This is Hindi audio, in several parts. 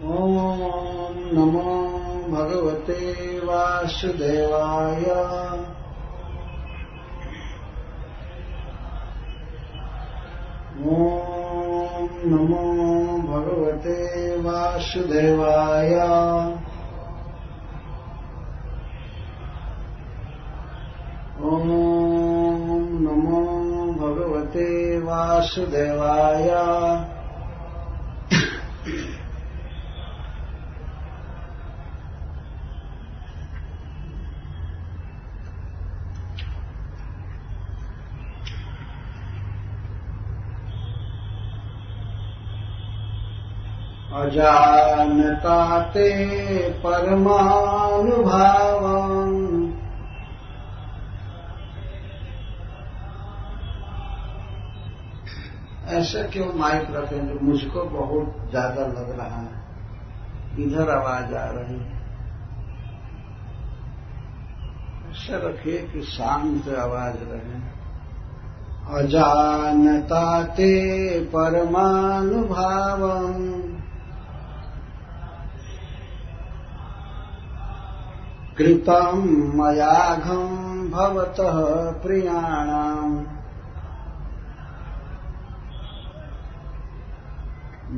ॐ नमो भगवते वासुदेवाय। ॐ नमो भगवते वासुदेवाय। ॐ नमो भगवते वासुदेवाय। अजानता ते परमानुभावम्। ऐसे क्यों माइक रखें जो मुझको बहुत ज्यादा लग रहा है, इधर आवाज आ रही है। ऐसे रखिए कि शांत आवाज रहे। अजानता ते परमानुभावम्। कृतं मयाघं भवतः प्रियाणाम्।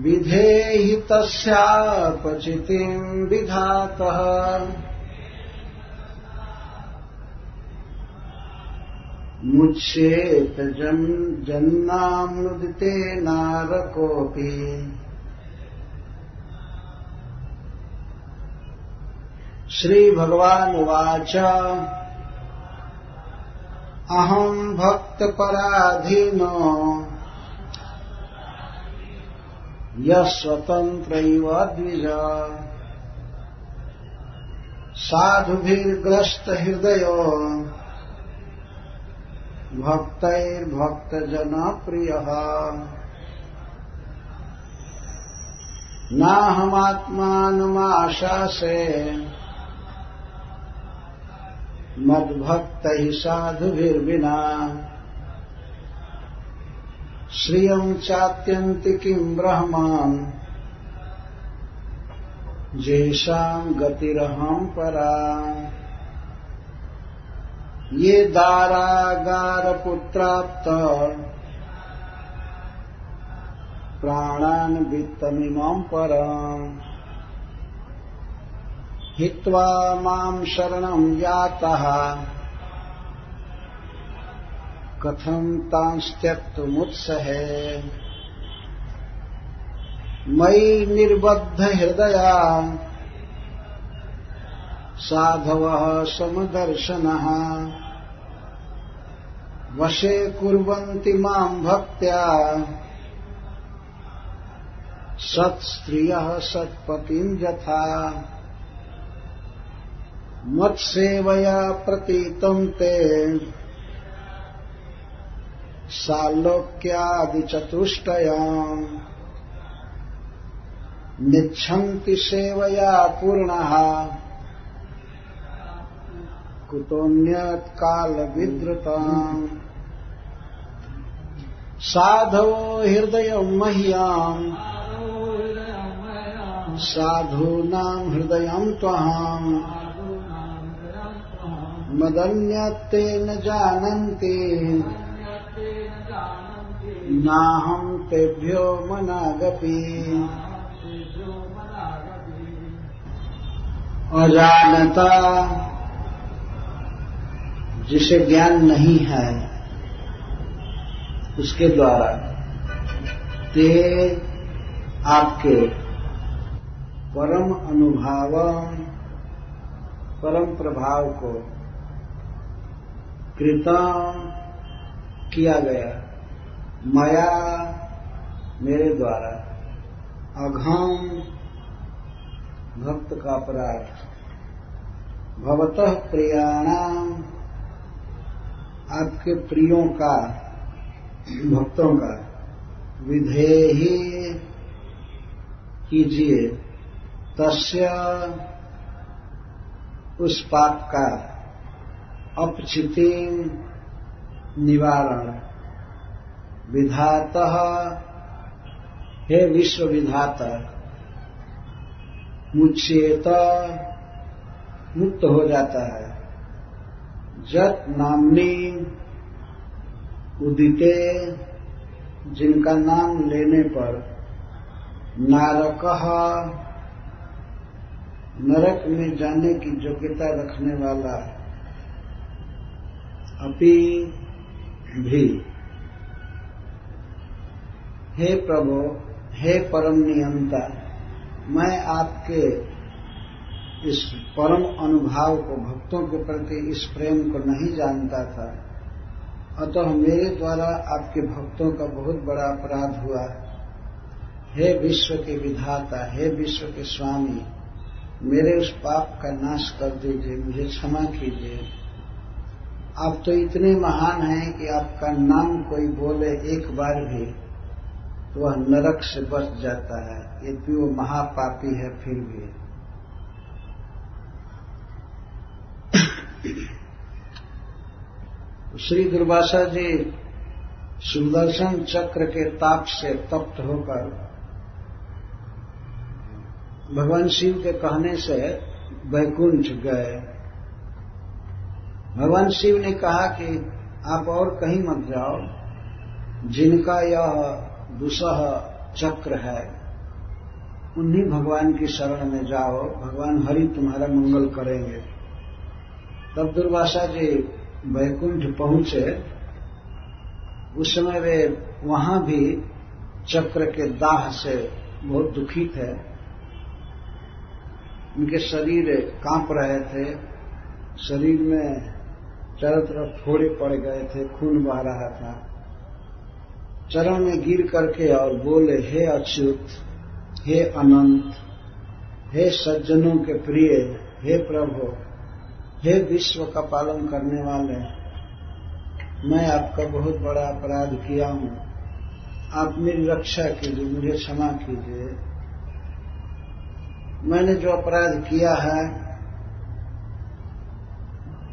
विधेहि तस्यापचितिं विधातः। मुच्येत जन्नामृते नारकोऽपि। श्री भगवान उवाच। अहं भक्तपराधीनो यस्वतन्त्रैव द्विज। साधुभिर्ग्रस्तहृदयो भक्तैर्भक्तजनप्रियः। नाहमात्मानमाशासे मद्भक्तैः साधुभिर्विना। श्रियं चात्यन्तिकीं ब्रह्मान् येषां गतिरहं परा। ये दारागारपुत्राप्त प्राणान् वित्तमिमं परम्। हित्वा मां शरणं यातः कथं तांस्त्यक्तुमुत्सहे। मयि निर्बद्धहृदया साधवः समदर्शनः। वशे कुर्वन्ति मां भक्त्या सत्स्त्रियः सत्पतिं यथा। मत्सेवया प्रतीतं ते सालोक्यादिचतुष्टयम्। निच्छन्ति सेवया पूर्णः कुतोऽन्यत् कालविद्रुतम्। साधवो हृदयं मह्यम् साधूनां हृदयं त्वहम्। मदन्यत्ते न जानन्ति नाहं तेभ्यो मनागपि। अजानता जिसे ज्ञान नहीं है उसके द्वारा ते आपके परम अनुभाव परम प्रभाव को कृतं किया गया। मया मेरे द्वारा। अघम भक्त का अपराध। भवतः प्रियाणाम आपके प्रियों का भक्तों का। विधेहि कीजिए तस्य उस पाप का अपचिति निवारण। विधातः हे विश्व विधाता मुच्येत मुक्त हो जाता है। जत नामनी उदिते जिनका नाम लेने पर नारकः नरक में जाने की योग्यता रखने वाला अपि भी। हे प्रभु, हे परम नियंता, मैं आपके इस परम अनुभाव को, भक्तों के प्रति इस प्रेम को नहीं जानता था, अतः मेरे द्वारा आपके भक्तों का बहुत बड़ा अपराध हुआ। हे विश्व के विधाता, हे विश्व के स्वामी, मेरे उस पाप का नाश कर दीजिए, मुझे क्षमा कीजिए। आप तो इतने महान हैं कि आपका नाम कोई बोले एक बार भी तो वह नरक से बच जाता है, यदि वो महापापी है फिर भी। श्री दुर्वासा जी सुदर्शन चक्र के ताप से तप्त होकर भगवान शिव के कहने से वैकुंठ गए। भगवान शिव ने कहा कि आप और कहीं मत जाओ, जिनका यह दुसह चक्र है उन्हीं भगवान की शरण में जाओ, भगवान हरि तुम्हारा मंगल करेंगे। तब दुर्वासा जी वैकुंठ पहुंचे। उस समय वे वहां भी चक्र के दाह से बहुत दुखी थे। उनके शरीर कांप रहे थे, शरीर में चारों तरफ फोड़े पड़ गए थे, खून बह रहा था। चरण में गिर करके और बोले, हे अच्युत, हे अनंत, हे सज्जनों के प्रिय, हे प्रभु, हे विश्व का पालन करने वाले, मैं आपका बहुत बड़ा अपराध किया हूं, आप मेरी रक्षा कीजिए, मुझे क्षमा कीजिए। मैंने जो अपराध किया है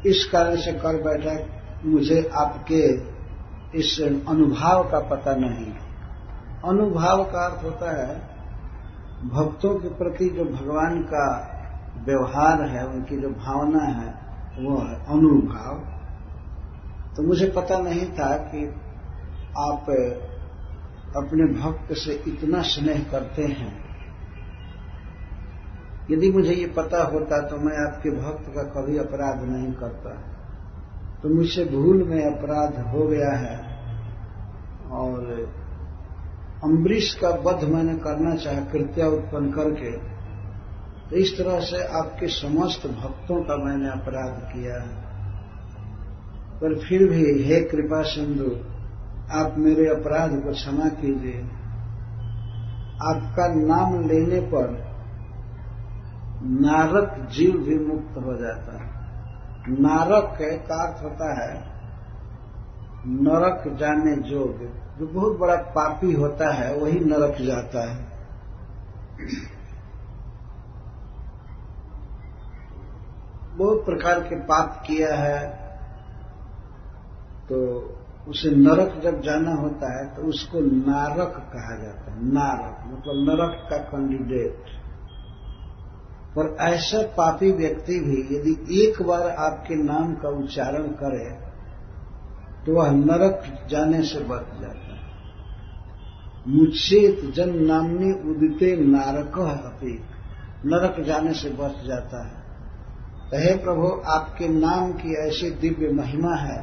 इस कारण से कर बैठा, मुझे आपके इस अनुभाव का पता नहीं। अनुभाव का अर्थ होता है भक्तों के प्रति जो भगवान का व्यवहार है, उनकी जो भावना है वो है अनुभाव। तो मुझे पता नहीं था कि आप अपने भक्त से इतना स्नेह करते हैं। यदि मुझे ये पता होता तो मैं आपके भक्त का कभी अपराध नहीं करता। तो मुझसे भूल में अपराध हो गया है और अम्बरीश का वध मैंने करना चाहा कृत्या उत्पन्न करके, तो इस तरह से आपके समस्त भक्तों का मैंने अपराध किया है। पर फिर भी हे कृपा सिंधु, आप मेरे अपराध को क्षमा कीजिए। आपका नाम लेने पर नारक जीव भी मुक्त हो जाता है। नारक का अर्थ होता है नरक जाने योग्य। जो बहुत बड़ा पापी होता है वही नरक जाता है। बहुत प्रकार के पाप किया है तो उसे नरक जब जाना होता है तो उसको नारक कहा जाता है। नारक मतलब नरक का कैंडिडेट। पर ऐसा पापी व्यक्ति भी यदि एक बार आपके नाम का उच्चारण करे तो वह नरक जाने से बच जाता है। मुच्येत जन नामनी उदिते नारकः अपि, नरक जाने से बच जाता है। तो हे प्रभु, आपके नाम की ऐसी दिव्य महिमा है।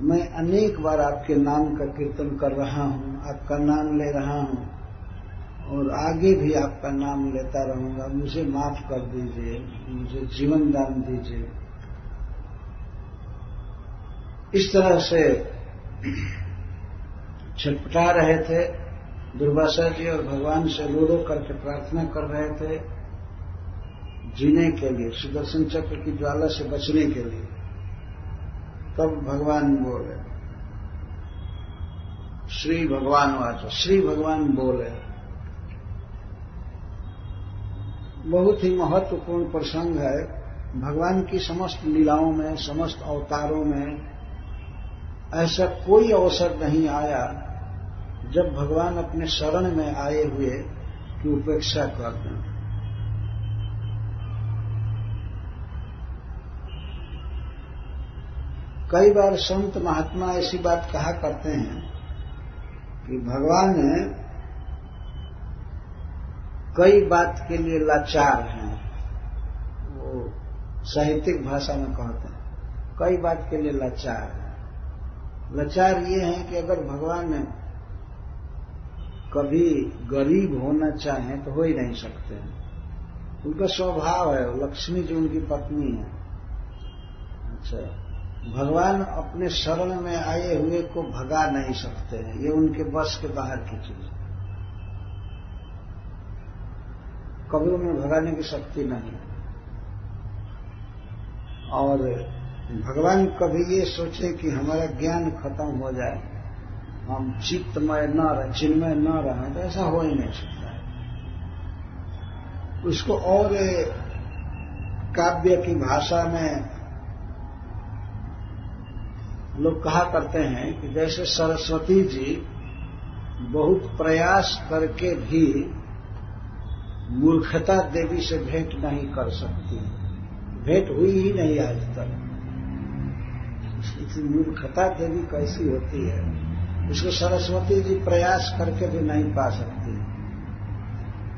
मैं अनेक बार आपके नाम का कीर्तन कर रहा हूं, आपका नाम ले रहा हूं और आगे भी आपका नाम लेता रहूंगा। मुझे माफ कर दीजिए, मुझे जीवन दान दीजिए। इस तरह से छटपटा रहे थे दुर्वासा जी और भगवान से रो रो करके प्रार्थना कर रहे थे जीने के लिए, सुदर्शन चक्र की ज्वाला से बचने के लिए। तब भगवान बोले, श्री भगवान वाचो, श्री भगवान बोले। बहुत ही महत्वपूर्ण प्रसंग है। भगवान की समस्त लीलाओं में, समस्त अवतारों में ऐसा कोई अवसर नहीं आया जब भगवान अपने शरण में आए हुए की उपेक्षा कर दें। कई बार संत महात्मा ऐसी बात कहा करते हैं कि भगवान कई बात के लिए लाचार हैं। वो साहित्यिक भाषा में कहते हैं कई बात के लिए लाचार है। लाचार ये है कि अगर भगवान कभी गरीब होना चाहें तो हो ही नहीं सकते हैं। उनका स्वभाव है। लक्ष्मी जी उनकी पत्नी है। अच्छा, भगवान अपने शरण में आए हुए को भगा नहीं सकते हैं। ये उनके बस के बाहर की चीज है। कभी उन्हें भगाने की शक्ति नहीं। और भगवान कभी ये सोचे कि हमारा ज्ञान खत्म हो जाए, हम चित्तमय न रहे, चिन्मय न रहे, तो ऐसा हो ही नहीं सकता है। उसको और काव्य की भाषा में लोग कहा करते हैं कि जैसे सरस्वती जी बहुत प्रयास करके भी मूर्खता देवी से भेंट नहीं कर सकती, भेंट हुई ही नहीं आज तक। मूर्खता देवी कैसी होती है, इसको सरस्वती जी प्रयास करके भी नहीं पा सकती।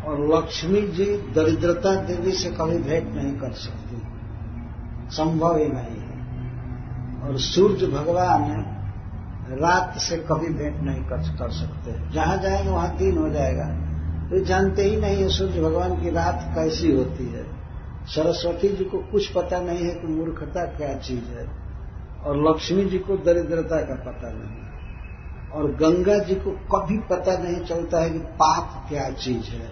और लक्ष्मी जी दरिद्रता देवी से कभी भेंट नहीं कर सकती, संभव ही नहीं है। और सूर्य भगवान रात से कभी भेंट नहीं कर सकते। जहां जाएंगे वहां दिन हो जाएगा, तो जानते ही नहीं है सूर्य भगवान की रात कैसी होती है। सरस्वती जी को कुछ पता नहीं है कि मूर्खता क्या चीज है, और लक्ष्मी जी को दरिद्रता का पता नहीं, और गंगा जी को कभी पता नहीं चलता है कि पाप क्या चीज है,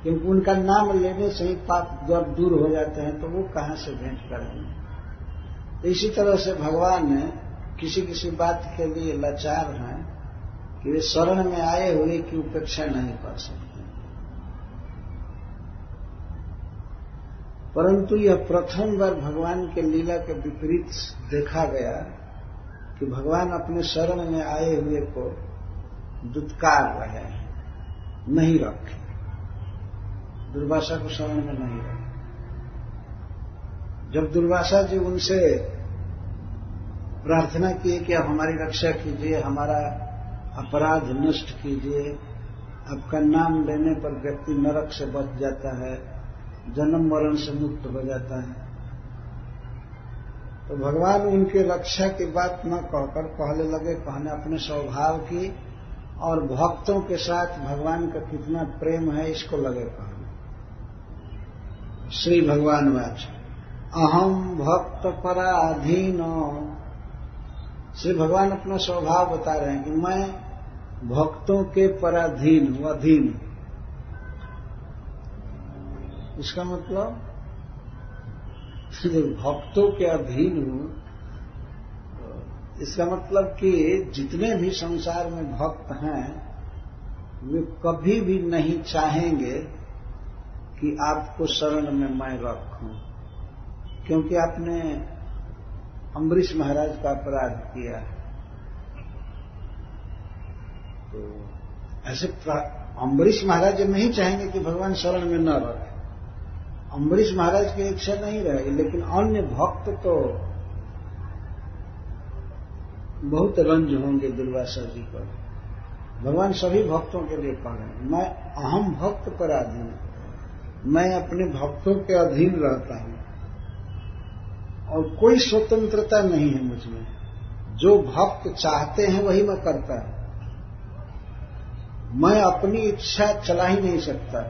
क्योंकि उनका नाम लेने से ही पाप जब दूर हो जाते हैं, तो वो कहां से भेंट करेंगे। तो इसी तरह से भगवान किसी किसी बात के लिए लाचार हैं कि वे शरण में आए हुए की उपेक्षा नहीं कर सकते। परंतु यह प्रथम बार भगवान के लीला के विपरीत देखा गया कि भगवान अपने शरण में आए हुए को दुत्कार रहे हैं, नहीं रखे, दुर्वासा को शरण में नहीं रखे। जब दुर्वासा जी उनसे प्रार्थना किए कि आप हमारी रक्षा कीजिए, हमारा अपराध नष्ट कीजिए, आपका नाम लेने पर व्यक्ति नरक से बच जाता है, जन्म मरण से मुक्त हो जाता है, तो भगवान उनके रक्षा की बात न कहकर पहले लगे कहने अपने स्वभाव की और भक्तों के साथ भगवान का कितना प्रेम है इसको लगे कहने। श्री भगवान वाच अहम भक्त पराधीन। श्री भगवान अपना स्वभाव बता रहे हैं कि मैं भक्तों के पराधीन हूं, अधीन। इसका मतलब भक्तों के अधीन हूं, इसका मतलब कि जितने भी संसार में भक्त हैं वे कभी भी नहीं चाहेंगे कि आपको शरण में मैं रखूं, क्योंकि आपने अम्बरीश महाराज का अपराध किया। तो ऐसे अम्बरीश महाराज नहीं चाहेंगे कि भगवान शरण में न रखे। अम्बरीश महाराज की इच्छा नहीं रहेगी, लेकिन अन्य भक्त तो बहुत रंज होंगे दुर्वासा जी पर। भगवान सभी भक्तों के लिए कह रहे हैं, मैं अहम भक्त पराधीन, मैं अपने भक्तों के अधीन रहता हूं और कोई स्वतंत्रता नहीं है मुझ में। जो भक्त चाहते हैं वही मैं करता हूं, मैं अपनी इच्छा चला ही नहीं सकता।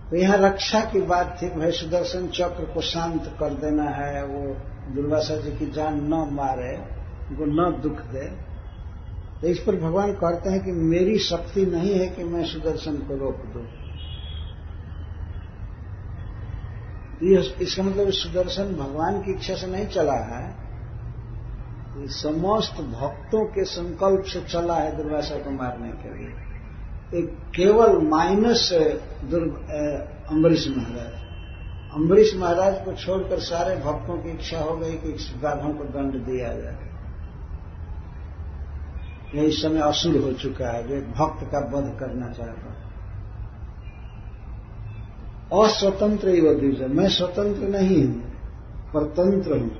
तो यहां रक्षा की बात थी, भाई सुदर्शन चक्र को शांत कर देना है, वो दुर्वासा जी की जान न मारे, उनको न दुख दे। तो इस पर भगवान कहते हैं कि मेरी शक्ति नहीं है कि मैं सुदर्शन को रोक दूं। इसका मतलब सुदर्शन भगवान की इच्छा से नहीं चला है, समस्त भक्तों के संकल्प से चला है दुर्वासा को मारने के लिए। एक केवल माइनस अम्बरीश महाराज। अम्बरीश महाराज को छोड़कर सारे भक्तों की इच्छा हो गई कि इस ब्राह्मण को दंड दिया जाए। यह इस समय असुर हो चुका है, जो भक्त का वध करना चाहता है। अस्वतंत्र ही वह द्विज, मैं स्वतंत्र नहीं हूं, परतंत्र हूं,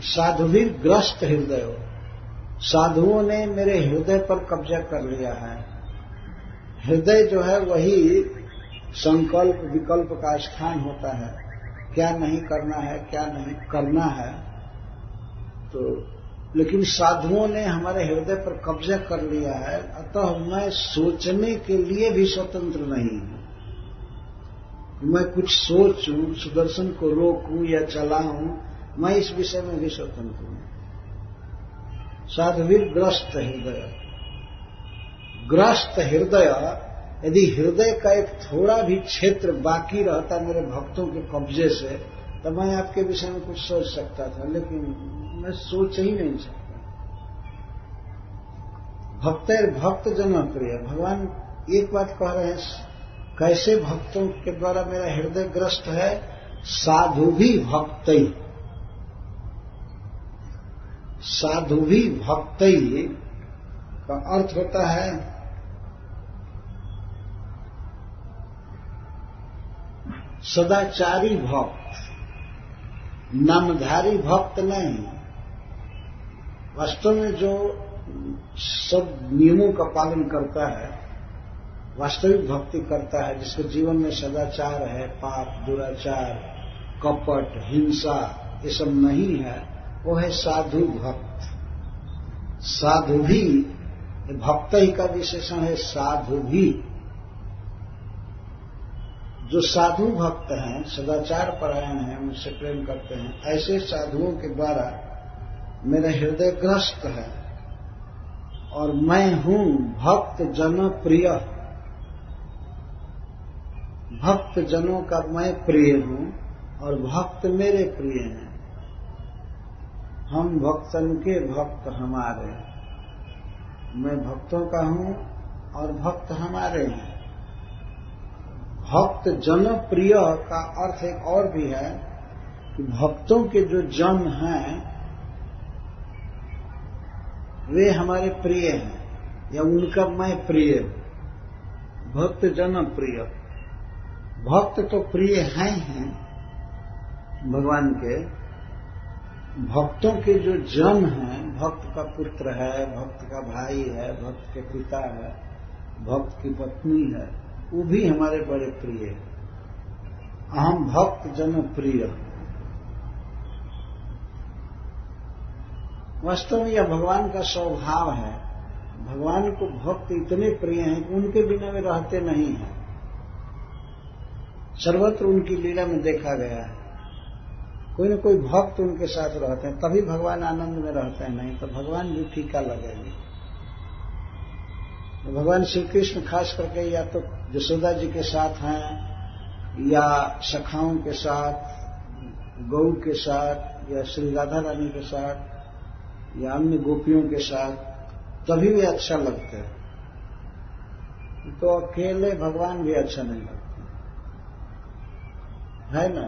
साधु भी ग्रस्त हृदय हो। साधुओं ने मेरे हृदय पर कब्जा कर लिया है। हृदय जो है वही संकल्प विकल्प का स्थान होता है, क्या नहीं करना है, क्या नहीं करना है। तो लेकिन साधुओं ने हमारे हृदय पर कब्जा कर लिया है, अतः मैं सोचने के लिए भी स्वतंत्र नहीं हूं। मैं कुछ सोचूं, सुदर्शन को रोकूं या चलाऊं, मैं इस विषय में भी स्वतंत्र हूं। साधुवीर ग्रस्त हृदय। ग्रस्त हृदय, यदि हृदय का एक थोड़ा भी क्षेत्र बाकी रहता मेरे भक्तों के कब्जे से, तो मैं आपके विषय में कुछ सोच सकता था, लेकिन मैं सोच ही नहीं सकता। भक्त जन प्रिय। भगवान एक बात कह रहे हैं, कैसे भक्तों के द्वारा मेरा हृदय ग्रस्त है? साधु भी भक्त, साधु भी भक्त का अर्थ होता है सदाचारी भक्त, नामधारी भक्त नहीं। वास्तव में जो सब नियमों का पालन करता है, वास्तविक भक्ति करता है, जिसके जीवन में सदाचार है, पाप, दुराचार, कपट, हिंसा ये सब नहीं है, वो है साधु भक्त। साधु भी, भक्त ही का विशेषण है साधु भी। जो साधु भक्त हैं, सदाचार परायण हैं, मुझसे प्रेम करते हैं, ऐसे साधुओं के द्वारा मेरा हृदय ग्रस्त है। और मैं हूं भक्त जन प्रिय। भक्त जनों का मैं प्रिय हूं और भक्त मेरे प्रिय हैं। हम भक्तन के भक्त हमारे। मैं भक्तों का हूं और भक्त हमारे हैं। भक्त जन प्रिय का अर्थ एक और भी है कि भक्तों के जो जन हैं वे हमारे प्रिय हैं, या उनका मैं प्रिय हूं। भक्त जन प्रिय। भक्त तो प्रिय हैं ही भगवान के। भक्तों के जो जन हैं, भक्त का पुत्र है, भक्त का भाई है, भक्त के पिता है, भक्त की पत्नी है, वो भी हमारे बड़े प्रिय हैं। अहम भक्त जन प्रिय। वास्तव में यह भगवान का स्वभाव है। भगवान को भक्त इतने प्रिय हैं कि उनके बिना वे रहते नहीं हैं। सर्वत्र उनकी लीला में देखा गया है, कोई न कोई भक्त उनके साथ रहते हैं, तभी भगवान आनंद में रहते हैं, नहीं तो भगवान भी फीका लगेंगे। भगवान श्री कृष्ण खास करके या तो यशोदा जी के साथ हैं, या सखाओं के साथ, गौ के साथ, या श्री राधा रानी के साथ, या अन्य गोपियों के साथ, तभी वे अच्छा लगते हैं। तो अकेले भगवान भी अच्छा नहीं लगते, है ना।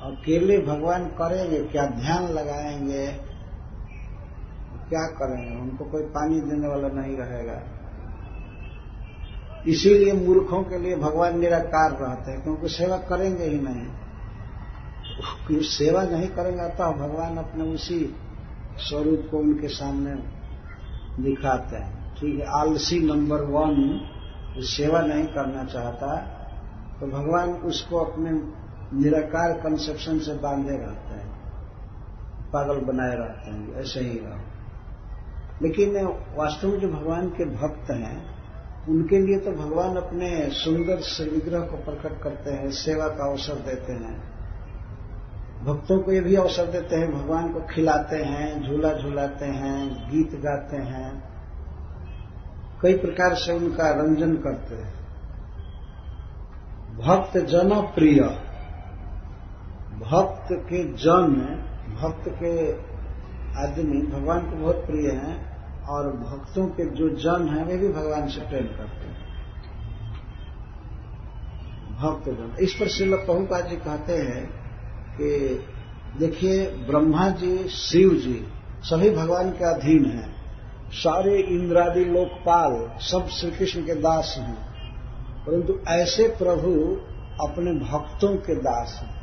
अकेले भगवान करेंगे क्या? ध्यान लगाएंगे, क्या करेंगे? उनको कोई पानी देने वाला नहीं रहेगा। इसीलिए मूर्खों के लिए भगवान निराकार रहते हैं, क्योंकि सेवा करेंगे ही नहीं। सेवा नहीं करेंगे तो भगवान अपने उसी स्वरूप को उनके सामने दिखाते हैं। ठीक है, आलसी नंबर 1 सेवा नहीं करना चाहता, तो भगवान उसको अपने निराकार कंसेप्शन से बांधे रहते हैं, पागल बनाए रहते हैं, ऐसे ही रहो। लेकिन वास्तव में जो भगवान के भक्त हैं, उनके लिए तो भगवान अपने सुंदर से विग्रह को प्रकट करते हैं, सेवा का अवसर देते हैं। भक्तों को ये भी अवसर देते हैं, भगवान को खिलाते हैं, झूला झूलाते हैं, गीत गाते हैं, कई प्रकार से उनका रंजन करते हैं। भक्त जन प्रिय। भक्त के जन, भक्त के आदमी भगवान को बहुत प्रिय हैं, और भक्तों के जो जन हैं वे भी भगवान से प्रेम करते हैं। भक्त जन। इस पर श्रील प्रभुपाद जी कहते हैं कि देखिए, ब्रह्मा जी, शिव जी सभी भगवान के अधीन हैं, सारे इंद्रादि लोकपाल सब श्री कृष्ण के दास हैं, परंतु ऐसे प्रभु अपने भक्तों के दास हैं।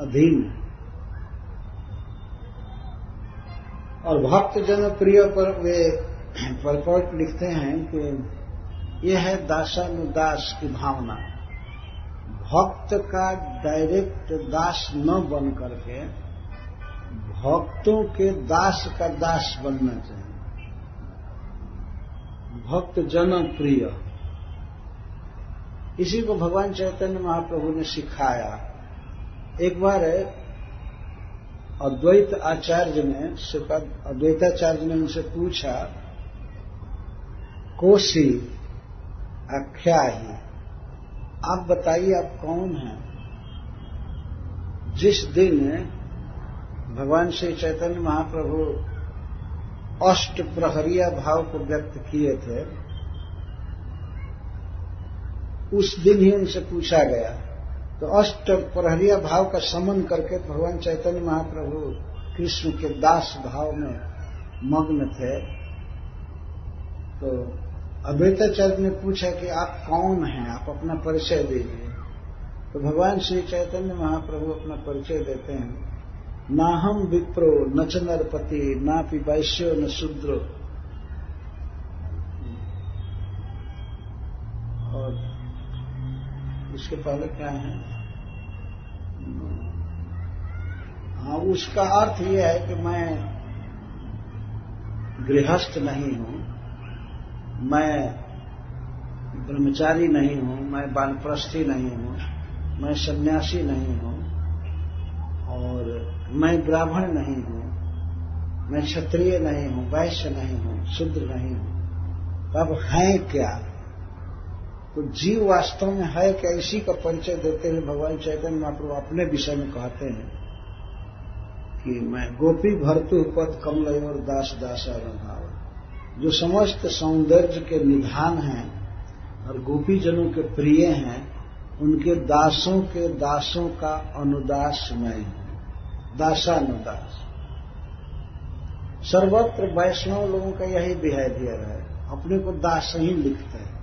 अधीन है। और भक्त जन प्रिय पर वे परपोर्ट लिखते हैं कि यह है दासानुदास की भावना। भक्त का डायरेक्ट दास न बन करके भक्तों के दास का दास बनना चाहिए। भक्त जन प्रिय, इसी को भगवान चैतन्य महाप्रभु ने सिखाया। एक बार अद्वैताचार्य ने उनसे पूछा, कोशी आख्यायी, आप बताइए आप कौन हैं? जिस दिन भगवान श्री चैतन्य महाप्रभु अष्ट प्रहरिया भाव को व्यक्त किए थे, उस दिन ही उनसे पूछा गया। तो अष्ट प्रहरिया भाव का समन करके भगवान चैतन्य महाप्रभु कृष्ण के दास भाव में मग्न थे। तो अद्वैताचार्य ने पूछा कि आप कौन हैं, आप अपना परिचय दीजिए। तो भगवान श्री चैतन्य महाप्रभु अपना परिचय देते हैं, नाहम विप्रो न च नरपति नापि वैश्यो न शूद्रो। और उसके पहले क्या है? हाँ, उसका अर्थ यह है कि मैं गृहस्थ नहीं हूं, मैं ब्रह्मचारी नहीं हूं, मैं वानप्रस्थी नहीं हूं, मैं सन्यासी नहीं हूं, और मैं ब्राह्मण नहीं हूं, मैं क्षत्रिय नहीं हूं, वैश्य नहीं हूं, शूद्र नहीं हूं। अब है क्या? तो जीव वास्तव में है क्या, इसी का परिचय देते हुए भगवान चैतन्य महाप्रभु अपने विषय में कहते हैं कि मैं गोपी भर्तु पद कमलयोर दास दासा अनुभाव, जो समस्त सौंदर्य के निधान हैं और गोपी जनों के प्रिय हैं, उनके दासों के दासों का अनुदास मैं हूं, दासानुदास। सर्वत्र वैष्णव लोगों का यही बिहेवियर है, अपने को दास ही लिखते हैं,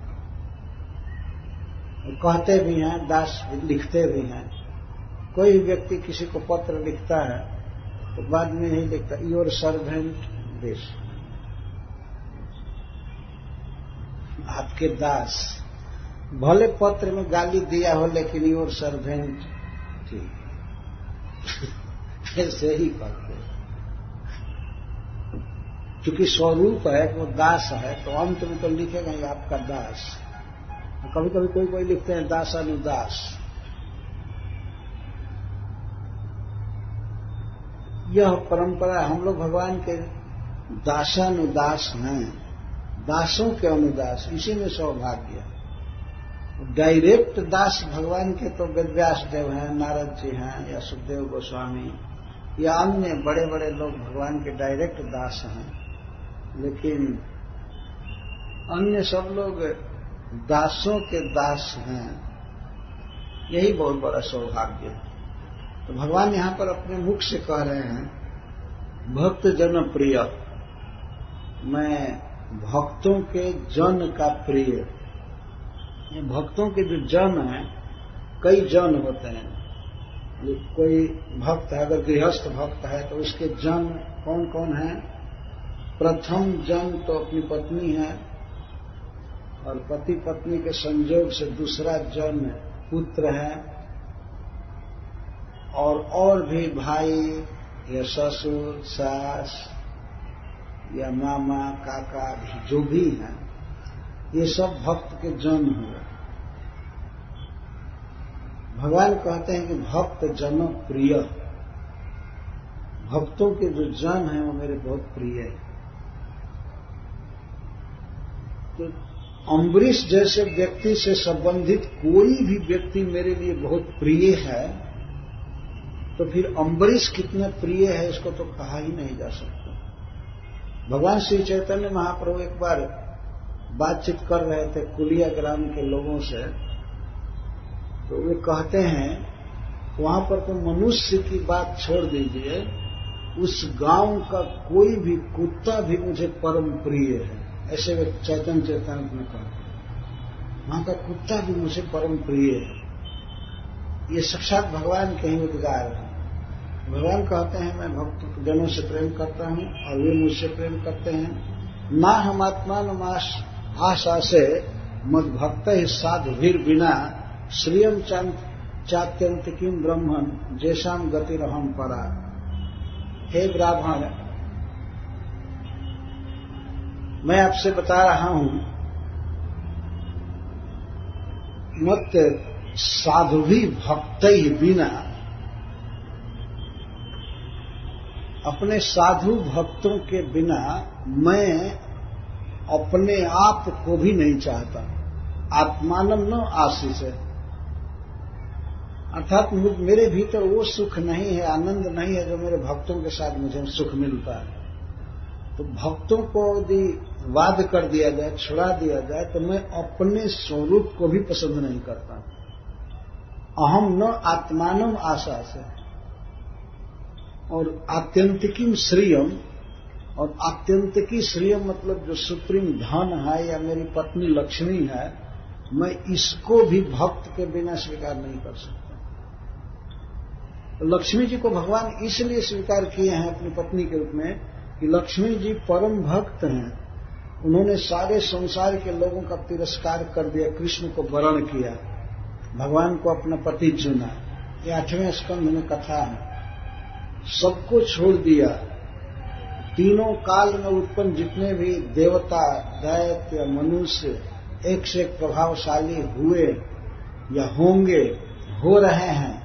कहते भी हैं, दास लिखते भी हैं। कोई व्यक्ति किसी को पत्र लिखता है तो बाद में यही लिखता, योर सर्वेंट दिस, आपके दास। भले पत्र में गाली दिया हो लेकिन योर सर्वेंट, ठीक ऐसे ही करते। क्योंकि स्वरूप है, वो दास है, तो अंत में तो लिखेगा ही आपका दास। कभी कभी कोई लिखते हैं दासानुदास। यह परंपरा, हम लोग भगवान के दासानुदास हैं, दासों के अनुदास, इसी में सौभाग्य। डायरेक्ट दास भगवान के तो वेदव्यास देव हैं, नारद जी हैं, या सुखदेव गोस्वामी, या अन्य बड़े बड़े लोग भगवान के डायरेक्ट दास हैं। लेकिन अन्य सब लोग दासों के दास हैं, यही बहुत बड़ा सौभाग्य है। तो भगवान यहां पर अपने मुख से कह रहे हैं, भक्त जन प्रिय, मैं भक्तों के जन का प्रिय। ये भक्तों के जो जन हैं, कई जन होते हैं। कोई भक्त है, अगर गृहस्थ भक्त है तो उसके जन कौन कौन हैं? प्रथम जन तो अपनी पत्नी है, और पति पत्नी के संयोग से दूसरा जन पुत्र है, और भी भाई या ससुर, सास या मामा, काका, जो भी हैं, ये सब भक्त के जन हुए। भगवान कहते हैं कि भक्त जन प्रिय, भक्तों के जो जन हैं वो मेरे बहुत प्रिय है। तो अम्बरीश जैसे व्यक्ति से संबंधित कोई भी व्यक्ति मेरे लिए बहुत प्रिय है, तो फिर अम्बरीश कितना प्रिय है इसको तो कहा ही नहीं जा सकता। भगवान श्री चैतन्य महाप्रभु एक बार बातचीत कर रहे थे कुलिया ग्राम के लोगों से, तो वे कहते हैं वहां पर तो मनुष्य की बात छोड़ दीजिए, उस गांव का कोई भी कुत्ता भी मुझे परम प्रिय है। ऐसे वे चैतन्य चैतन्य में कहते हैं, वहां का कुत्ता भी मुझे परम प्रिय है। ये साक्षात भगवान के ही उद्गार है। भगवान कहते हैं मैं भक्त जनों से प्रेम करता हूं और वे मुझसे प्रेम करते हैं। ना हम आत्मान आशा से मद भक्त साधु भीर बिना श्रियम चात्यंतिकीम ब्रह्मन जैसाम गति रहम परा। हे ब्राह्मण, मैं आपसे बता रहा हूं मत साधु भी भक्त ही बिना, अपने साधु भक्तों के बिना मैं अपने आप को भी नहीं चाहता। आत्मानम न आशीष है, अर्थात मेरे भीतर वो सुख नहीं है, आनंद नहीं है जो मेरे भक्तों के साथ मुझे सुख मिलता है। तो भक्तों को यदि वाद कर दिया जाए, छुड़ा दिया जाए, तो मैं अपने स्वरूप को भी पसंद नहीं करता। अहम न आत्मानम आशा से, और आत्यंतिकीम श्रियम, और आत्यंतिकी श्रियम मतलब जो सुप्रीम धन है या मेरी पत्नी लक्ष्मी है, मैं इसको भी भक्त के बिना स्वीकार नहीं कर सकता। तो लक्ष्मी जी को भगवान इसलिए स्वीकार किए हैं अपनी पत्नी के रूप में कि लक्ष्मी जी परम भक्त हैं। उन्होंने सारे संसार के लोगों का तिरस्कार कर दिया, कृष्ण को वरण किया, भगवान को अपना पति चुना। ये 8वें स्कंध में कथा है। सबको छोड़ दिया, तीनों काल में उत्पन्न जितने भी देवता, दैत्य, मनुष्य एक से एक प्रभावशाली हुए या होंगे, हो रहे हैं,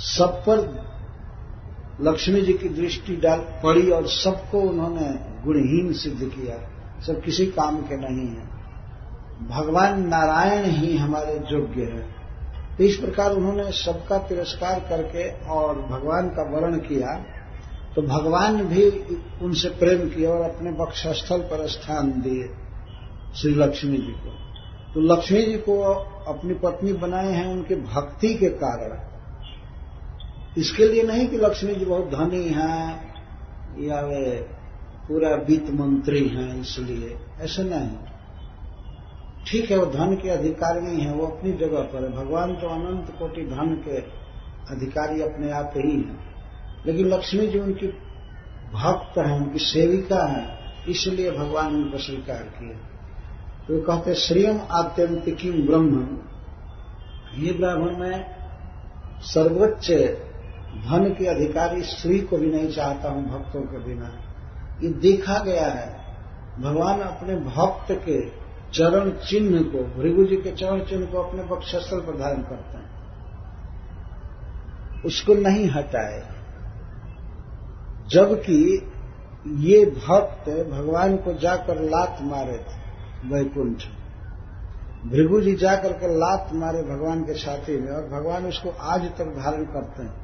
सब पर लक्ष्मी जी की दृष्टि डाल पड़ी और सबको उन्होंने गुणहीन सिद्ध किया, सब किसी काम के नहीं है। भगवान नारायण ही हमारे योग्य है। तो इस प्रकार उन्होंने सबका तिरस्कार करके और भगवान का वर्ण किया, तो भगवान भी उनसे प्रेम किया और अपने वक्षस्थल पर स्थान दिए श्री लक्ष्मी जी को। तो लक्ष्मी जी को अपनी पत्नी बनाए हैं उनके भक्ति के कारण, इसके लिए नहीं कि लक्ष्मी जी बहुत धनी हैं या वे पूरा वित्त मंत्री हैं इसलिए, ऐसा नहीं। ठीक है, वो धन के अधिकारी नहीं है, वो अपनी जगह पर है। भगवान तो अनंत कोटि धन के अधिकारी अपने आप ही हैं, लेकिन लक्ष्मी जी उनकी भक्त हैं, उनकी सेविका हैं, इसलिए भगवान उनको स्वीकार किए। तो कहते श्रियम आत्यंतिकीम ब्रह्म, ये ब्राह्मण में सर्वोच्च धन के अधिकारी श्री को भी नहीं चाहता हूं भक्तों के बिना। ये देखा गया है, भगवान अपने भक्त के चरण चिन्ह को, भृगु जी के चरण चिन्ह को अपने वक्षस्थल पर धारण करते हैं, उसको नहीं हटाए। जबकि ये भक्त भगवान को जाकर लात मारे थे वैकुंठ, भृगु जी जाकर के लात मारे भगवान के छाती में, और भगवान उसको आज तक धारण करते हैं,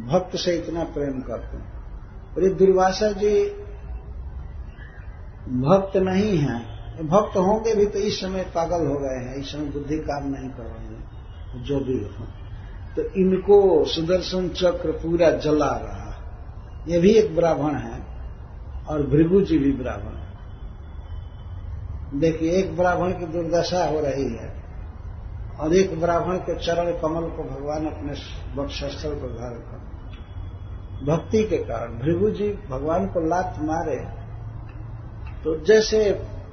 भक्त से इतना प्रेम करते हैं। और ये दुर्वासा जी भक्त नहीं हैं, भक्त होंगे भी तो इस समय पागल हो गए हैं, इस समय बुद्धि काम नहीं कर रहे हैं, जो भी हो। तो इनको सुदर्शन चक्र पूरा जला रहा। ये भी एक ब्राह्मण है और भृगु जी भी ब्राह्मण है। देखिए, एक ब्राह्मण की दुर्दशा हो रही है और एक ब्राह्मण के चरण कमल को भगवान अपने वक्षस्थल पर धारण कर, भक्ति के कारण। भृगु जी भगवान को लात मारे तो जैसे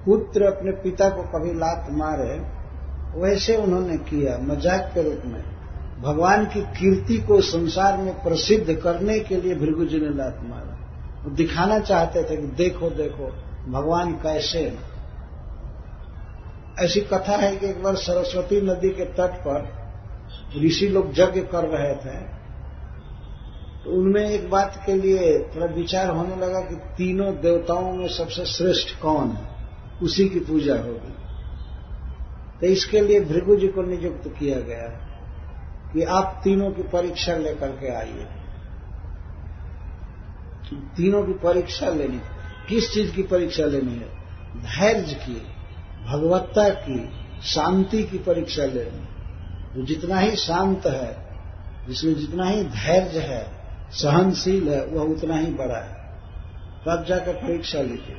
पुत्र अपने पिता को कभी लात मारे, वैसे उन्होंने किया मजाक के रूप में। भगवान की कीर्ति को संसार में प्रसिद्ध करने के लिए भृगु जी ने लात मारा। वो दिखाना चाहते थे कि देखो देखो भगवान कैसे। ऐसी कथा है कि एक बार सरस्वती नदी के तट पर ऋषि लोग यज्ञ कर रहे थे, तो उनमें एक बात के लिए थोड़ा विचार होने लगा कि तीनों देवताओं में सबसे श्रेष्ठ कौन है, उसी की पूजा होगी। तो इसके लिए भृगु जी को नियुक्त किया गया कि आप तीनों की परीक्षा लेकर के आइए। तीनों की परीक्षा लेनी, किस चीज की परीक्षा लेनी है? धैर्य की, भगवत्ता की, शांति की परीक्षा लेनी। तो जितना ही शांत है, जिसमें जितना ही धैर्य है, सहनशील है, वह उतना ही बड़ा है। तब जाकर परीक्षा लीजिए।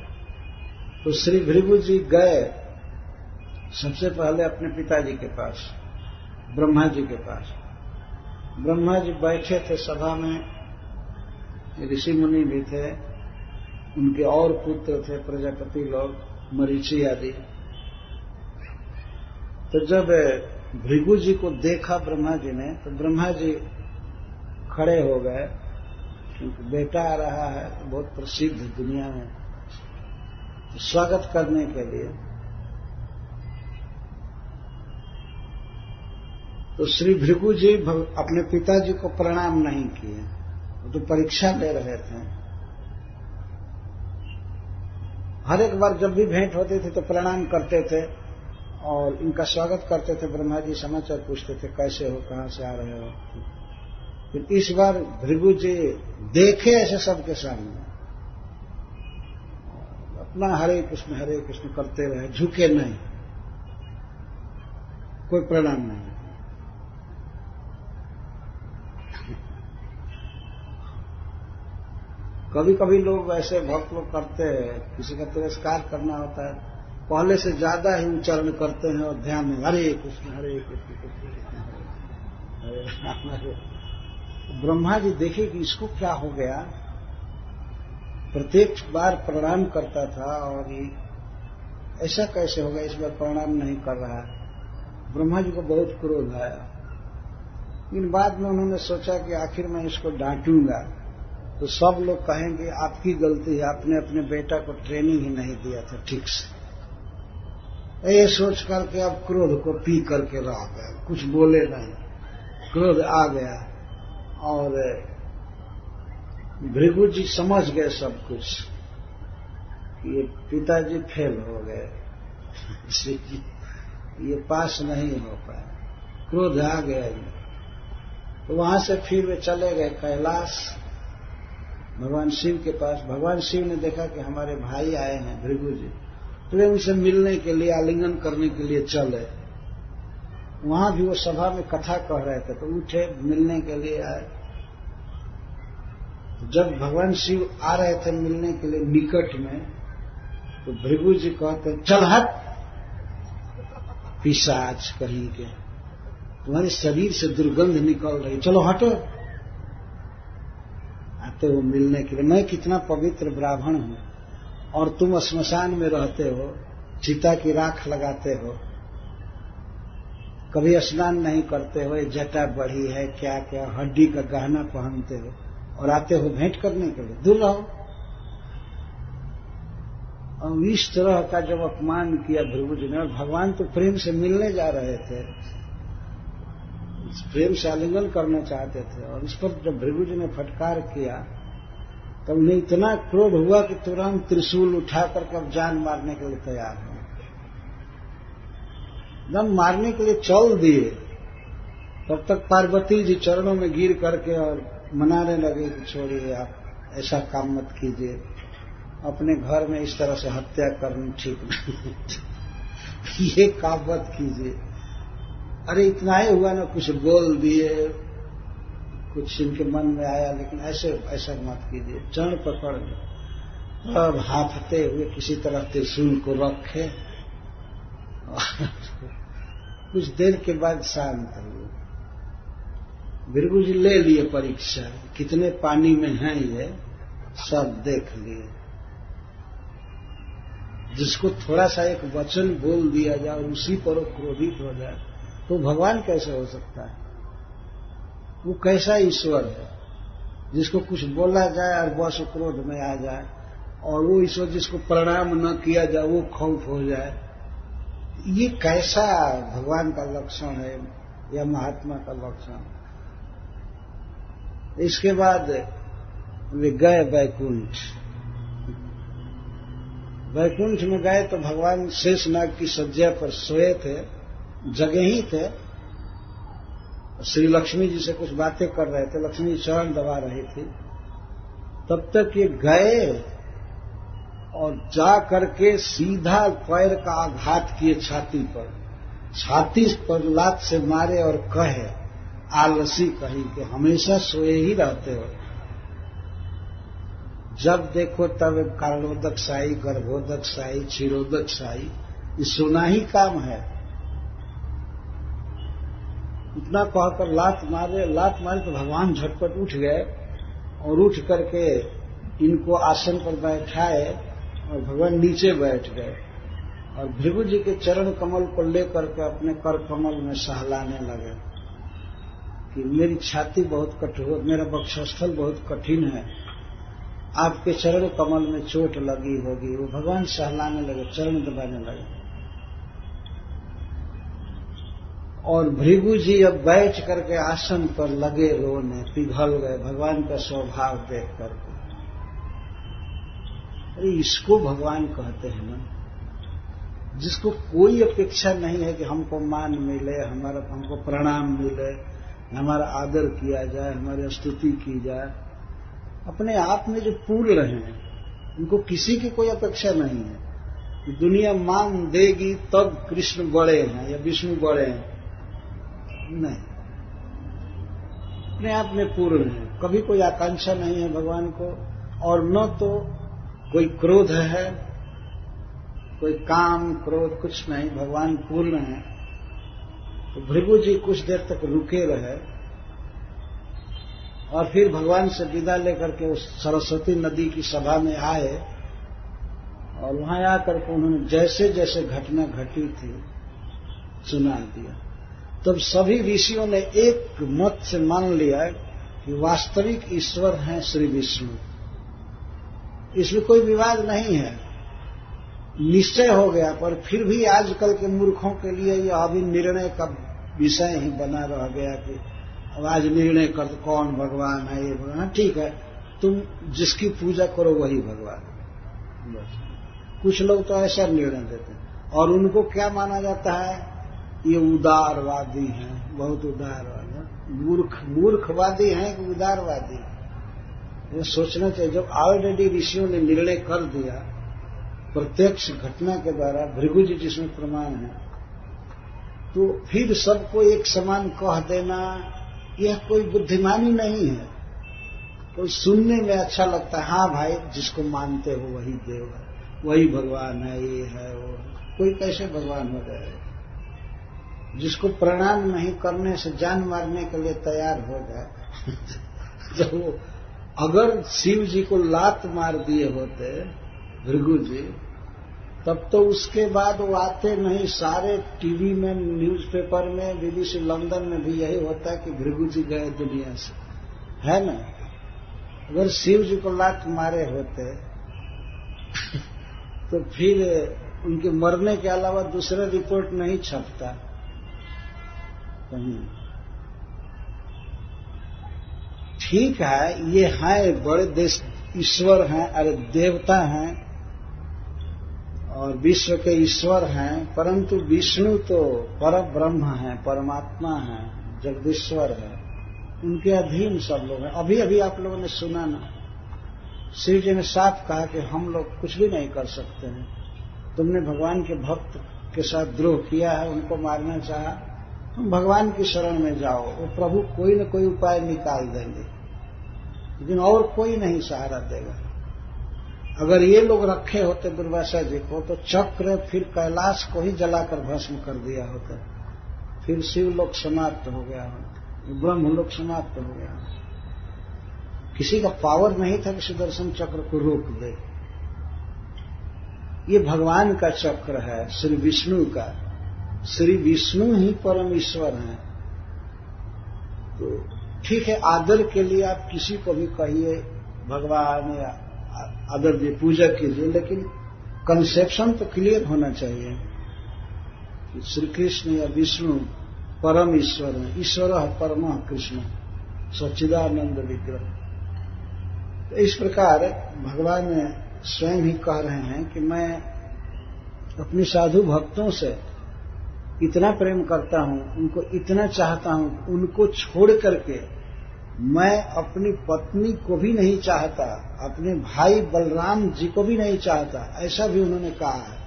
तो श्री भृगु जी गए सबसे पहले अपने पिताजी के पास, ब्रह्मा जी के पास। ब्रह्मा जी बैठे थे सभा में, ऋषि मुनि भी थे, उनके और पुत्र थे, प्रजापति लोग, मरीचि आदि। तो जब भृगु जी को देखा ब्रह्मा जी ने, तो ब्रह्मा जी खड़े हो गए, क्योंकि बेटा आ रहा है बहुत प्रसिद्ध दुनिया में, तो स्वागत करने के लिए। तो श्री भृगु जी अपने पिताजी को प्रणाम नहीं किए, वो तो परीक्षा ले रहे थे। हर एक बार जब भी भेंट होती थी तो प्रणाम करते थे और इनका स्वागत करते थे। ब्रह्मा जी समाचार पूछते थे, कैसे हो, कहां से आ रहे हो। फिर इस बार भृगु जी देखे ऐसे सबके सामने, अपना हरे कृष्ण करते रहे, झुके नहीं, कोई प्रणाम नहीं। कभी कभी लोग ऐसे भक्त लोग करते हैं, किसी का तिरस्कार करना होता है, पहले से ज्यादा ही उच्चारण करते हैं और ध्यान में हरे कृष्ण कृष्ण कृष्ण हरे राम हरे। ब्रह्मा जी देखे कि इसको क्या हो गया, प्रत्येक बार प्रणाम करता था और ये ऐसा कैसे होगा, इस बार प्रणाम नहीं कर रहा। ब्रह्मा जी को बहुत क्रोध आया, लेकिन बाद में उन्होंने सोचा कि आखिर मैं इसको डांटूंगा तो सब लोग कहेंगे आपकी गलती है, आपने अपने बेटा को ट्रेनिंग ही नहीं दिया था ठीक से। ये सोच करके अब क्रोध को पी करके रह गए, कुछ बोले नहीं, क्रोध आ गया। और भृगु जी समझ गए सब कुछ, ये पिताजी फेल हो गए, ये पास नहीं हो पाए, क्रोध आ गया। तो वहां से फिर वे चले गए कैलाश, भगवान शिव के पास। भगवान शिव ने देखा कि हमारे भाई आए हैं भृगु जी, तो वे उनसे मिलने के लिए, आलिंगन करने के लिए चले। वहां भी वो सभा में कथा कह रहे थे, तो उठे, मिलने के लिए आए। जब भगवान शिव आ रहे थे मिलने के लिए निकट में, तो भृगु जी कहते, चल हट पिशाच कहीं के, तुम्हारे शरीर से दुर्गंध निकल रही, चलो हटो। आते हो मिलने के लिए, मैं कितना पवित्र ब्राह्मण हूं और तुम श्मशान में रहते हो, चिता की राख लगाते हो, कभी स्नान नहीं करते हो, जटा बढ़ी है, क्या क्या हड्डी का गहना पहनते हो और आते हो भेंट करने के लिए, दूर रहो। और इस तरह का जब अपमान किया भृगु जी ने, और भगवान तो प्रेम से मिलने जा रहे थे, प्रेम से आलिंगन करना चाहते थे, और इस पर जब भृगु जी ने फटकार किया तब उन्हें इतना क्रोध हुआ कि तुरंत त्रिशूल उठा करके अब जान मारने के लिए तैयार हो, एकदम मारने के लिए चल दिए। तब तक पार्वती जी चरणों में गिर करके और मनाने लगे कि छोड़िए, आप ऐसा काम मत कीजिए, अपने घर में इस तरह से हत्या करनी ठीक नहीं, ये काम मत कीजिए। अरे इतना ही हुआ ना, कुछ बोल दिए, कुछ इनके मन में आया, लेकिन ऐसा मत कीजिए। चरण पकड़ लो, अब हाफते हुए किसी तरह त्रिशूल को रखे, कुछ देर के बाद शांत हुए। भृगु जी ले लिए परीक्षा, कितने पानी में हैं ये सब देख लिए। जिसको थोड़ा सा एक वचन बोल दिया जाए और उसी पर वो क्रोधित हो जाए, तो भगवान कैसे हो सकता है? वो कैसा ईश्वर है जिसको कुछ बोला जाए और बस क्रोध में आ जाए, और वो ईश्वर जिसको प्रणाम न किया जाए वो खौफ हो जाए। ये कैसा भगवान का लक्षण है या महात्मा का लक्षण? इसके बाद वे गए वैकुंठ। वैकुंठ में गए तो भगवान शेषनाग की शज्या पर सोए थे, जगे ही थे। श्री लक्ष्मी जी से कुछ बातें कर रहे थे, लक्ष्मी जी चरण दबा रही थी। तब तक ये गए और जा करके सीधा पैर का आघात किए छाती पर लात से मारे और कहे, आलसी कहीं के, हमेशा सोए ही रहते हो, जब देखो तब कारणोदक साई, गर्भोदक साई, क्षीरोदक साई, ये सोना ही काम है। इतना कहकर लात मारे तो भगवान झटपट उठ गए और उठ करके इनको आसन पर बैठाए और भगवान नीचे बैठ गए और भृगु जी के चरण कमल को लेकर के अपने कर कमल में सहलाने लगे कि मेरी छाती बहुत कठोर, मेरा वक्षस्थल बहुत कठिन है, आपके चरण कमल में चोट लगी होगी। वो भगवान सहलाने लगे, चरण दबाने लगे और भृगु जी अब बैठ करके आसन पर लगे रोने, पिघल गए भगवान का स्वभाव देख करके। अरे इसको भगवान कहते हैं ना, जिसको कोई अपेक्षा नहीं है कि हमको मान मिले, हमको प्रणाम मिले, हमारा आदर किया जाए, हमारी स्तुति की जाए, अपने आप में जो पूर्ण हैं उनको किसी की कोई अपेक्षा नहीं है। दुनिया मान देगी तब कृष्ण बड़े हैं या विष्णु बड़े हैं, नहीं, अपने आप में पूर्ण है। कभी कोई आकांक्षा नहीं है भगवान को और न तो कोई क्रोध है, कोई काम क्रोध कुछ नहीं, भगवान पूर्ण है। तो भृगु जी कुछ देर तक रुके रहे और फिर भगवान से विदा लेकर के उस सरस्वती नदी की सभा में आए और वहां आकर के उन्होंने जैसे जैसे घटना घटी थी सुना दिया। तब सभी ऋषियों ने एक मत से मान लिया कि वास्तविक ईश्वर हैं श्री विष्णु, इसमें कोई विवाद नहीं है, निश्चय हो गया। पर फिर भी आजकल के मूर्खों के लिए यह अभी निर्णय का विषय ही बना रह गया कि अब आज निर्णय कर कौन भगवान है, ये भगवान, ठीक है, तुम जिसकी पूजा करो वही भगवान। बस कुछ लोग तो ऐसा निर्णय देते हैं और उनको क्या माना जाता है, ये उदारवादी हैं, बहुत उदारवादी, मूर्खवादी हैं कि उदारवादी। ये सोचना चाहिए, जब ऑलरेडी ऋषियों ने निर्णय कर दिया प्रत्यक्ष घटना के द्वारा, भृगु जी जिसमें प्रमाण है, तो फिर सबको एक समान कह देना यह कोई बुद्धिमानी नहीं है। कोई सुनने में अच्छा लगता है, हाँ भाई जिसको मानते हो वही देव है, वही भगवान है, ये है वो। कोई कैसे भगवान हो जाए? जिसको प्रणाम नहीं करने से जान मारने के लिए तैयार हो जाए जब वो अगर शिव जी को लात मार दिए होते भृगु जी, तब तो उसके बाद वो आते नहीं। सारे टीवी में, न्यूज़पेपर में, BBC लंदन में भी यही होता है कि भृगु जी गए दुनिया से, है ना। अगर शिव जी को लात मारे होते तो फिर उनके मरने के अलावा दूसरा रिपोर्ट नहीं छपता कहीं। ठीक है, ये हैं बड़े देश ईश्वर हैं, अरे देवता हैं और विश्व के ईश्वर हैं, परंतु विष्णु तो परम ब्रह्म हैं, परमात्मा हैं, जगदीश्वर है, उनके अधीन सब लोग हैं। अभी अभी आप लोगों ने सुना ना, शिव जी ने साफ कहा कि हम लोग कुछ भी नहीं कर सकते हैं, तुमने भगवान के भक्त के साथ द्रोह किया है, उनको मारना चाहा, तुम भगवान की शरण में जाओ, वो प्रभु कोई न कोई उपाय निकाल देंगे, लेकिन और कोई नहीं सहारा देगा। अगर ये लोग रखे होते दुर्वासा जी को तो चक्र फिर कैलाश को ही जलाकर भस्म कर दिया होता, फिर शिव लोक समाप्त हो गया होता, ब्रह्म लोक समाप्त हो गया। किसी का पावर नहीं था कि सुदर्शन चक्र को रोक दे। ये भगवान का चक्र है, श्री विष्णु का। श्री विष्णु ही परम ईश्वर हैं। तो ठीक है, आदर के लिए आप किसी को भी कहिए भगवान या आदर दिए, पूजा कीजिए, लेकिन कंसेप्शन तो क्लियर होना चाहिए कि श्री कृष्ण या विष्णु परम ईश्वर है। ईश्वर परम कृष्ण सच्चिदानंद विग्रह। तो इस प्रकार भगवान स्वयं ही कह रहे हैं कि मैं अपने साधु भक्तों से इतना प्रेम करता हूं, उनको इतना चाहता हूं, उनको छोड़ करके मैं अपनी पत्नी को भी नहीं चाहता, अपने भाई बलराम जी को भी नहीं चाहता। ऐसा भी उन्होंने कहा है,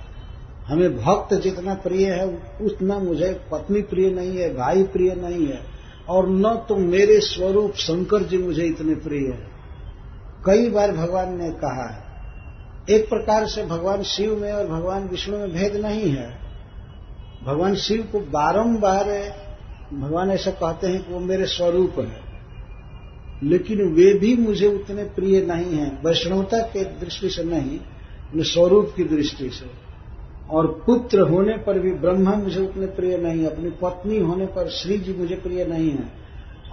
हमें भक्त जितना प्रिय है उतना मुझे पत्नी प्रिय नहीं है, भाई प्रिय नहीं है, और न तो मेरे स्वरूप शंकर जी मुझे इतने प्रिय है। कई बार भगवान ने कहा है। एक प्रकार से भगवान शिव में और भगवान विष्णु में भेद नहीं है। भगवान शिव को बारंबार भगवान ऐसा कहते हैं कि वो मेरे स्वरूप है, लेकिन वे भी मुझे उतने प्रिय नहीं हैं, वैष्णवता के दृष्टि से नहीं, स्वरूप की दृष्टि से। और पुत्र होने पर भी ब्रह्मा मुझे उतने प्रिय नहीं, अपनी पत्नी होने पर श्री जी मुझे प्रिय नहीं है,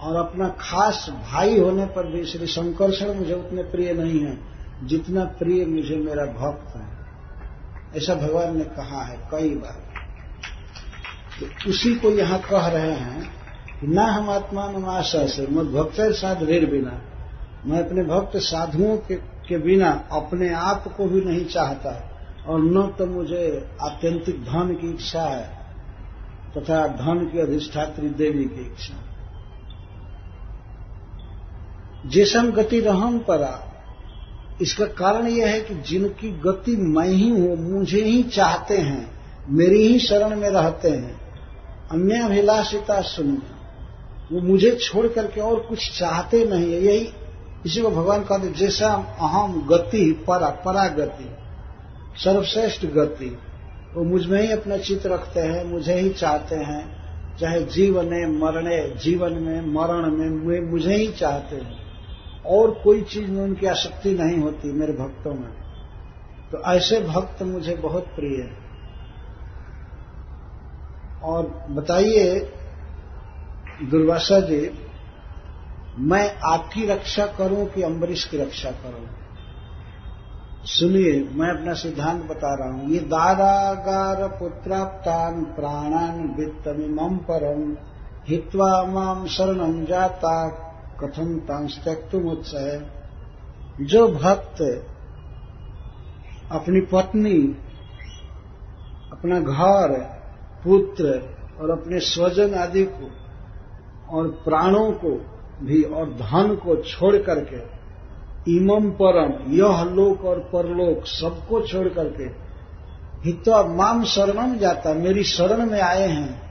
और अपना खास भाई होने पर भी श्री शंकरषण मुझे उतने प्रिय नहीं है जितना प्रिय मुझे मेरा भक्त है। ऐसा भगवान ने कहा है कई बार। तो उसी को यहाँ कह रहे हैं कि न हम आत्मान आशा से मद भक्त साध रेर बिना, मैं अपने भक्त साधुओं के बिना अपने आप को भी नहीं चाहता, और न तो मुझे आत्यंतिक धन की इच्छा है तथा धन की अधिष्ठात्री देवी की इच्छा। जैसम गति रहम परा, इसका कारण यह है कि जिनकी गति मैं ही हूं, मुझे ही चाहते हैं, मेरी ही शरण में रहते हैं, अन्य अभिलाषिता सुन, वो मुझे छोड़ करके और कुछ चाहते नहीं है। यही इसी को भगवान कहते जैसा अहम गति परा गति, सर्वश्रेष्ठ गति, वो मुझ में ही अपना चित्त रखते हैं, मुझे ही चाहते हैं, चाहे जीवन में मरण में मुझे ही चाहते हैं, और कोई चीज में उनकी आसक्ति नहीं होती मेरे भक्तों में। तो ऐसे भक्त मुझे बहुत प्रिय है। और बताइए दुर्वासा जी, मैं आपकी रक्षा करूं कि अम्बरीश की रक्षा करूं? सुनिए, मैं अपना सिद्धांत बता रहा हूं। ये दारागार पुत्राप्तान प्राणान वित्तमिमं परम हित्वा माम शरणं जाता कथम तांस त्यक्तुमुत्सह। जो भक्त अपनी पत्नी, अपना घर, पुत्र और अपने स्वजन आदि को और प्राणों को भी और धन को छोड़ करके इमम परम, यह लोक और परलोक सबको छोड़ करके हित्वा माम शरणम जाता, मेरी शरण में आए हैं,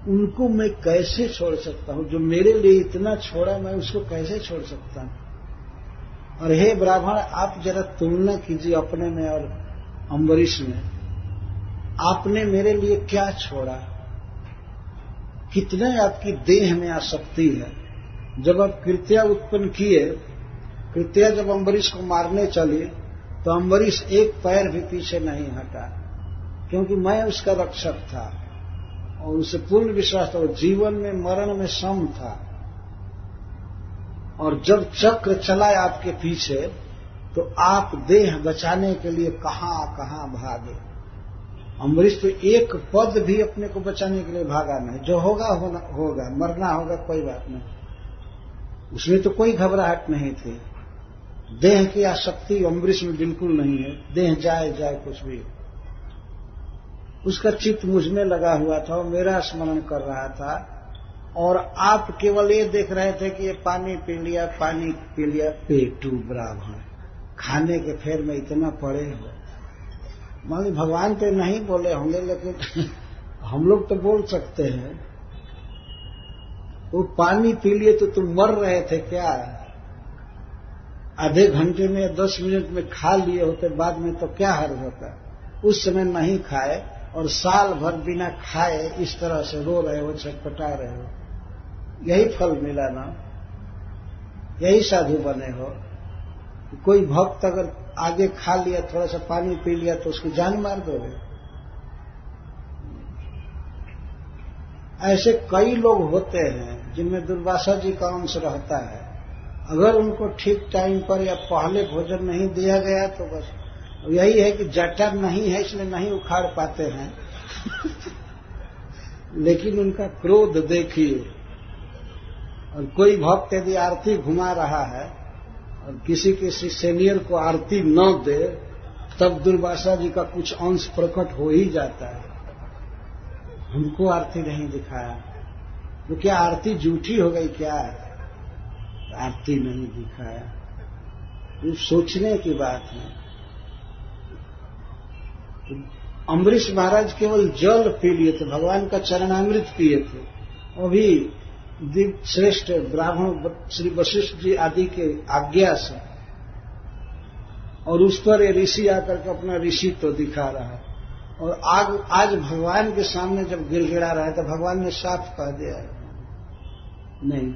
उनको मैं कैसे छोड़ सकता हूं? जो मेरे लिए इतना छोड़ा, मैं उसको कैसे छोड़ सकता हूं? और हे ब्राह्मण, आप जरा तुलना कीजिए अपने में और अम्बरीश में। आपने मेरे लिए क्या छोड़ा? कितने आपकी देह में आसक्ति है। जब आप कृत्या उत्पन्न किए, कृत्या जब अम्बरीश को मारने चली, तो अम्बरीश एक पैर भी पीछे नहीं हटा, क्योंकि मैं उसका रक्षक था और उसे पूर्ण विश्वास था। वो जीवन में मरण में सम था। और जब चक्र चला आपके पीछे, तो आप देह बचाने के लिए कहां कहां भागे। अम्बरीश तो एक पद भी अपने को बचाने के लिए भागा नहीं। जो होगा होगा, मरना होगा, कोई बात नहीं। उसमें तो कोई घबराहट नहीं थी। देह की आसक्ति अम्बरीश में बिल्कुल नहीं है। देह जाए कुछ भी, उसका चित्त मुझ में लगा हुआ था, वो मेरा स्मरण कर रहा था। और आप केवल ये देख रहे थे कि ये पानी पी लिया, पेटू ब्राह्मण, खाने के फेर में इतना पड़े हो। मान ली भगवान तो नहीं बोले होंगे, लेकिन हम लोग तो बोल सकते हैं। वो पानी पी लिए तो तुम मर रहे थे क्या? आधे घंटे में 10 मिनट में खा लिए होते, बाद में तो क्या हर्ज होता। उस समय नहीं खाए और साल भर बिना खाए इस तरह से रो रहे हो, छटपटा रहे हो, यही फल मिला ना? यही साधु बने हो? कोई भक्त अगर आगे खा लिया, थोड़ा सा पानी पी लिया, तो उसकी जान मार दोगे? ऐसे कई लोग होते हैं जिनमें दुर्वासा जी का अंश रहता है। अगर उनको ठीक टाइम पर या पहले भोजन नहीं दिया गया तो बस यही है कि जटर नहीं है इसलिए नहीं उखाड़ पाते हैं। लेकिन उनका क्रोध देखिए। और कोई भक्त यदि आरती घुमा रहा है और किसी सीनियर को आरती न दे, तब दुर्वासा जी का कुछ अंश प्रकट हो ही जाता है। हमको आरती नहीं दिखाया, तो क्या आरती झूठी हो गई क्या? आरती नहीं दिखाया, ये सोचने की बात है। अम्बरीश महाराज केवल जल पी लिए थे, भगवान का चरणामृत पिए थे। वो भी श्रेष्ठ ब्राह्मण श्री वशिष्ठ जी आदि के आज्ञा से। और उस पर ये ऋषि आकर के अपना ऋषि तो दिखा रहा है। और आज भगवान के सामने जब गिड़गिड़ा रहा है तो भगवान ने साफ कह दिया है, नहीं,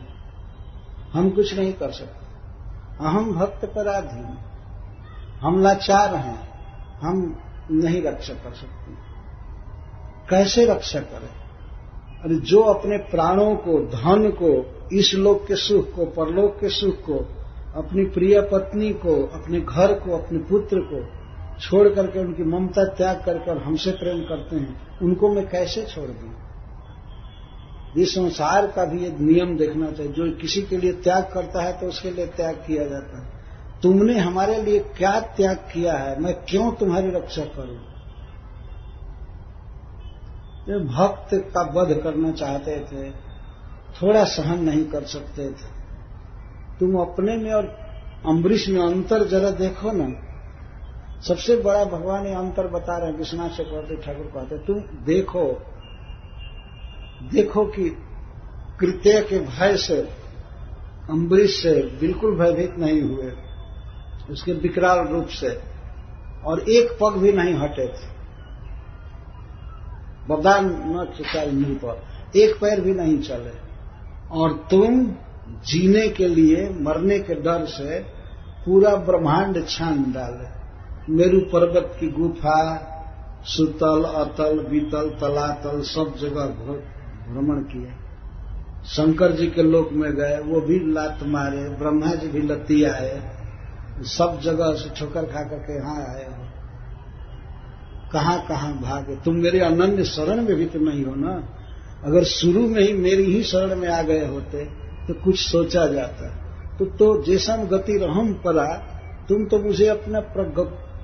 हम कुछ नहीं कर सकते, अहम भक्त पराधीन, हम लाचार हैं, हम नहीं रक्षा कर सकते। कैसे रक्षा करें? अरे जो अपने प्राणों को, धन को, इस लोक के सुख को, परलोक के सुख को, अपनी प्रिय पत्नी को, अपने घर को, अपने पुत्र को छोड़ करके, उनकी ममता त्याग करके हमसे प्रेम करते हैं, उनको मैं कैसे छोड़ दूं? इस संसार का भी एक नियम देखना चाहिए। जो किसी के लिए त्याग करता है तो उसके लिए त्याग किया जाता है। तुमने हमारे लिए क्या त्याग किया है, मैं क्यों तुम्हारी रक्षा करूं? ये भक्त का वध करना चाहते थे, थोड़ा सहन नहीं कर सकते थे। तुम अपने में और अम्बरीश में अंतर जरा देखो ना। सबसे बड़ा भगवान ये अंतर बता रहे हैं। विश्वनाथ चक्रवर्ती ठाकुर कहते, तुम देखो कि कृत्य के भय से अम्बरीश से बिल्कुल भयभीत नहीं हुए, उसके विकराल रूप से, और एक पग भी नहीं हटे थे। बदान न चुकाई मुंह पर, एक पैर भी नहीं चले। और तुम जीने के लिए, मरने के डर से पूरा ब्रह्मांड छान डाले। मेरू पर्वत की गुफा, सुतल, अतल, बीतल, तलातल, सब जगह भ्रमण किए। शंकर जी के लोक में गए, वो भी लात मारे, ब्रह्मा जी भी लती आए, सब जगह से ठोकर खा करके यहाँ आए हो। कहाँ कहाँ भागे? तुम मेरे अनन्य शरण में भी तो नहीं हो ना। अगर शुरू में ही मेरी ही शरण में आ गए होते तो कुछ सोचा जाता। तो जैसा गति रहम परा, तुम तो मुझे अपना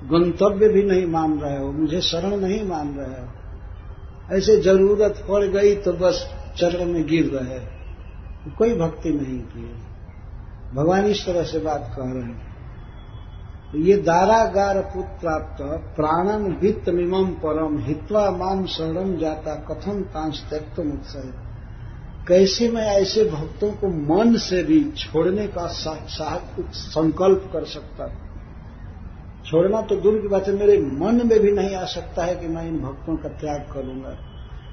गंतव्य भी नहीं मान रहे हो, मुझे शरण नहीं मान रहे हो। ऐसे जरूरत पड़ गई तो बस चरण में गिर रहे, कोई भक्ति नहीं की। भगवान इस तरह से बात कह रहे हैं। ये दारागार पुत्राप्त प्राणन वित्त मिमम परम हित्वा माम शरणम जाता कथम तांस त्यक्तुम उत्सव। कैसे मैं ऐसे भक्तों को मन से भी छोड़ने का संकल्प कर सकता? छोड़ना तो दूर की बात है, मेरे मन में भी नहीं आ सकता है कि मैं इन भक्तों का त्याग करूंगा।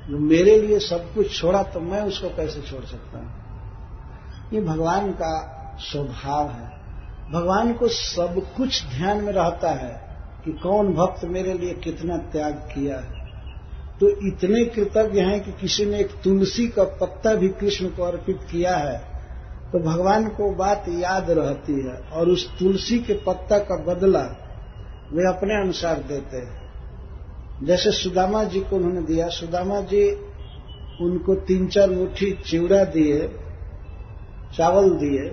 जो मेरे लिए सब कुछ छोड़ा तो मैं उसको कैसे छोड़ सकता हूं? ये भगवान का स्वभाव है। भगवान को सब कुछ ध्यान में रहता है कि कौन भक्त मेरे लिए कितना त्याग किया है। तो इतने कृतज्ञ हैं कि किसी ने एक तुलसी का पत्ता भी कृष्ण को अर्पित किया है तो भगवान को बात याद रहती है, और उस तुलसी के पत्ता का बदला वे अपने अनुसार देते हैं। जैसे सुदामा जी को उन्होंने दिया, सुदामा जी उनको 3-4 मुट्ठी चिवड़ा दिए, चावल दिए।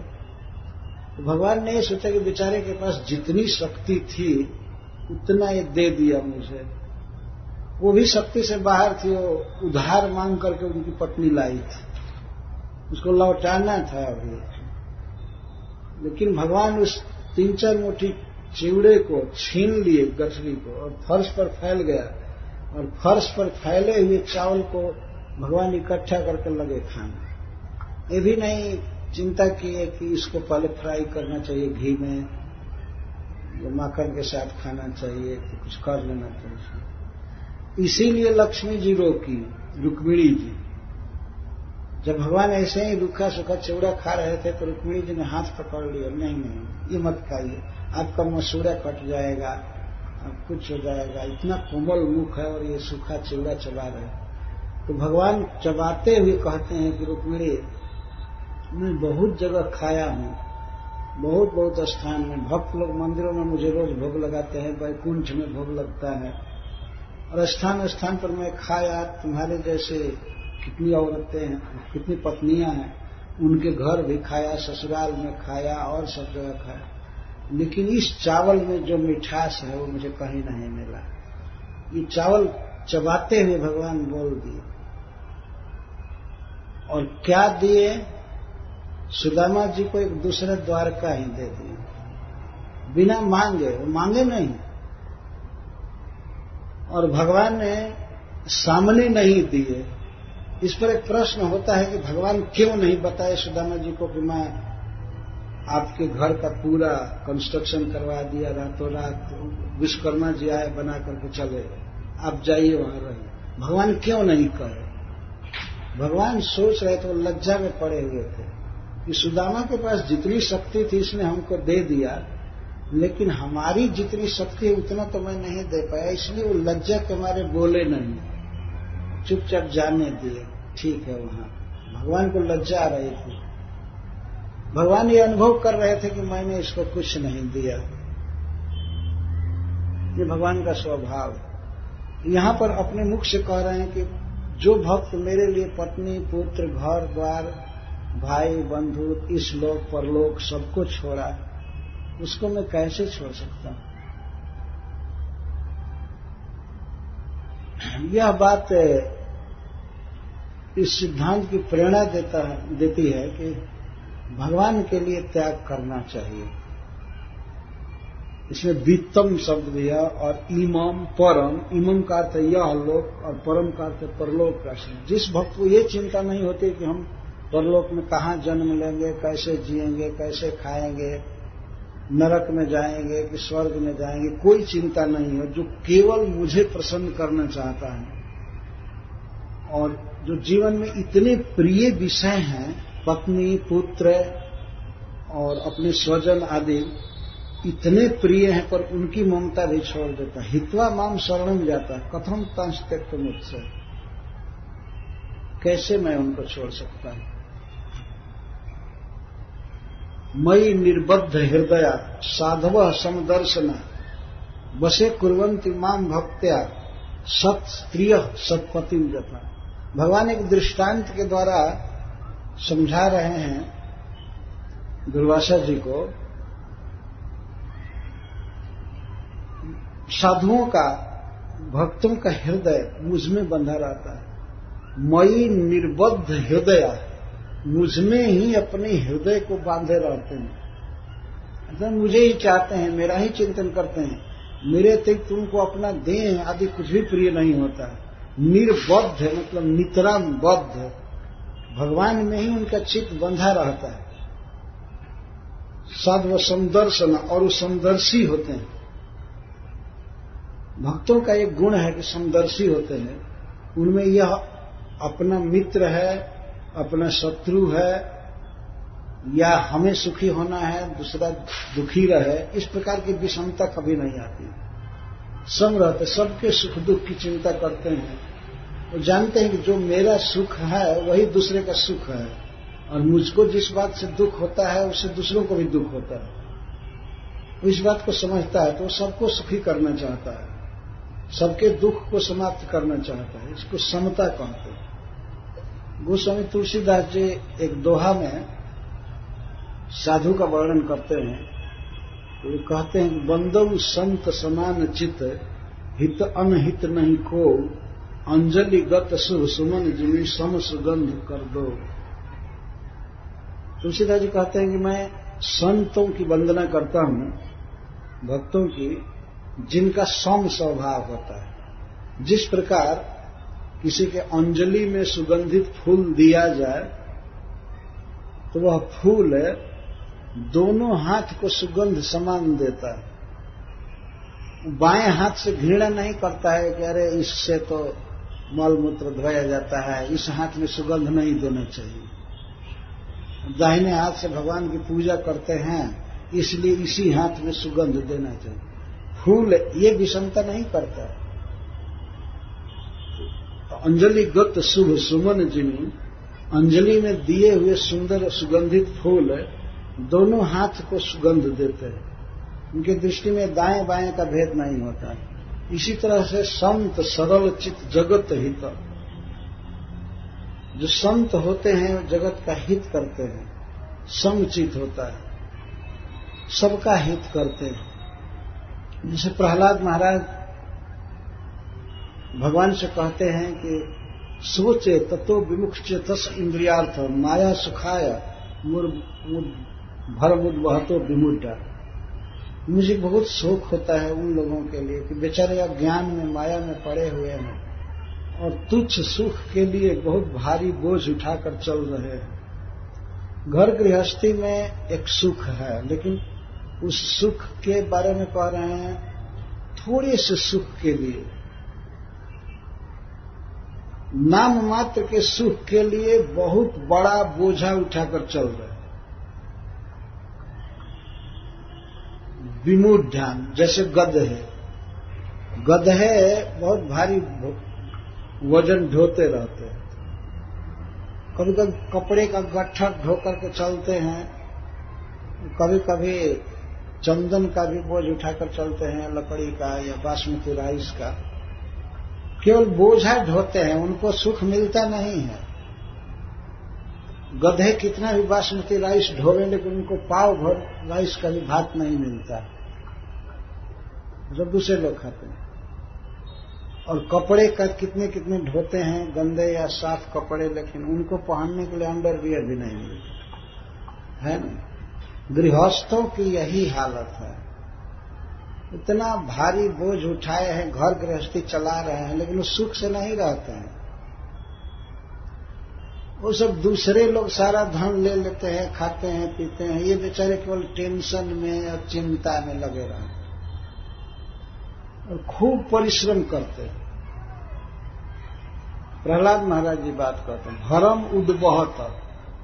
तो भगवान ने ये सोचा कि बेचारे के पास जितनी शक्ति थी उतना ये दे दिया मुझे। वो भी शक्ति से बाहर थी, वो उधार मांग करके उनकी पत्नी लाई थी, उसको लौटाना था अभी। लेकिन भगवान उस 3-4 मुट्ठी चिवड़े को छीन लिए, गठरी को, और फर्श पर फैल गया, और फर्श पर फैले हुए चावल को भगवान इकट्ठा करके लगे खाने। ये भी नहीं चिंता किए कि इसको पहले फ्राई करना चाहिए घी में, या माखन के साथ खाना चाहिए, कि कुछ कर लेना चाहिए। इसीलिए लक्ष्मी जी रोकी, रुक्मिणी जी। जब भगवान ऐसे ही रूखा सूखा चिवड़ा खा रहे थे तो रुक्मिणी जी ने हाथ पकड़ लिया, नहीं नहीं ये मत खाइए, आपका मसूड़ा कट जाएगा, अब कुछ हो जाएगा, इतना कोमल मुख है और ये सूखा चिवड़ा चबा रहे। तो भगवान चबाते हुए कहते हैं कि रुक्मिणी, मैं बहुत जगह खाया हूं, बहुत बहुत स्थान में, भक्त लोग मंदिरों में मुझे रोज भोग लगाते हैं, वैकुंठ में भोग लगता है, और स्थान स्थान पर मैं खाया। तुम्हारे जैसे कितनी औरतें हैं, कितनी पत्नियां हैं, उनके घर भी खाया, ससुराल में खाया, और सब जगह खाया, लेकिन इस चावल में जो मिठास है वो मुझे कहीं नहीं मिला। ये चावल चबाते हुए भगवान बोल दिए। और क्या दिए? सुदामा जी को एक दूसरे द्वारका ही दे दिए, बिना मांगे। वो मांगे नहीं, और भगवान ने सामने नहीं दिए। इस पर एक प्रश्न होता है कि भगवान क्यों नहीं बताए सुदामा जी को कि मैं आपके घर का पूरा कंस्ट्रक्शन करवा दिया रातों रात, विश्वकर्मा जी आए बना करके चले, आप जाइए वहां रहिए। भगवान क्यों नहीं कहे? भगवान सोच रहे थे, वो लज्जा में पड़े हुए थे कि सुदामा के पास जितनी शक्ति थी इसने हमको दे दिया, लेकिन हमारी जितनी शक्ति है उतना तो मैं नहीं दे पाया, इसलिए वो लज्जा के मारे बोले नहीं, चुपचाप जाने दिए। ठीक है, वहां भगवान को लज्जा आ रही थी। भगवान ये अनुभव कर रहे थे कि मैंने इसको कुछ नहीं दिया। ये भगवान का स्वभाव है। यहां पर अपने मुख से कह रहे हैं कि जो भक्त मेरे लिए पत्नी, पुत्र, घर द्वार, भाई, बंधु, इस लोक परलोक सबको छोड़ा, उसको मैं कैसे छोड़ सकता हूं? यह बात इस सिद्धांत की प्रेरणा देती है कि भगवान के लिए त्याग करना चाहिए। इसमें वित्तम शब्द भी है और इमम परम, इमम का अर्थ यह लोक और परम का अर्थ परलोक का। जिस भक्त को ये चिंता नहीं होती कि हम परलोक में कहाँ जन्म लेंगे, कैसे जिएंगे, कैसे खाएंगे, नरक में जाएंगे कि स्वर्ग में जाएंगे, कोई चिंता नहीं है, जो केवल मुझे प्रसन्न करना चाहता है और जो जीवन में इतने प्रिय विषय हैं, पत्नी, पुत्र और अपने स्वजन आदि इतने प्रिय हैं, पर उनकी ममता भी छोड़ देता है। हित्वा माम शरणम जाता है, कथम तंस त्यक्त मुझसे, कैसे मैं उनको छोड़ सकता हूं? मयि निर्बद्ध हृदया साधव समदर्शना बसे कुर्वन्ति माम भक्त्या सत स्त्रिय सतपतिम जता। भगवान एक दृष्टांत के द्वारा समझा रहे हैं दुर्वासा जी को। साधुओं का, भक्तों का हृदय मुझमें बंधा रहता है। मयि निर्बद्ध हृदय, मुझमें ही अपने हृदय को बांधे रहते हैं, मतलब मुझे ही चाहते हैं, मेरा ही चिंतन करते हैं, मेरे अतिरिक्त उनको अपना देह आदि कुछ भी प्रिय नहीं होता है। निर्बद्ध मतलब नितराम बद्ध, भगवान में ही उनका चित्त बंधा रहता है। साधु समदर्शन, और वो समदर्शी होते हैं। भक्तों का एक गुण है कि समदर्शी होते हैं, उनमें यह अपना मित्र है, अपना शत्रु है, या हमें सुखी होना है, दूसरा दुखी रहे, इस प्रकार की विषमता कभी नहीं आती। सम रहते, सबके सुख दुख की चिंता करते हैं। वो जानते हैं कि जो मेरा सुख है वही दूसरे का सुख है, और मुझको जिस बात से दुख होता है उससे दूसरों को भी दुख होता है। वो इस बात को समझता है तो वो सबको सुखी करना चाहता है, सबके दुख को समाप्त करना चाहता है। इसको समता कहते हैं। गोस्वामी तुलसीदास जी एक दोहा में साधु का वर्णन करते हैं, तो कहते हैं कि बंदव संत समान चित, हित अनहित नहीं को, अंजलि गत शुभ सुमन जिमी सम सुगंध कर दो। तुलसीदास जी कहते हैं कि मैं संतों की वंदना करता हूं, भक्तों की, जिनका सम स्वभाव होता है। जिस प्रकार किसी के अंजलि में सुगंधित फूल दिया जाए तो वह फूल दोनों हाथ को सुगंध समान देता है। बाएं हाथ से घृणा नहीं करता है कि अरे इससे तो मल मूत्र धोया जाता है, इस हाथ में सुगंध नहीं देना चाहिए। दाहिने हाथ से भगवान की पूजा करते हैं, इसलिए इसी हाथ में सुगंध देना चाहिए। फूल ये विषमता नहीं करता। अंजलि गत शुभ सुमन जिनी, अंजलि में दिए हुए सुंदर सुगंधित फूल दोनों हाथ को सुगंध देते हैं। उनकी दृष्टि में दाएं बाएं का भेद नहीं होता। इसी तरह से संत सरल चित जगत हित, जो संत होते हैं जगत का हित करते हैं, समचित होता है, सबका हित करते हैं। जैसे प्रहलाद महाराज भगवान से कहते हैं कि सोचे ततो विमुख चेतस इंद्रियार्थ, माया सुखाय भरमुद बहतो विमुड्डा। मुझे बहुत शोक होता है उन लोगों के लिए कि बेचारे अज्ञान में, माया में पड़े हुए हैं और तुच्छ सुख के लिए बहुत भारी बोझ उठाकर चल रहे हैं। घर गृहस्थी में एक सुख है, लेकिन उस सुख के बारे में कह रहे हैं थोड़े से सुख के लिए नाम मात्र के सुख के लिए बहुत बड़ा बोझा उठाकर चल रहे हैं। विमूढ़ जैसे गधे बहुत भारी वजन ढोते रहते हैं। कभी कभी कपड़े का गट्ठा ढो करके चलते हैं, कभी कभी चंदन का भी बोझ उठाकर चलते हैं, लकड़ी का या बासमती राइस का। केवल बोझा ढोते हैं, उनको सुख मिलता नहीं है। गधे कितना भी बासमती राइस ढोवे, लेकिन उनको पाव भर राइस का भी भात नहीं मिलता जो दूसरे लोग खाते हैं। और कपड़े का कितने कितने ढोते हैं, गंदे या साफ कपड़े, लेकिन उनको पहनने के लिए अंडरवियर भी नहीं मिलता है ना। गृहस्थों की यही हालत है। इतना भारी बोझ उठाए हैं, घर गृहस्थी चला रहे हैं, लेकिन वो सुख से नहीं रहते हैं। वो सब दूसरे लोग सारा धन ले लेते हैं, खाते हैं, पीते हैं, ये बेचारे केवल टेंशन में और चिंता में लगे रहते और खूब परिश्रम करते हैं। प्रहलाद महाराज जी बात करते हैं, भरम उद्बहत,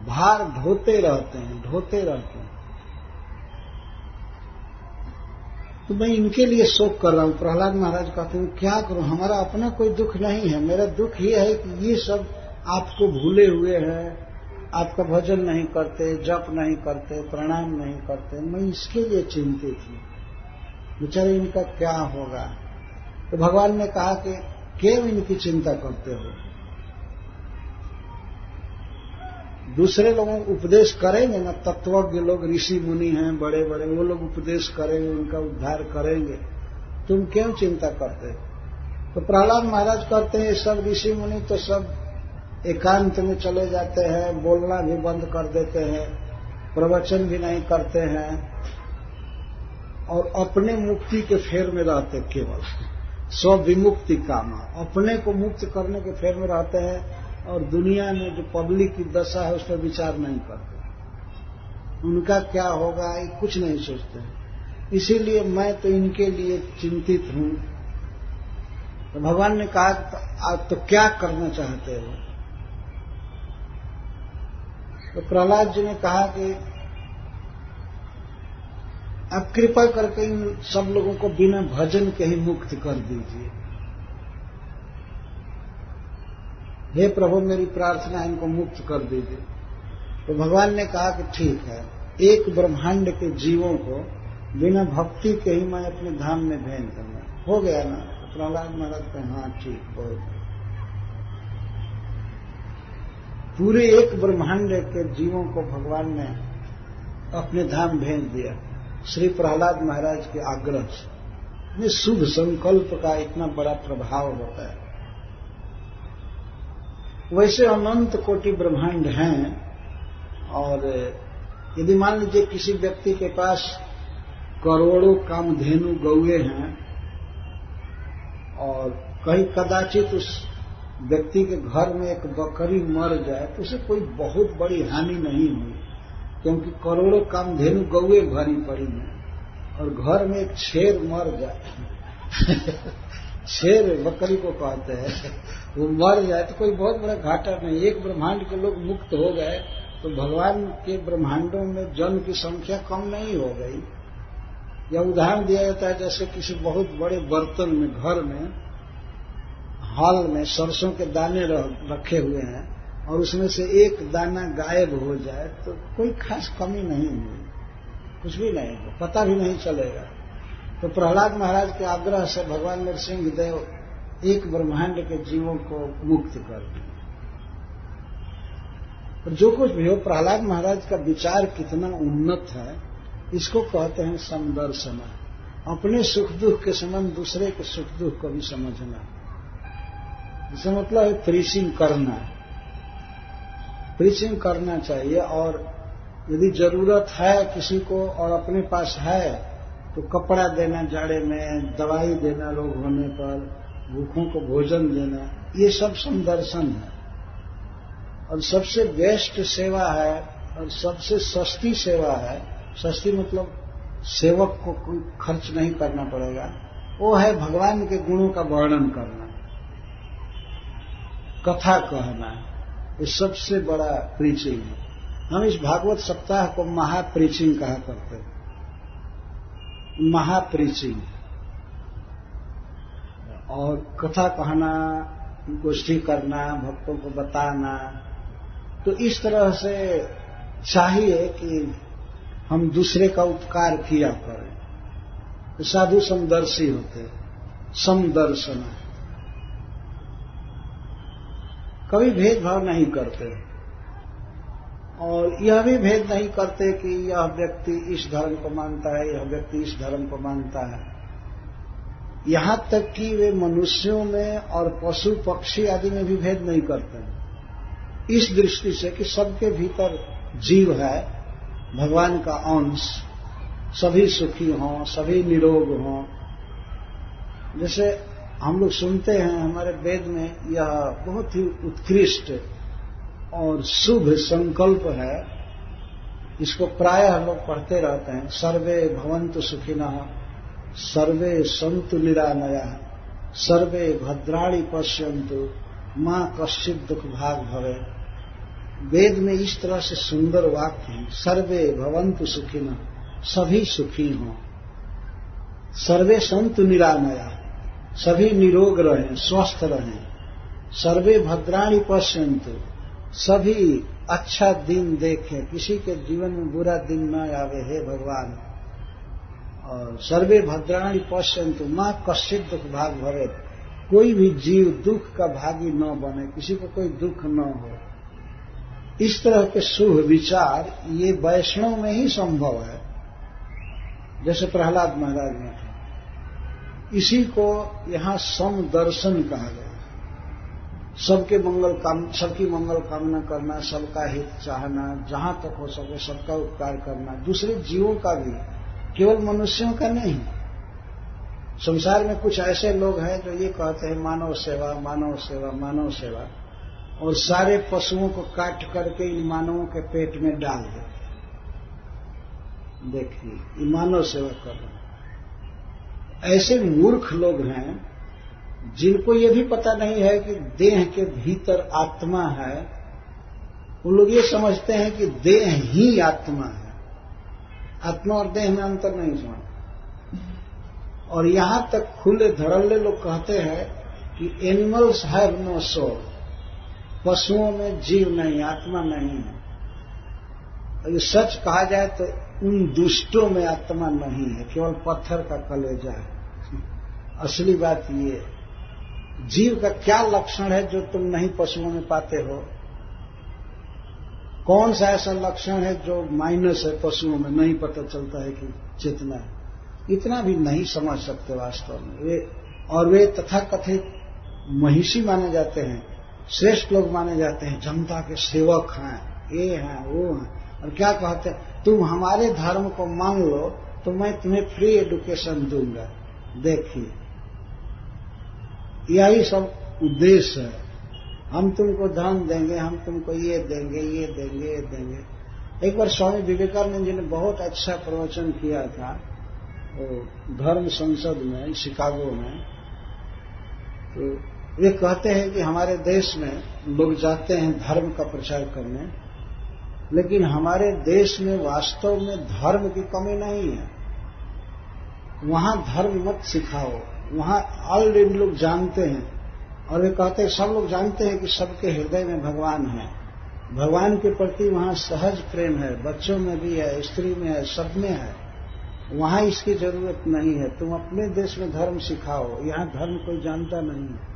भार ढोते रहते हैं। तो मैं इनके लिए शोक कर रहा हूं। प्रहलाद महाराज कहते हैं क्या करूं, हमारा अपना कोई दुख नहीं है। मेरा दुख ये है कि ये सब आपको भूले हुए हैं, आपका भजन नहीं करते, जप नहीं करते, प्रणाम नहीं करते। मैं इसके लिए चिंतित हूं, बेचारे इनका क्या होगा। तो भगवान ने कहा कि क्यों इनकी चिंता करते हो। दूसरे लोगों को उपदेश करेंगे ना, तत्वज्ञ लोग, ऋषि मुनि हैं बड़े बड़े, वो लोग उपदेश करेंगे, उनका उद्धार करेंगे। तुम क्यों चिंता करते हो। तो प्रहलाद महाराज कहते हैं सब ऋषि मुनि तो सब एकांत में चले जाते हैं, बोलना भी बंद कर देते हैं, प्रवचन भी नहीं करते हैं और अपने मुक्ति के फेर में रहते, केवल स्व विमुक्ति कामा, अपने को मुक्त करने के फेर में रहते हैं और दुनिया में जो पब्लिक की दशा है उस पर विचार नहीं करते। उनका क्या होगा ये कुछ नहीं सोचते हैं। इसीलिए मैं तो इनके लिए चिंतित हूं। तो भगवान ने कहा आप तो क्या करना चाहते हो। तो प्रहलाद जी ने कहा कि आप कृपा करके इन सब लोगों को बिना भजन के ही मुक्त कर दीजिए। हे प्रभु मेरी प्रार्थना, इनको मुक्त कर दीजिए। तो भगवान ने कहा कि ठीक है, एक ब्रह्मांड के जीवों को बिना भक्ति के ही मैं अपने धाम में भेज दूंगा। हो गया ना। तो प्रहलाद महाराज कहे हाँ ठीक, बहुत पूरे एक ब्रह्मांड के जीवों को भगवान ने अपने धाम भेज दिया श्री प्रहलाद महाराज के आग्रह से। शुभ संकल्प का इतना बड़ा प्रभाव होता है। वैसे अनंत कोटि ब्रह्मांड हैं और यदि मान लीजिए किसी व्यक्ति के पास करोड़ों कामधेनु गौए हैं और कहीं कदाचित उस व्यक्ति के घर में एक बकरी मर जाए तो उसे कोई बहुत बड़ी हानि नहीं हुई, क्योंकि करोड़ों कामधेनु गौए भरी पड़ी हैं। और घर में एक शेर मर जाए शेर बकरी को कहते हैं, वो मर जाए तो कोई बहुत बड़ा घाटा नहीं। एक ब्रह्मांड के लोग मुक्त हो गए तो भगवान के ब्रह्मांडों में जन की संख्या कम नहीं हो गई। या उदाहरण दिया जाता है जैसे किसी बहुत बड़े बर्तन में, घर में, हॉल में सरसों के दाने रखे हुए हैं और उसमें से एक दाना गायब हो जाए तो कोई खास कमी नहीं हुई, कुछ भी नहीं हो, पता भी नहीं चलेगा। तो प्रहलाद महाराज के आग्रह से भगवान नरसिंह देव एक ब्रह्मांड के जीवों को मुक्त कर दिए। और जो कुछ भी हो, प्रहलाद महाराज का विचार कितना उन्नत है, इसको कहते हैं समदर्शना। अपने सुख दुख के समान दूसरे के सुख दुख को भी समझना। इसका मतलब है प्रीचिंग करना, प्रीचिंग करना चाहिए। और यदि जरूरत है किसी को और अपने पास है तो कपड़ा देना, जाड़े में दवाई देना, रोग होने पर भूखों को भोजन देना, ये सब समदर्शन है। और सबसे बेस्ट सेवा है और सबसे सस्ती सेवा है, सस्ती मतलब सेवक को कोई खर्च नहीं करना पड़ेगा, वो है भगवान के गुणों का वर्णन करना। कथा कहना, ये सबसे बड़ा प्रीचिंग है। हम इस भागवत सप्ताह को महाप्रीचिंग कहा करते हैं, महाप्रीचिंग। और कथा कहना, गोष्ठी करना, भक्तों को बताना, तो इस तरह से चाहिए कि हम दूसरे का उपकार किया करें। तो साधु समदर्शी होते, समदर्शन, कभी भेदभाव नहीं करते और यह भी भेद नहीं करते कि यह व्यक्ति इस धर्म को मानता है, यह व्यक्ति इस धर्म को मानता है। यहां तक कि वे मनुष्यों में और पशु पक्षी आदि में भी भेद नहीं करते हैं, इस दृष्टि से कि सबके भीतर जीव है, भगवान का अंश, सभी सुखी हों, सभी निरोग हों। जैसे हम लोग सुनते हैं, हमारे वेद में यह बहुत ही उत्कृष्ट और शुभ संकल्प है, इसको प्रायः लोग पढ़ते रहते हैं। सर्वे भवन्तु सुखिनः, सर्वे सन्तु निरामयाः, सर्वे भद्राणि पश्यन्तु, मां कश्चित् दुख भाग भवे। वेद में इस तरह से सुंदर वाक्य है, सर्वे भवन्तु सुखिनः, सभी सुखी हों, सर्वे सन्तु निरामयाः, सभी निरोग रहें, स्वस्थ रहें, सर्वे भद्राणि पश्यन्तु, सभी अच्छा दिन देखें, किसी के जीवन में बुरा दिन न आवे, हे भगवान। और सर्वे भद्राणि पश्यन्तु, मां कश्चित् दुख भाग भवे, कोई भी जीव दुख का भागी न बने, किसी को कोई दुख न हो। इस तरह के शुभ विचार ये वैष्णव में ही संभव है, जैसे प्रहलाद महाराज ने थे। इसी को यहां समदर्शन कहा गया। सबकी मंगल कामना करना, सबका हित चाहना, जहां तक हो सके सबका उपकार करना, दूसरे जीवों का भी, केवल मनुष्यों का नहीं। संसार में कुछ ऐसे लोग हैं जो ये कहते हैं मानव सेवा, मानव सेवा, मानव सेवा, और सारे पशुओं को काट करके इन मानवों के पेट में डाल देते। देखिए, ये मानव सेवा कर रहे हैं। ऐसे मूर्ख लोग हैं जिनको ये भी पता नहीं है कि देह के भीतर आत्मा है। उन लोग ये समझते हैं कि देह ही आत्मा है, आत्मा और देह में अंतर नहीं समझते। और यहां तक खुले धड़ल्ले लोग कहते हैं कि एनिमल्स हैव नो सोल, पशुओं में जीव नहीं, आत्मा नहीं है। और ये सच कहा जाए तो उन दुष्टों में आत्मा नहीं है, केवल पत्थर का कलेजा है। असली बात ये, जीव का क्या लक्षण है जो तुम नहीं पशुओं में पाते हो? कौन सा ऐसा लक्षण है जो माइनस है पशुओं में, नहीं पता चलता है कि चेतना है? इतना भी नहीं समझ सकते वास्तव में। वे तथाकथित महिषी माने जाते हैं, श्रेष्ठ लोग माने जाते हैं, जनता के सेवक हैं, ये हैं वो हैं, और क्या कहते हैं, तुम हमारे धर्म को मान लो तो मैं तुम्हें फ्री एजुकेशन दूंगा। देखिए, यही सब उद्देश्य है, हम तुमको धन देंगे, हम तुमको ये देंगे, ये देंगे, ये देंगे। एक बार स्वामी विवेकानंद जी ने बहुत अच्छा प्रवचन किया था धर्म संसद में, शिकागो में। तो वे कहते हैं कि हमारे देश में लोग जाते हैं धर्म का प्रचार करने, लेकिन हमारे देश में वास्तव में धर्म की कमी नहीं है। वहां धर्म मत सिखाओ, वहां ऑलरेडी लोग जानते हैं। और वे कहते हैं, सब लोग जानते हैं कि सबके हृदय में भगवान है, भगवान के प्रति वहां सहज प्रेम है, बच्चों में भी है, स्त्री में है, सब में है। वहां इसकी जरूरत नहीं है, तुम अपने देश में धर्म सिखाओ, यहाँ धर्म कोई जानता नहीं है।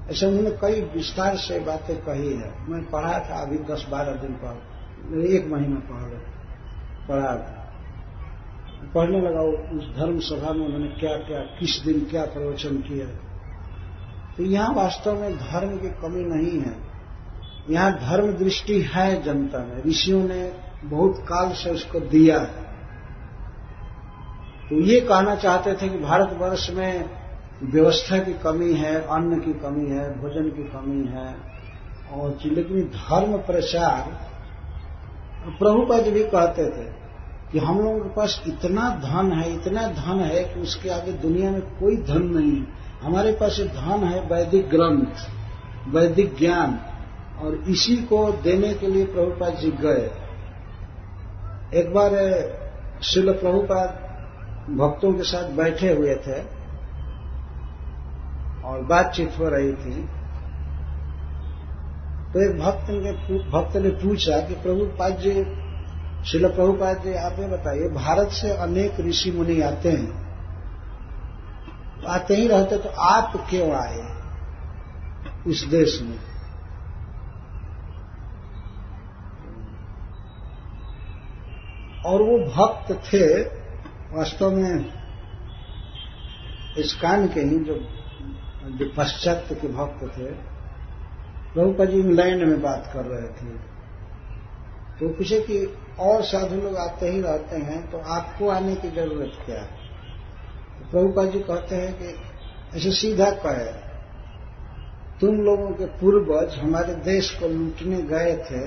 ऐसे उन्होंने कई विस्तार से बातें कही है। मैं पढ़ा था अभी 10-12 दिन पहले, 1 महीना पहले पढ़ा, पढ़ने लगा उस धर्म सभा में उन्होंने क्या क्या, किस दिन क्या प्रवचन किया। तो यहाँ वास्तव में धर्म की कमी नहीं है, यहाँ धर्म दृष्टि है जनता में, ऋषियों ने बहुत काल से उसको दिया है। तो ये कहना चाहते थे कि भारतवर्ष में व्यवस्था की कमी है, अन्न की कमी है, भोजन की कमी है, और लेकिन धर्म प्रचार, प्रभुपाद भी कहते थे कि हम लोगों के पास इतना धन है, इतना धन है कि उसके आगे दुनिया में कोई धन नहीं है। हमारे पास धन है वैदिक ग्रंथ, वैदिक ज्ञान, और इसी को देने के लिए प्रभुपाद जी गए। एक बार श्रील प्रभुपाद भक्तों के साथ बैठे हुए थे और बातचीत हो रही थी, तो एक भक्त ने पूछा कि प्रभुपाद जी, श्रील प्रभुपाद जी, आप ये बताइए, भारत से अनेक ऋषि मुनि आते हैं, आते ही रहते, तो आप क्यों आए इस देश में? और वो भक्त थे वास्तव में इस्कान के ही, जो पाश्चात्य के भक्त थे। प्रभुपाद जी इंग्लैंड में बात कर रहे थे, तो पूछे कि और साधु लोग आते ही रहते हैं, तो आपको आने की जरूरत क्या है? तो प्रभुपाद जी कहते हैं कि ऐसे सीधा कहे, तुम लोगों के पूर्वज हमारे देश को लूटने गए थे,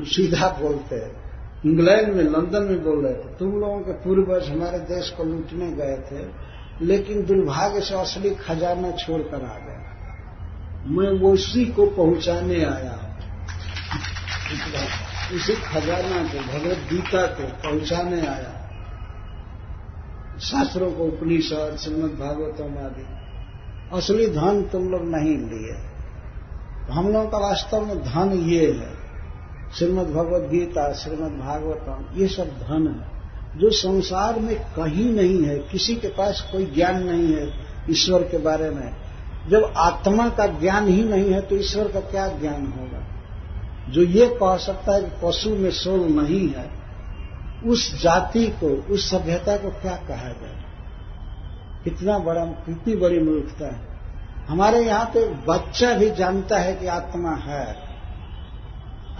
सीधा बोलते हैं, इंग्लैंड में, लंदन में बोल रहे थे, तुम लोगों के पूर्वज हमारे देश को लूटने गए थे, लेकिन दुर्भाग्य से असली खजाना छोड़कर आ गए, मैं वो उसी को पहुंचाने आया हूं, उसी खजाना को, भगवद गीता को पहुंचाने आया, शास्त्रों को, उपनिषद, श्रीमद् भागवतम आदि। असली धन तुम लोग नहीं लिए, हम लोगों का वास्तव में धन ये है, श्रीमद् भगवद गीता, श्रीमद् भागवतम, ये सब धन है जो संसार में कहीं नहीं है। किसी के पास कोई ज्ञान नहीं है ईश्वर के बारे में। जब आत्मा का ज्ञान ही नहीं है तो ईश्वर का क्या ज्ञान होगा? जो ये कह सकता है कि पशु में सोल नहीं है, उस जाति को, उस सभ्यता को क्या कहा जाए? कितनी बड़ी मूर्खता है। हमारे यहाँ तो बच्चा भी जानता है कि आत्मा है,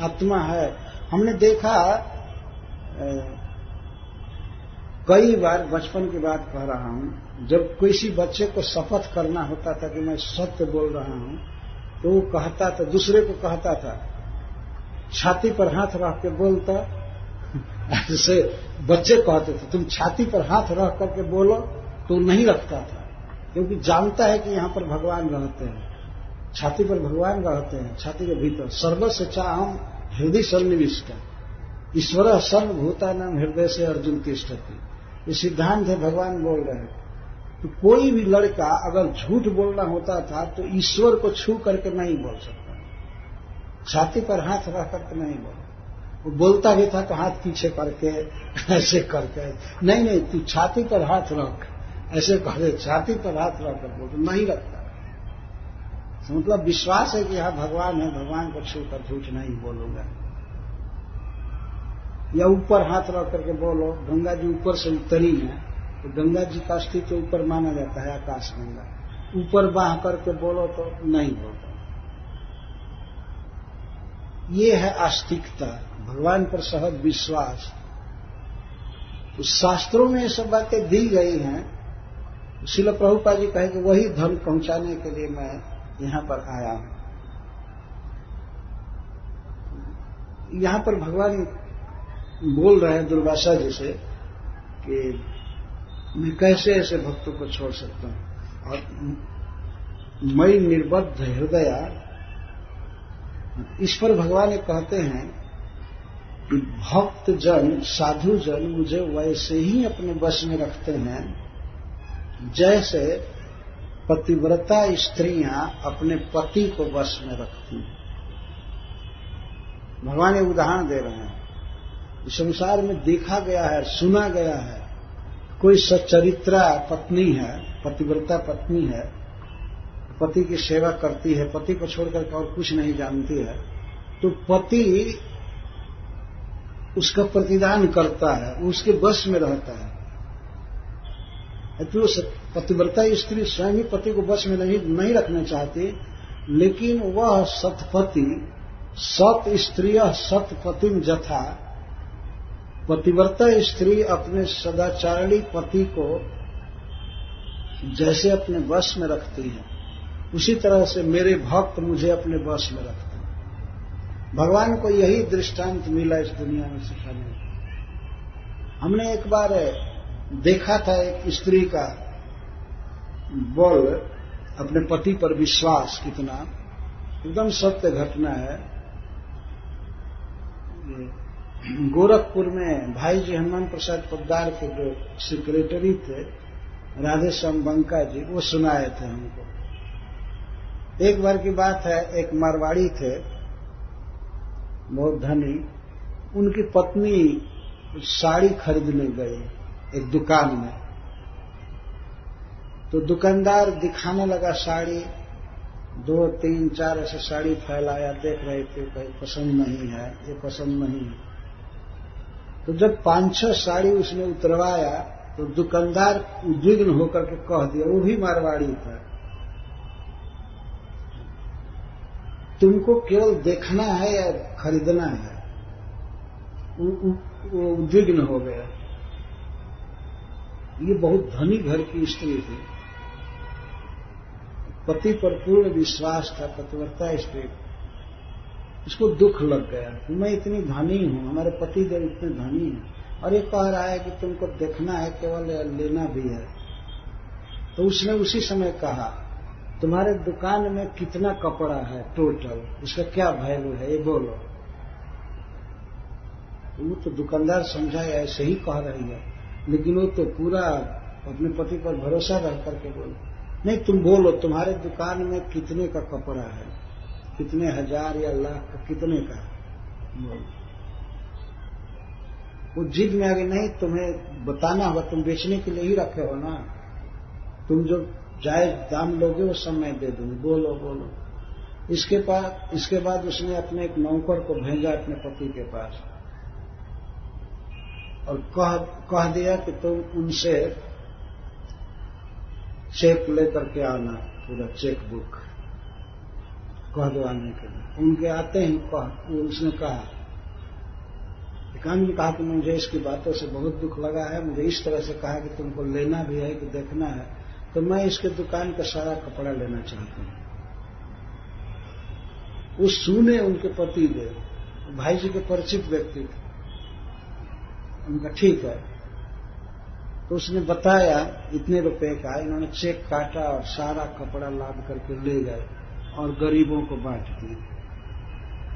आत्मा है। हमने देखा कई बार, बचपन की बात कह रहा हूं, जब किसी बच्चे को शपथ करना होता था कि मैं सत्य बोल रहा हूं, तो वो कहता था, दूसरे को कहता था, छाती पर हाथ रख के बोलता, ऐसे बच्चे कहते थे तुम छाती पर हाथ रख करके बोलो, तो नहीं रखता था, क्योंकि जानता है कि यहां पर भगवान रहते हैं, छाती पर भगवान रहते हैं, छाती के भीतर। सर्वस्य चाहम हृदय सन्निविष्ट, ईश्वर सर्वभूतानां हृदय से अर्जुन तिष्ठति, ये सिद्धांत है, भगवान बोल रहे हैं। तो कोई भी लड़का अगर झूठ बोलना होता था तो ईश्वर को छू करके नहीं बोल सकता, छाती पर हाथ रख करके नहीं बोल। वो बोलता भी था तो हाथ पीछे करके, ऐसे करके, नहीं तू छाती पर हाथ रख, ऐसे कहते, छाती पर हाथ रख कर बोल, तो नहीं रखता। मतलब विश्वास है कि यहाँ भगवान है, भगवान को छू कर झूठ नहीं बोलूंगा। या ऊपर हाथ रख करके बोलो, गंगा जी ऊपर से उतरी है, तो गंगा जी का अस्तित्व तो ऊपर माना जाता है, आकाश गंगा, ऊपर बाह करके बोलो तो नहीं बोलता। ये है आस्तिकता, भगवान पर सहज विश्वास। तो शास्त्रों में ये सब बातें दी गई हैं। श्रील प्रभुपाद जी कहे कि वही धन पहुंचाने के लिए मैं यहां पर आया हूं। यहां पर भगवान बोल रहे हैं दुर्वासा जी से कि मैं कैसे ऐसे भक्तों को छोड़ सकता हूं, और मई निर्बद्ध हृदया, इस पर भगवान ये कहते हैं कि भक्त जन, साधु जन मुझे वैसे ही अपने वश में रखते हैं जैसे पतिव्रता स्त्रियां अपने पति को वश में रखती हैं। भगवान ये उदाहरण दे रहे हैं। संसार में देखा गया है, सुना गया है, कोई सच्चरित्रा पत्नी है, पतिव्रता पत्नी है, पति की सेवा करती है, पति को छोड़कर और कुछ नहीं जानती है, तो पति उसका प्रतिदान करता है, उसके वश में रहता है। तो पतिव्रता स्त्री स्वयं ही पति को वश में नहीं रखना चाहती, लेकिन वह सतपति, सत स्त्रिय सतपतिम जथा, पतिव्रता स्त्री अपने सदाचारणी पति को जैसे अपने वश में रखती है, उसी तरह से मेरे भक्त मुझे अपने वश में रखते हैं। भगवान को यही दृष्टांत मिला इस दुनिया में सिखाने। हमने एक बार देखा था एक स्त्री का बोल अपने पति पर विश्वास कितना, एकदम सत्य घटना है। गोरखपुर में भाई जी हनुमान प्रसाद पोद्दार के जो सेक्रेटरी थे राधेश्याम बंका जी, वो सुनाए थे हमको। एक बार की बात है, एक मारवाड़ी थे बहुत धनी, उनकी पत्नी साड़ी खरीदने गई एक दुकान में, तो दुकानदार दिखाने लगा साड़ी, 2, 3, 4 ऐसे साड़ी फैलाया, देख रहे थे, कहीं पसंद नहीं है, ये पसंद नहीं है। तो जब 5-6 साड़ी उसने उतरवाया तो दुकानदार उद्विग्न होकर के कह दिया, वो भी मारवाड़ी था, तुमको केवल देखना है या खरीदना है? वो उद्विग्न हो गया। ये बहुत धनी घर की स्त्री थी, पति पर पूर्ण विश्वास था, पतिव्रता स्त्री। उसको दुख लग गया कि मैं इतनी धनी हूं, हमारे पति देव इतने धनी हैं, और ये कह रहा है कि तुमको देखना है केवल, लेना भी है। तो उसने उसी समय कहा, तुम्हारे दुकान में कितना कपड़ा है टोटल, उसका क्या वैल्यू है, ये बोलो। वो तो दुकानदार समझा ऐसे ही कह रही है, लेकिन वो तो पूरा अपने पति पर भरोसा रह करके बोले, नहीं तुम बोलो, तुम्हारे दुकान में कितने का कपड़ा है, कितने हजार या लाख का, कितने का बोलो। वो जिद में आगे, नहीं तुम्हें बताना होगा, तुम बेचने के लिए ही रखे हो ना, तुम जो जायज दाम लोगे वो सब मैं दे दूंगी, बोलो बोलो। इसके बाद उसने अपने एक नौकर को भेजा अपने पति के पास और कह दिया कि तुम उनसे चेक लेकर के आना, पूरा चेक बुक कह दो आने के लिए। उनके आते ही उसने कहा, एकांत ने कहा कि मुझे इसकी बातों से बहुत दुख लगा है, मुझे इस तरह से कहा कि तुमको लेना भी है कि देखना है, तो मैं इसके दुकान का सारा कपड़ा लेना चाहता हूं। वो सुने उनके पति देव, भाई जी के परिचित व्यक्ति थे, उनका ठीक है। तो उसने बताया इतने रुपए का, इन्होंने चेक काटा और सारा कपड़ा लाद करके ले गए और गरीबों को बांट दिए।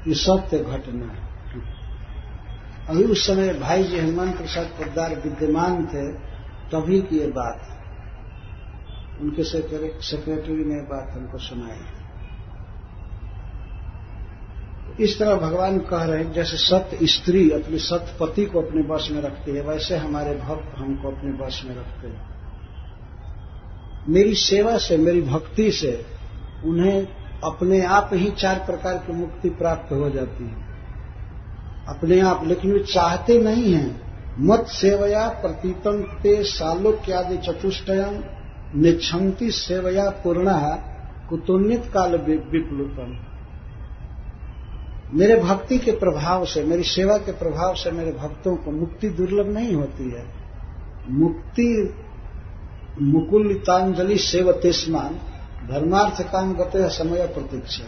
ये सत्य घटना है। अभी उस समय भाई जी हनुमान प्रसाद पोद्दार विद्यमान थे, तभी की ये बात, उनके सेक्रेटरी ने बात हमको सुनाई। इस तरह भगवान कह रहे हैं, जैसे सत्य स्त्री अपने सत्य पति को अपने वश में रखती है, वैसे हमारे भक्त हमको अपने वश में रखते हैं। मेरी सेवा से, मेरी भक्ति से उन्हें अपने आप ही 4 प्रकार की मुक्ति प्राप्त हो जाती है, अपने आप। लेकिन वे चाहते नहीं हैं। मत सेवया प्रतीतम ते सालोक्यादि चतुष्टयम निच्छन्ति सेवया पूर्णा कुतुन्नित काल विप्लुतम। मेरे भक्ति के प्रभाव से, मेरी सेवा के प्रभाव से मेरे भक्तों को मुक्ति दुर्लभ नहीं होती है। मुक्ति मुकुलितांजलि सेवतेस्मान धर्मार्थ काम गते समय प्रतीक्षा।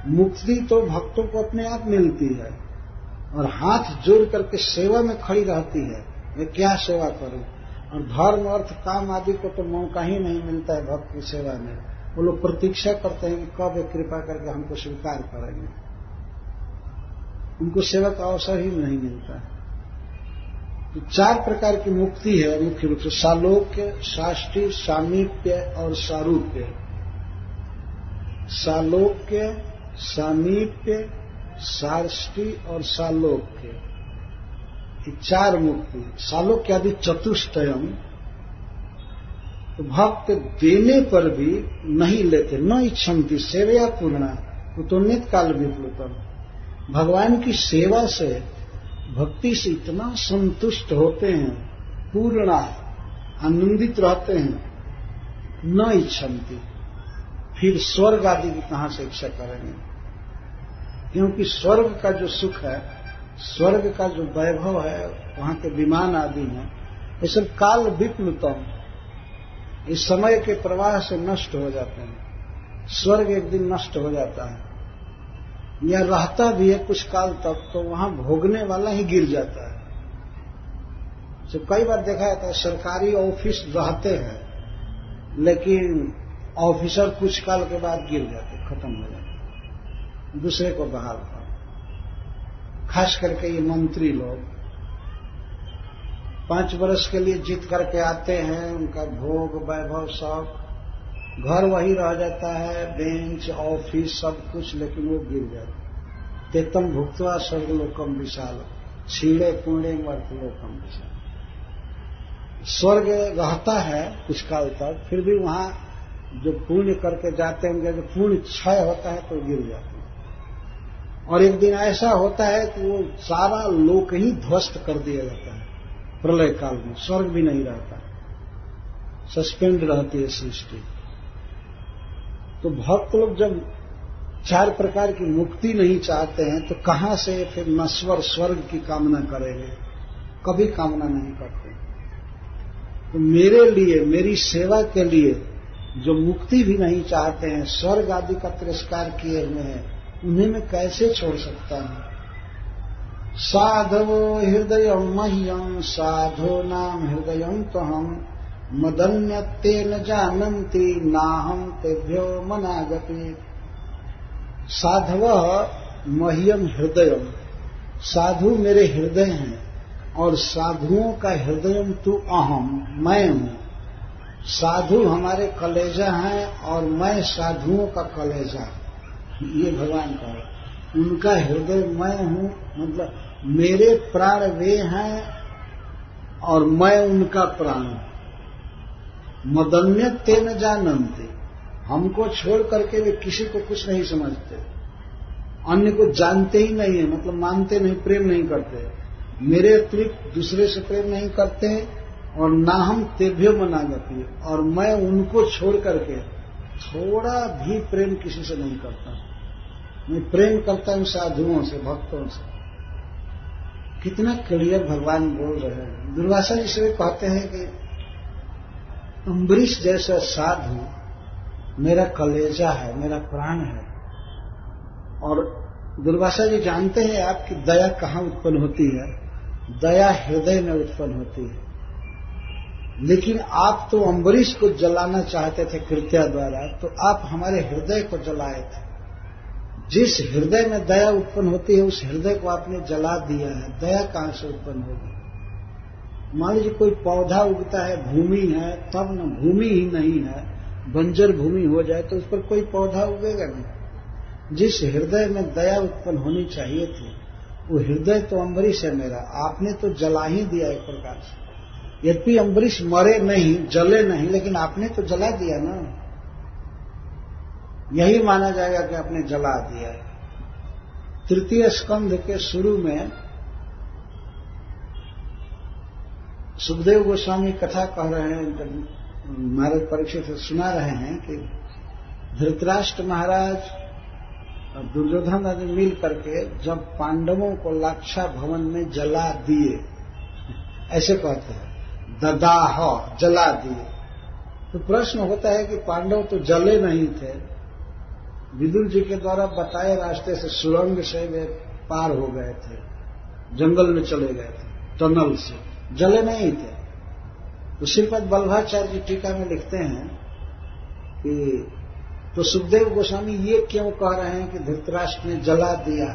मुक्ति तो भक्तों को अपने आप मिलती है और हाथ जोड़ करके सेवा में खड़ी रहती है, मैं क्या सेवा करूं। और धर्म अर्थ काम आदि को तो मौका ही नहीं मिलता है भक्त की सेवा में। वो लोग प्रतीक्षा करते हैं कि कब कृपा करके हमको स्वीकार करेंगे, उनको सेवा का अवसर ही नहीं मिलता है। तो 4 प्रकार की मुक्ति है मुख्य रूप से, सालोक्य, साष्टि, सामीप्य और सारूप्य। सालोक्य, सामीप्य, साष्टि और सालोक्य, ये 4 मुक्ति। सालोक्य आदि चतुष्टयम, तो भक्त देने पर भी नहीं लेते, न इच्छन्ति सेवया पूर्णा कुतुन्नित काल विप्लुतम। भगवान की सेवा से, भक्ति से इतना संतुष्ट होते हैं, पूर्णा आनंदित रहते हैं, न इच्छन्ति, फिर स्वर्ग आदि की कहां से इच्छा करेंगे। क्योंकि स्वर्ग का जो सुख है, स्वर्ग का जो वैभव है, वहां के विमान आदि हैं, ये सब काल विप्लुतम, इस समय के प्रवाह से नष्ट हो जाते हैं। स्वर्ग एक दिन नष्ट हो जाता है, या रहता भी है कुछ काल तक, तो वहां भोगने वाला ही गिर जाता है। तो कई बार देखा जाता है सरकारी ऑफिस रहते हैं, लेकिन ऑफिसर कुछ काल के बाद गिर जाते, खत्म हो जाते, दूसरे को बहाल कर। खास करके ये मंत्री लोग 5 वर्ष के लिए जीत करके आते हैं, उनका भोग वैभव सब, घर वही रह जाता है, बेंच ऑफिस सब कुछ, लेकिन वो गिर जाते। तेतम भुक्त्वा स्वर्गलोकम विशाल छीड़े पुण्य मर्तलोकम विशाल। स्वर्ग रहता है कुछ काल तक, फिर भी वहां जो पुण्य करके जाते होंगे, जो पुण्य क्षय होता है तो गिर जाते हैं। और एक दिन ऐसा होता है कि वो सारा लोक ही ध्वस्त कर दिया जाता है प्रलय काल में, स्वर्ग भी नहीं रहता, सस्पेंड रहती है सृष्टि। तो भक्त लोग जब 4 प्रकार की मुक्ति नहीं चाहते हैं तो कहां से फिर नश्वर स्वर्ग की कामना करेंगे? कभी कामना नहीं करते। तो मेरे लिए, मेरी सेवा के लिए जो मुक्ति भी नहीं चाहते हैं, स्वर्ग आदि का तिरस्कार किए हुए हैं, उन्हें मैं कैसे छोड़ सकता हूं? साधवो हृदय मह्यम साधो नाम हृदय तो हम मदन्यते न जानन्ति नाहम तेभ्यो मनागति। साधव मह्यम हृदय, साधु मेरे हृदय हैं, और साधुओं का हृदय तू अहम, मैं हूं। साधु हमारे कलेजा हैं और मैं साधुओं का कलेजा, ये भगवान का है। उनका हृदय मैं हूं, मतलब मेरे प्राण वे हैं और मैं उनका प्राण हूं। मदन्य तेन जानन्ति, हमको छोड़ करके वे किसी को कुछ नहीं समझते, अन्य को जानते ही नहीं है, मतलब मानते नहीं, प्रेम नहीं करते। मेरे अतिरिक्त दूसरे से प्रेम नहीं करते, और ना हम तेभ्यो मनागति, और मैं उनको छोड़ करके थोड़ा भी प्रेम किसी से नहीं करता। मैं प्रेम करता हूं साधुओं से, भक्तों से। कितना क्लियर भगवान बोल रहे हैं। दुर्वासा जी से कहते हैं कि अम्बरीश जैसा साधु मेरा कलेजा है, मेरा प्राण है। और दुर्वासा जी जानते हैं आपकी दया कहां उत्पन्न होती है? दया हृदय में उत्पन्न होती है। लेकिन आप तो अम्बरीश को जलाना चाहते थे कृत्या द्वारा, तो आप हमारे हृदय को जलाए थे। जिस हृदय में दया उत्पन्न होती है उस हृदय को आपने जला दिया है। दया कहां से उत्पन्न होगी? मान लीजिए कोई पौधा उगता है, भूमि है, तब न, भूमि ही नहीं है, बंजर भूमि हो जाए तो उस पर कोई पौधा उगेगा नहीं। जिस हृदय में दया उत्पन्न होनी चाहिए थी, वो हृदय तो अम्बरीश है मेरा, आपने तो जला ही दिया एक प्रकार से। यद्यपि अम्बरीश मरे नहीं, जले नहीं, लेकिन आपने तो जला दिया ना। यही माना जाएगा कि आपने जला दिया है। 3 स्कंध के शुरू में सुखदेव गोस्वामी कथा कह रहे हैं, महाराज परीक्षित से सुना रहे हैं कि धृतराष्ट्र महाराज और दुर्योधन आदि मिल करके जब पांडवों को लाक्षा भवन में जला दिए, ऐसे कहते हैं, ददाह, जला दिए। तो प्रश्न होता है कि पांडव तो जले नहीं थे, विदुर जी के द्वारा बताए रास्ते से सुरंग से वे पार हो गए थे, जंगल में चले गए थे, टनल से, जले नहीं थे। तो श्रीपद बल्लभाचार्य जी टीका में लिखते हैं कि तो सुखदेव गोस्वामी ये क्यों कह रहे हैं कि धृतराष्ट्र ने जला दिया?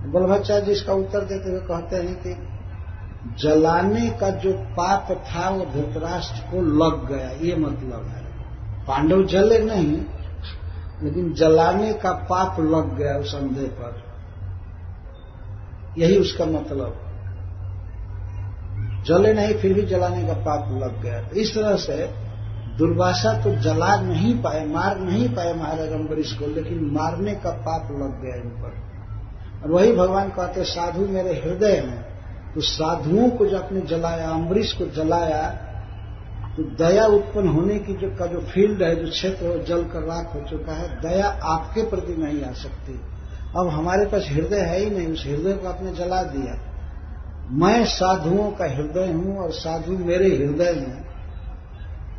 बल्लभाचार्य जी इसका उत्तर देते हुए कहते हैं कि जलाने का जो पाप था वो धृतराष्ट्र को लग गया, ये मतलब है। पांडव जले नहीं, लेकिन जलाने का पाप लग गया उस अंधे पर, यही उसका मतलब। जले नहीं फिर भी जलाने का पाप लग गया। तो इस तरह से दुर्वासा तो जला नहीं पाए, मार नहीं पाए महाराज अम्बरीश को, लेकिन मारने का पाप लग गया इन पर। और वही भगवान कहते साधु मेरे हृदय में। तो साधुओं को जो आपने जलाया, अम्बरीश को जलाया, तो दया उत्पन्न होने की जो फील्ड है, जो क्षेत्र है, जल कर राख हो चुका है। दया आपके प्रति नहीं आ सकती। अब हमारे पास हृदय है ही नहीं, उस हृदय को आपने जला दिया। मैं साधुओं का हृदय हूं और साधु मेरे हृदय में,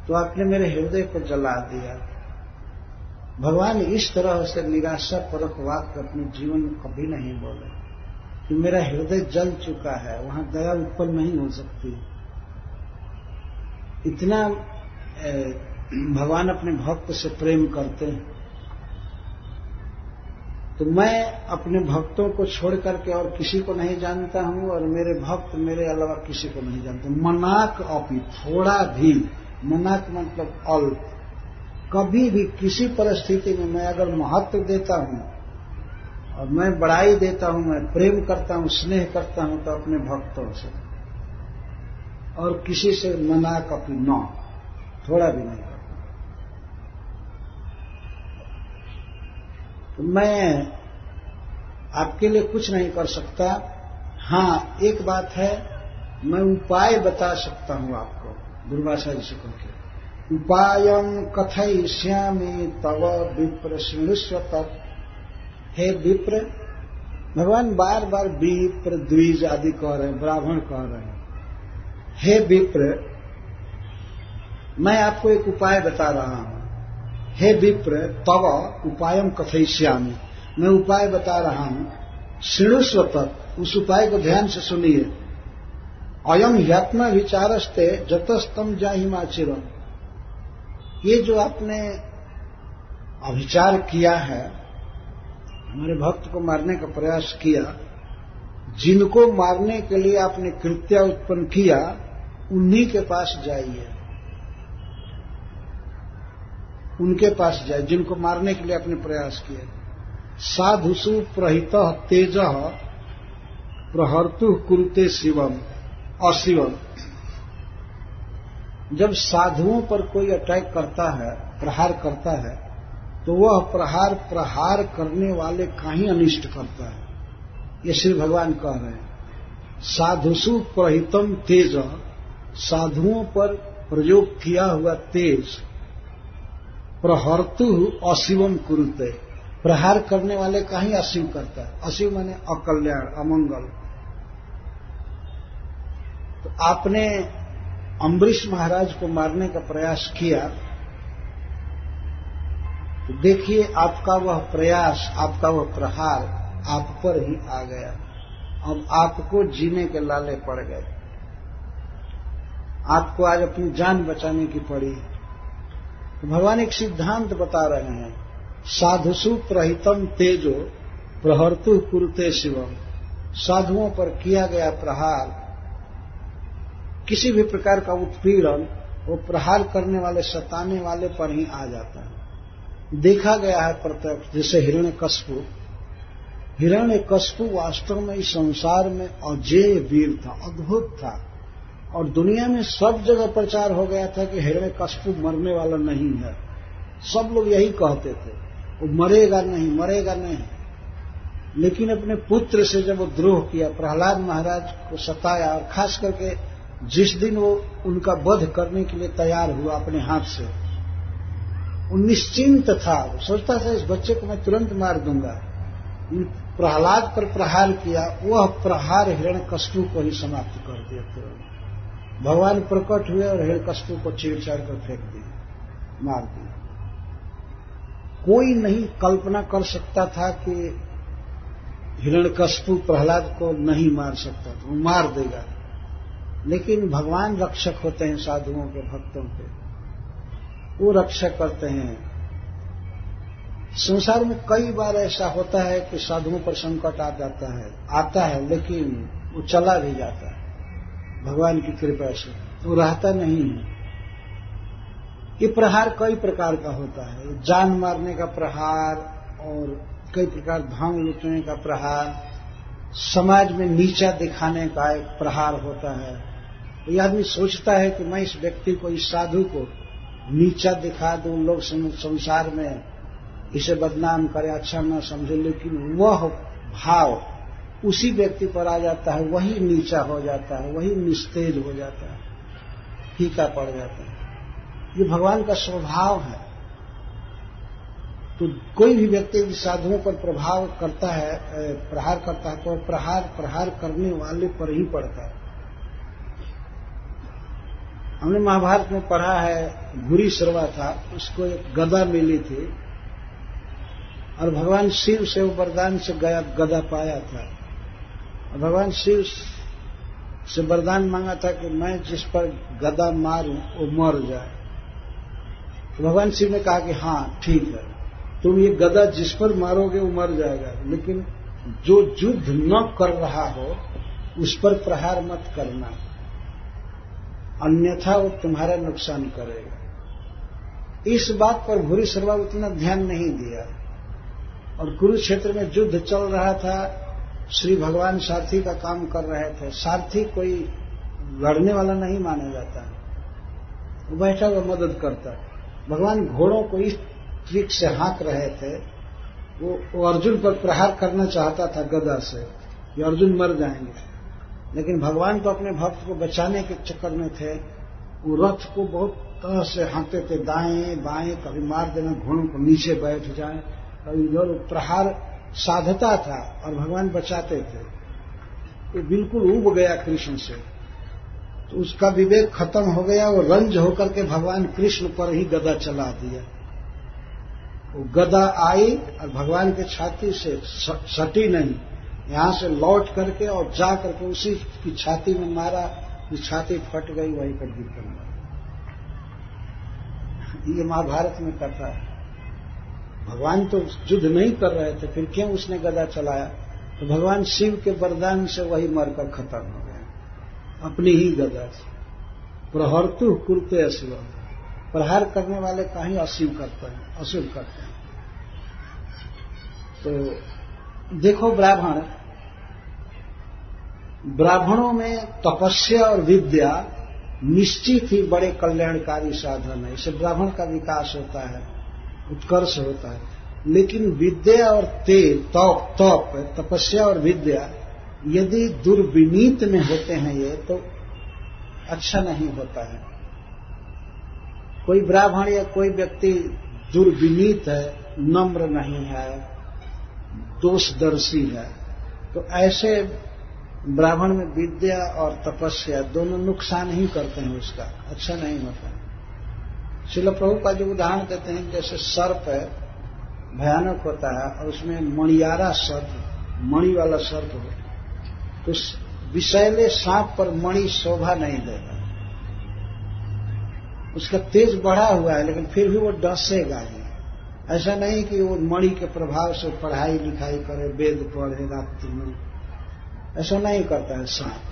तो आपने मेरे हृदय को जला दिया। भगवान इस तरह से निराशा परक वाक्य अपने जीवन में कभी नहीं बोले कि मेरा हृदय जल चुका है, वहां दया उत्पन्न नहीं हो सकती। इतना भगवान अपने भक्त से प्रेम करते हैं, तो मैं अपने भक्तों को छोड़ करके और किसी को नहीं जानता हूं, और मेरे भक्त मेरे अलावा किसी को नहीं जानते। मनाक अपी, थोड़ा भी, मनाक मतलब अल्प, कभी भी किसी परिस्थिति में मैं अगर महत्व देता हूं और मैं बड़ाई देता हूं, मैं प्रेम करता हूं, स्नेह करता हूं, तो अपने भक्तों से, और किसी से मनाक अपी न, थोड़ा भी नहीं करता। तो मैं आपके लिए कुछ नहीं कर सकता। हाँ, एक बात है, मैं उपाय बता सकता हूं आपको, दुर्वासा जी से कहकर, उपायं कथयिष्यामि तव विप्र शृणुष्व तत्। हे विप्र, भगवान बार बार विप्र, द्विज आदि कह रहे हैं, ब्राह्मण कह रहे हैं। हे विप्र, मैं आपको एक उपाय बता रहा हूं। हे विप्र, तव उपायं कथयिष्यामि, मैं उपाय बता रहा हूं, शृणुष्व तत्, उस उपाय को ध्यान से सुनिए। अयम ह्यात्मा विचारस्ते जतस्तम जाहिमाचिरम, ये जो आपने अभिचार किया है, हमारे भक्त को मारने का प्रयास किया, जिनको मारने के लिए आपने कृत्य उत्पन्न किया, उन्हीं के पास जाइए, उनके पास जाए जिनको मारने के लिए आपने प्रयास किया। साधुषु प्रहित तेज प्रहर्तु कुरुते शिवम अशिवम, जब साधुओं पर कोई अटैक करता है, प्रहार करता है, तो वह प्रहार करने वाले का ही अनिष्ट करता है। ये श्री भगवान कह रहे हैं। साधुषु प्रहितम तेज, साधुओं पर प्रयोग किया हुआ तेज, प्रहर्तु अशिवम कुरुते, प्रहार करने वाले का ही अशिव करता है। अशिव माने अकल्याण, अमंगल। तो आपने अम्बरीश महाराज को मारने का प्रयास किया, तो देखिए आपका वह प्रयास, आपका वह प्रहार आप पर ही आ गया। अब आपको जीने के लाले पड़ गए, आपको आज अपनी जान बचाने की पड़ी। तो भगवान एक सिद्धांत बता रहे हैं, साधुषु प्रहितम तेजो प्रहर्तु कुरुते शिवम, साधुओं पर किया गया प्रहार, किसी भी प्रकार का उत्पीड़न, वो प्रहार करने वाले, सताने वाले पर ही आ जाता है। देखा गया है प्रत्यक्ष, जैसे हिरण्यकश्यप। हिरण्यकश्यप वास्तव में इस संसार में अजेय वीर था, अद्भुत था, और दुनिया में सब जगह प्रचार हो गया था कि हिरण्यकश्यप मरने वाला नहीं है। सब लोग यही कहते थे, वो मरेगा नहीं, मरेगा नहीं। लेकिन अपने पुत्र से जब वो द्रोह किया, प्रहलाद महाराज को सताया, और खास करके जिस दिन वो उनका वध करने के लिए तैयार हुआ अपने हाथ से, वो निश्चिंत था, वो सोचता था इस बच्चे को मैं तुरंत मार दूंगा। प्रहलाद पर प्रहार किया, वह प्रहार हिरण्यकश्यप को ही समाप्त कर दिया तुरंत। भगवान प्रकट हुए और हिरण्यकश्यप को चीर-चार कर फेंक दिया, मार दिया। कोई नहीं कल्पना कर सकता था कि हिरण्यकश्यप प्रहलाद को नहीं मार सकता था, वो मार देगा। लेकिन भगवान रक्षक होते हैं साधुओं के, भक्तों के, वो रक्षक करते हैं। संसार में कई बार ऐसा होता है कि साधुओं पर संकट आ जाता है, लेकिन वो चला भी जाता है भगवान की कृपा से, वो रहता नहीं है। ये प्रहार कई प्रकार का होता है, जान मारने का प्रहार, और कई प्रकार धन लूटने का प्रहार, समाज में नीचा दिखाने का एक प्रहार होता है। ये आदमी सोचता है कि मैं इस व्यक्ति को, इस साधु को नीचा दिखा दूं, लोग संसार में इसे बदनाम करे, अच्छा न समझे, लेकिन वह भाव उसी व्यक्ति पर आ जाता है, वही नीचा हो जाता है, वही निस्तेज हो जाता है, फीका पड़ जाता है। ये भगवान का स्वभाव है। तो कोई भी व्यक्ति साधुओं पर प्रभाव करता है, प्रहार करता है, तो प्रहार करने वाले पर ही पड़ता है। हमने महाभारत में पढ़ा है, घुरी सरवा था, उसको एक गदा मिली थी, और भगवान शिव से वो वरदान से गदा पाया था। और भगवान शिव से वरदान मांगा था कि मैं जिस पर गदा मारूं वो मर जाए। तो भगवान शिव ने कहा कि हाँ ठीक है, तुम ये गदा जिस पर मारोगे वो मर जाएगा, लेकिन जो युद्ध न कर रहा हो उस पर प्रहार मत करना, अन्यथा वो तुम्हारा नुकसान करेगा। इस बात पर भूरिश्रवा उतना ध्यान नहीं दिया, और कुरुक्षेत्र में युद्ध चल रहा था, श्री भगवान सारथी का काम कर रहे थे। सारथी कोई लड़ने वाला नहीं माना जाता, वो बैठा हुआ मदद करता। भगवान घोड़ों को इस ट्रिक से हाँक रहे थे, वो अर्जुन पर प्रहार करना चाहता था गदा से कि अर्जुन मर जाएंगे, लेकिन भगवान तो अपने भक्त को बचाने के चक्कर में थे। वो रथ को बहुत तरह से हाँकते थे, दाएं बाएं, कभी मार देना, घोड़ों को नीचे बैठ जाए, कभी इधर प्रहार साधता था और भगवान बचाते थे। वो बिल्कुल उब गया कृष्ण से, तो उसका विवेक खत्म हो गया। वो रंज होकर के भगवान कृष्ण पर ही गदा चला दिया। वो गदा आई और भगवान के छाती से सटी नहीं, यहां से लौट करके और जा करके उसी की छाती में मारा, छाती फट गई, वहीं पर गिर कर मरा। ये महाभारत में कथा है। भगवान तो युद्ध नहीं कर रहे थे, फिर क्यों उसने गदा चलाया? तो भगवान शिव के वरदान से वही मरकर खत्म हो गया, अपनी ही गदा से। प्रहर्तु कुरुते अशिव, प्रहार करने वाले का ही अशिव करते हैं, अशुभ करते हैं। तो देखो, ब्राह्मणों में तपस्या और विद्या निश्चित ही बड़े कल्याणकारी साधन है। इससे ब्राह्मण का विकास होता है, उत्कर्ष होता है। लेकिन विद्या और तप, तपस्या और विद्या यदि दुर्विनीत में होते हैं ये, तो अच्छा नहीं होता है। कोई ब्राह्मण या कोई व्यक्ति दुर्विनीत है, नम्र नहीं है, दोषदर्शी है, तो ऐसे ब्राह्मण में विद्या और तपस्या दोनों नुकसान ही करते हैं, उसका अच्छा नहीं होता है। श्रील प्रभुपाद जी उदाहरण देते हैं, जैसे सर्प है, भयानक होता है, और उसमें मणियारा सर्प, मणि वाला सर्प हो, तो विषैले सांप पर मणि शोभा नहीं देगा। उसका तेज बढ़ा हुआ है, लेकिन फिर भी वो डसेगा ही। ऐसा नहीं कि वो मणि के प्रभाव से पढ़ाई लिखाई करे, वेद पढ़े रात्रि में, ऐसा नहीं करता है सांप।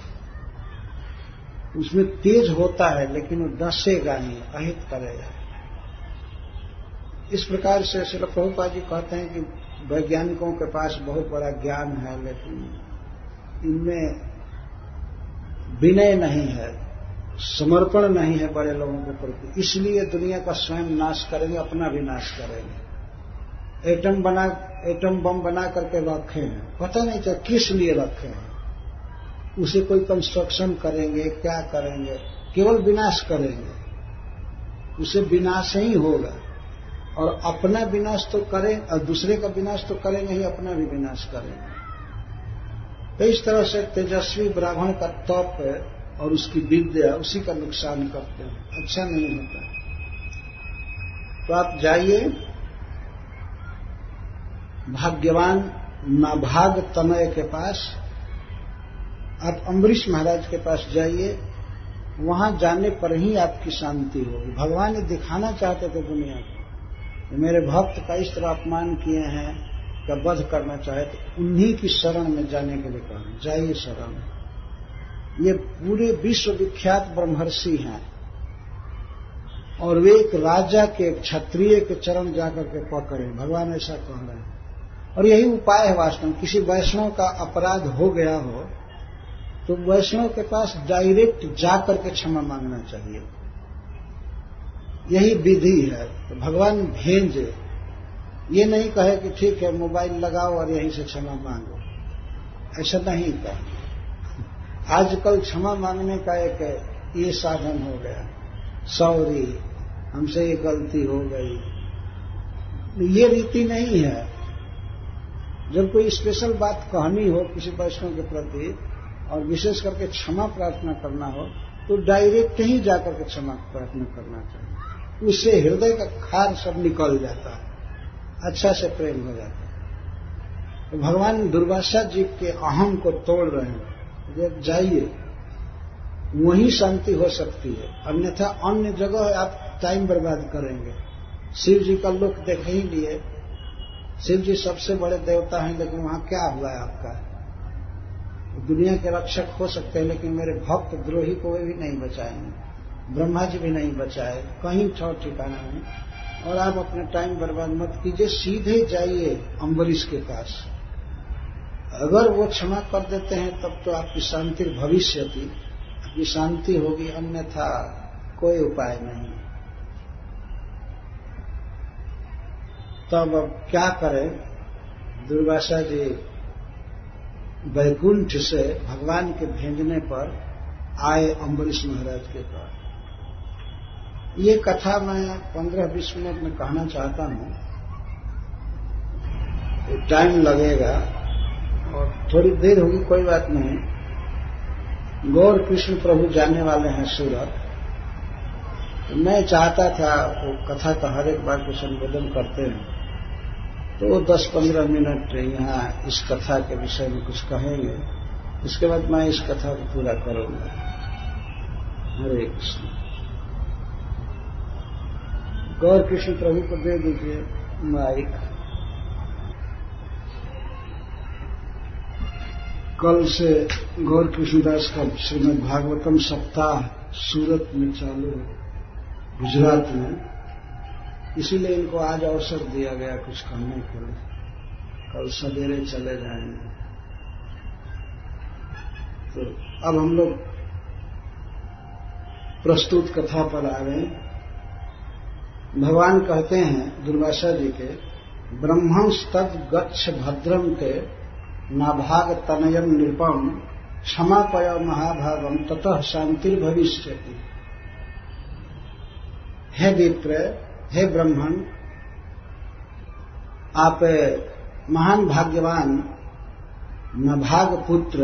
उसमें तेज होता है, लेकिन वो डसेगा नहीं, अहित करेगा। इस प्रकार से श्रील प्रभुपाद जी कहते हैं कि वैज्ञानिकों के पास बहुत बड़ा ज्ञान है, लेकिन इनमें विनय नहीं है, समर्पण नहीं है बड़े लोगों के प्रति। इसलिए दुनिया का स्वयं नाश करेंगे, अपना भी नाश करेंगे। एटम बम बना करके रखे हैं, पता नहीं चल किस लिए रखे हैं। उसे कोई कंस्ट्रक्शन करेंगे, क्या करेंगे, केवल विनाश करेंगे, उसे विनाश ही होगा। और अपना विनाश तो करें, और दूसरे का विनाश तो करेंगे ही, अपना भी विनाश करेंगे। तो इस तरह से तेजस्वी ब्राह्मण का तप और उसकी विद्या उसी का नुकसान करते हैं, अच्छा नहीं होता। तो आप जाइए भाग्यवान नाभाग तनय के पास, आप अम्बरीश महाराज के पास जाइए, वहां जाने पर ही आपकी शांति होगी। भगवान ये दिखाना चाहते थे दुनिया को, मेरे भक्त का इस तरह अपमान किए हैं, का वध करना चाहे, तो उन्हीं की शरण में जाने के लिए कहा, जाइए शरण। ये पूरे विश्व विख्यात ब्रह्मर्षि हैं, और वे एक राजा के, एक क्षत्रिय के चरण जाकर के पकड़े, भगवान ऐसा कह रहे हैं। और यही उपाय है वास्तव में। किसी वैष्णव का अपराध हो गया हो तो वैष्णव के पास डायरेक्ट जाकर के क्षमा मांगना चाहिए, यही विधि है। तो भगवान भेजे, ये नहीं कहे कि ठीक है मोबाइल लगाओ और यहीं से क्षमा मांगो, ऐसा नहीं कहा। आजकल क्षमा मांगने का एक ये साधन हो गया, सॉरी हमसे ये गलती हो गई। ये रीति नहीं है। जब कोई स्पेशल बात कहनी हो किसी वैष्णव के प्रति और विशेष करके क्षमा प्रार्थना करना हो, तो डायरेक्ट ही जाकर के क्षमा प्रार्थना करना चाहिए। उससे हृदय का खार सब निकल जाता है, अच्छा से प्रेम हो जाता है। तो भगवान दुर्वासा जी के अहम को तोड़ रहे हैं, जाइए वहीं शांति हो सकती है, अन्यथा अन्य जगह आप टाइम बर्बाद करेंगे। शिव जी का लोक देख ही लिए, शिव जी सबसे बड़े देवता हैं, लेकिन वहां क्या हुआ है आपका? दुनिया के रक्षक हो सकते हैं, लेकिन मेरे भक्त द्रोही को वे भी नहीं बचाएंगे, ब्रह्मा जी भी नहीं बचाए, कहीं ठौर ठिकाना नहीं। और आप अपना टाइम बर्बाद मत कीजिए, सीधे जाइए अम्बरीश के पास। अगर वो क्षमा कर देते हैं तब तो आपकी शांति भविष्य थी, आपकी शांति होगी, अन्यथा कोई उपाय नहीं। तब अब क्या करें? दुर्वासा जी वैकुंठ से भगवान के भेजने पर आए अम्बरीश महाराज के पास। ये कथा मैं 15-20 मिनट में कहना चाहता हूं, टाइम लगेगा और थोड़ी देर होगी, कोई बात नहीं। गौर कृष्ण प्रभु जाने वाले हैं सूरत। मैं चाहता था वो कथा का हर एक बात को संबोधन करते हैं, तो वो 10-15 मिनट यहाँ इस कथा के विषय में कुछ कहेंगे, उसके बाद मैं इस कथा को पूरा करूंगा। हरे कृष्ण। गौर कृष्ण प्रभु को दे दीजिए माइक। कल से गौर कृष्णदास का श्रीमद् भागवतम सप्ताह सूरत में चालू है, गुजरात में, इसीलिए इनको आज अवसर दिया गया कुछ करने के लिए। कल सवेरे चले जाएंगे। तो अब हम लोग प्रस्तुत कथा पर आ गए। भगवान कहते हैं दुर्वासा जी के, ब्रह्मंस्तद गच्छ भद्रम ते नाभाग तनयम नृपम क्षमापय महाभागम ततः शांतिर्भविष्यति। हे विप्र, हे ब्राह्मण, आप महान भाग्यवान नभाग पुत्र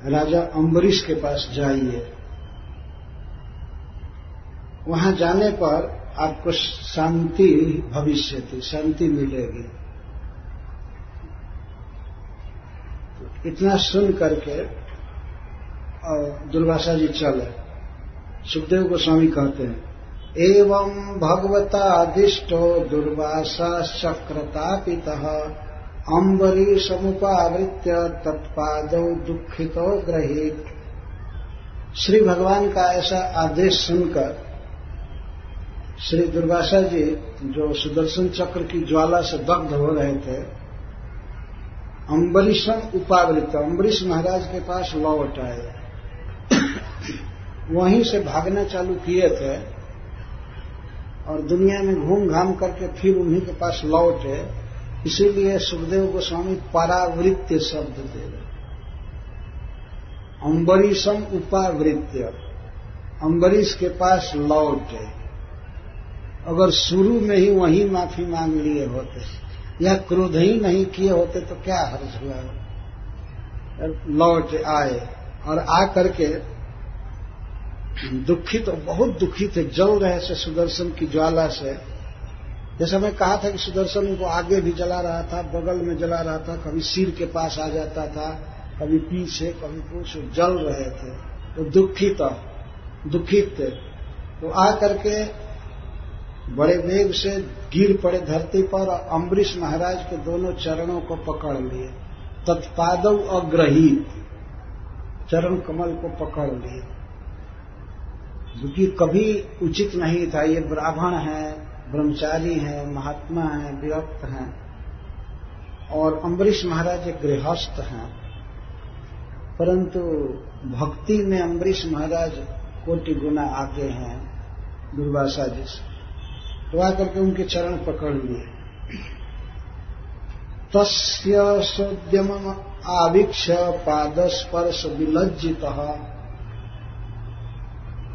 राजा अम्बरीश के पास जाइए। वहां जाने पर आपको शांति भविष्य थी, शांति मिलेगी। इतना सुन करके और दुर्वासा जी चले। सुखदेव गोस्वामी कहते हैं, एवं भगवतादिष्टो दुर्वासा चक्रतापितः अम्बरीशमुपावृत्य तत्पादौ दुःखितो गृहीत। श्री भगवान का ऐसा आदेश सुनकर श्री दुर्वासा जी, जो सुदर्शन चक्र की ज्वाला से दग्ध हो रहे थे, अम्बरीशम उपावृत्त, अम्बरीश महाराज के पास लौट आए। वहीं से भागना चालू किए थे और दुनिया में घूम घाम करके फिर उन्हीं के पास लौटे। इसीलिए सुखदेव गोस्वामी परावृत्य शब्द दे रहे। अम्बरीशम उपावृत्य, अम्बरीश के पास लौटे। अगर शुरू में ही वहीं माफी मांग लिए होते या क्रोध ही नहीं किए होते तो क्या हर्ज हुआ। लौट आए और आकर के दुखित, बहुत दुखी थे, जल रहे थे सुदर्शन की ज्वाला से। जैसा मैं कहा था कि सुदर्शन को आगे भी जला रहा था, बगल में जला रहा था, कभी सिर के पास आ जाता था, कभी पीछे, कभी कुछ, जल रहे थे। तो दुखित थे। तो आकर के बड़े वेग से गिर पड़े धरती पर और अम्बरीश महाराज के दोनों चरणों को पकड़ लिए। तत्पादव अग्रहीत, चरण कमल को पकड़ लिए, क्योंकि कभी उचित नहीं था। ये ब्राह्मण हैं, ब्रह्मचारी हैं, महात्मा हैं, विरक्त हैं, और अम्बरीश महाराज एक गृहस्थ हैं। परंतु भक्ति में अम्बरीश महाराज कोटि गुना आगे हैं दुर्वासा जी से। तो आकर के उनके चरण पकड़ लिए। तस्य सोद्यमम् आवीक्ष्य पादस्पर्श विलज्जितः।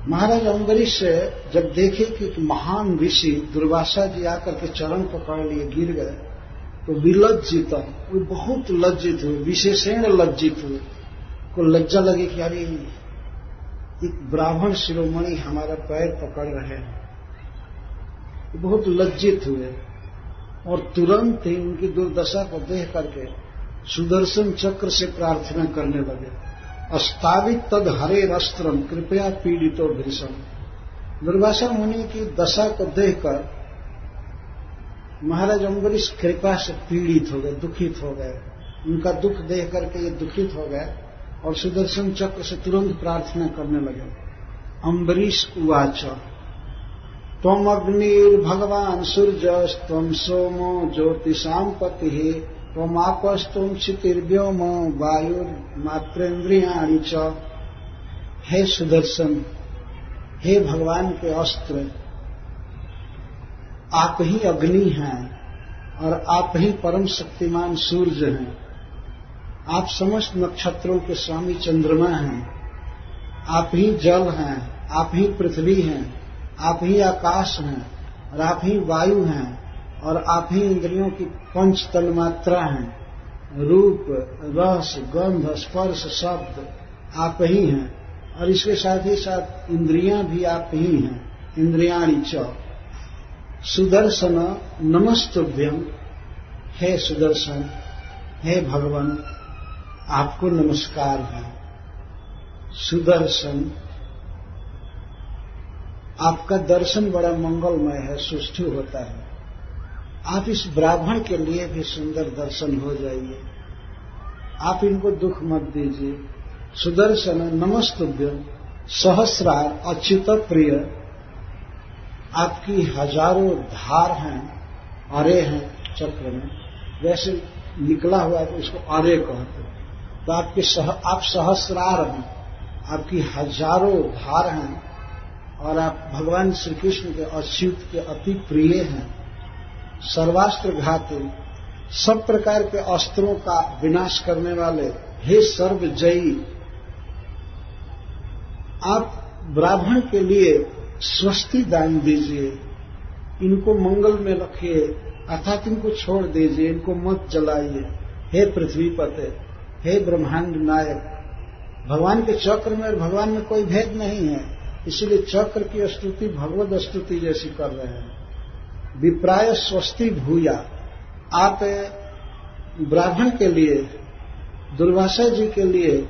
महाराज अम्बरीश से जब देखे कि एक महान ऋषि दुर्वासा जी आकर के चरण पकड़ लिए, गिर गए, तो विलज्जित, वो बहुत लज्जित हुए, विशेषण लज्जित हुए। को लज्जा लगी कि अरे एक ब्राह्मण शिरोमणि हमारा पैर पकड़ रहे हैं। बहुत लज्जित हुए और तुरंत ही उनकी दुर्दशा को देख करके सुदर्शन चक्र से प्रार्थना करने लगे। अस्तावित तद हरे रस्त्रम कृपया पीड़ितो भृशम। दुर्वासा मुनि की दशा को देखकर महाराज अम्बरीश कृपा से पीड़ित हो गए, दुखित हो गए। उनका दुख देख करके ये दुखित हो गए और सुदर्शन चक्र से तुरंत प्रार्थना करने लगे। अम्बरीश उवाच त्वम अग्निर्भगवान् सूर्यस्त्वं सोमो ज्योतिषां पतिः त्वम् आपस्त्वं क्षितिर्व्योम वायुर्मात्रेन्द्रियाणि च। हे सुदर्शन, हे भगवान के अस्त्र, आप ही अग्नि हैं और आप ही परम शक्तिमान सूर्य हैं। आप समस्त नक्षत्रों के स्वामी चंद्रमा हैं। आप ही जल हैं, आप ही पृथ्वी हैं, आप ही आकाश हैं और आप ही वायु हैं और आप ही इंद्रियों की पंच तन्मात्रा हैं। रूप, रस, गंध, स्पर्श, शब्द आप ही हैं और इसके साथ ही साथ इंद्रियां भी आप ही हैं। इंद्रियाणि च। सुदर्शन नमस्तुभ्यं, हे सुदर्शन, हे भगवान, आपको नमस्कार है। सुदर्शन, आपका दर्शन बड़ा मंगलमय है, सुष्ठु होता है। आप इस ब्राह्मण के लिए भी सुंदर दर्शन हो जाइए, आप इनको दुख मत दीजिए। सुदर्शन नमस्तुभ्यं सहस्रार अच्युत प्रिय, आपकी हजारों धार हैं, अरे हैं चक्र में, वैसे निकला हुआ है तो उसको अरे कहते हैं। तो आप सहस्रार हैं, आपकी हजारों धार हैं और आप भगवान श्री कृष्ण के अच्युत के अति प्रिय हैं। सर्वास्त्र घाती, सब प्रकार के अस्त्रों का विनाश करने वाले, हे सर्वजयी, आप ब्राह्मण के लिए स्वस्ति दान दीजिए, इनको मंगल में रखिए, अर्थात इनको छोड़ दीजिए, इनको मत जलाइए। हे पृथ्वीपते, हे ब्रह्मांड नायक, भगवान के चक्र में और भगवान में कोई भेद नहीं है, इसलिए चक्र की स्तुति भगवद स्तुति जैसी कर रहे हैं। विप्राय स्वस्ति भूया, आप ब्राह्मण के लिए, दुर्वासा जी के लिए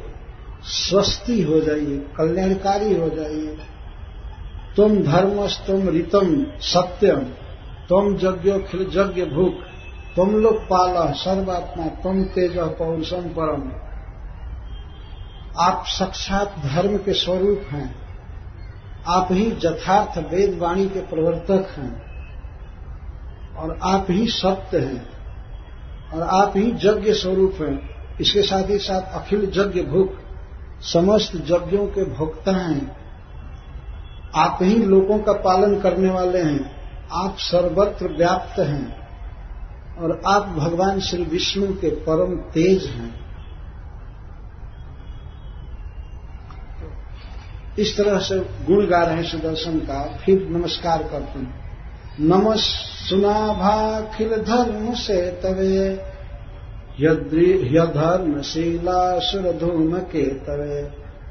स्वस्ति हो जाइए, कल्याणकारी हो जाइए। तुम धर्मस्तुम ऋतम सत्यम, तुम यज्ञोखिल यज्ञ भूख, तुम लोकपाल सर्वात्मा, तुम तेज पौरुषम परम। आप साक्षात धर्म के स्वरूप हैं, आप ही यथार्थ वेद वाणी के प्रवर्तक हैं और आप ही सत्य हैं और आप ही यज्ञ स्वरूप हैं। इसके साथ ही साथ अखिल यज्ञ भूख, समस्त यज्ञों के भोक्ता हैं। आप ही लोगों का पालन करने वाले हैं, आप सर्वत्र व्याप्त हैं और आप भगवान श्री विष्णु के परम तेज हैं। इस तरह से गुण गा रहे हैं सुदर्शन का। फिर नमस्कार करते हैं। नमः सुनाभाखिल धर्म से तवे, यधर्मशीला सुरधूम के तवे,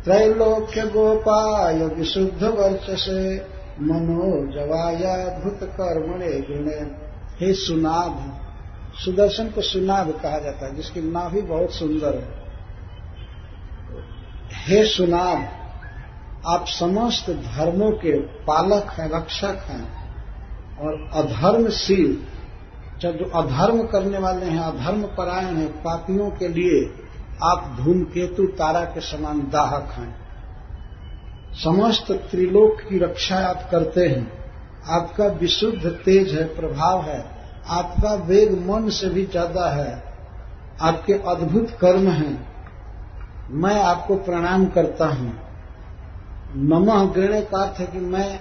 त्रैलोक्य गोपाय विशुद्ध वर्चसे, मनोजवाय भूत कर्मणे गुणे। हे सुनाभ, सुदर्शन को सुनाभ कहा जाता है, जिसकी नाभि बहुत सुंदर है। हे सुनाभ, आप समस्त धर्मों के पालक हैं, रक्षक हैं और अधर्मशील, जो अधर्म करने वाले हैं, अधर्म परायण हैं, पापियों के लिए आप धूमकेतु तारा के समान दाहक हैं। समस्त त्रिलोक की रक्षा आप करते हैं। आपका विशुद्ध तेज है, प्रभाव है, आपका वेग मन से भी ज्यादा है, आपके अद्भुत कर्म हैं। मैं आपको प्रणाम करता हूं। नमः गृणे का अर्थ है कि मैं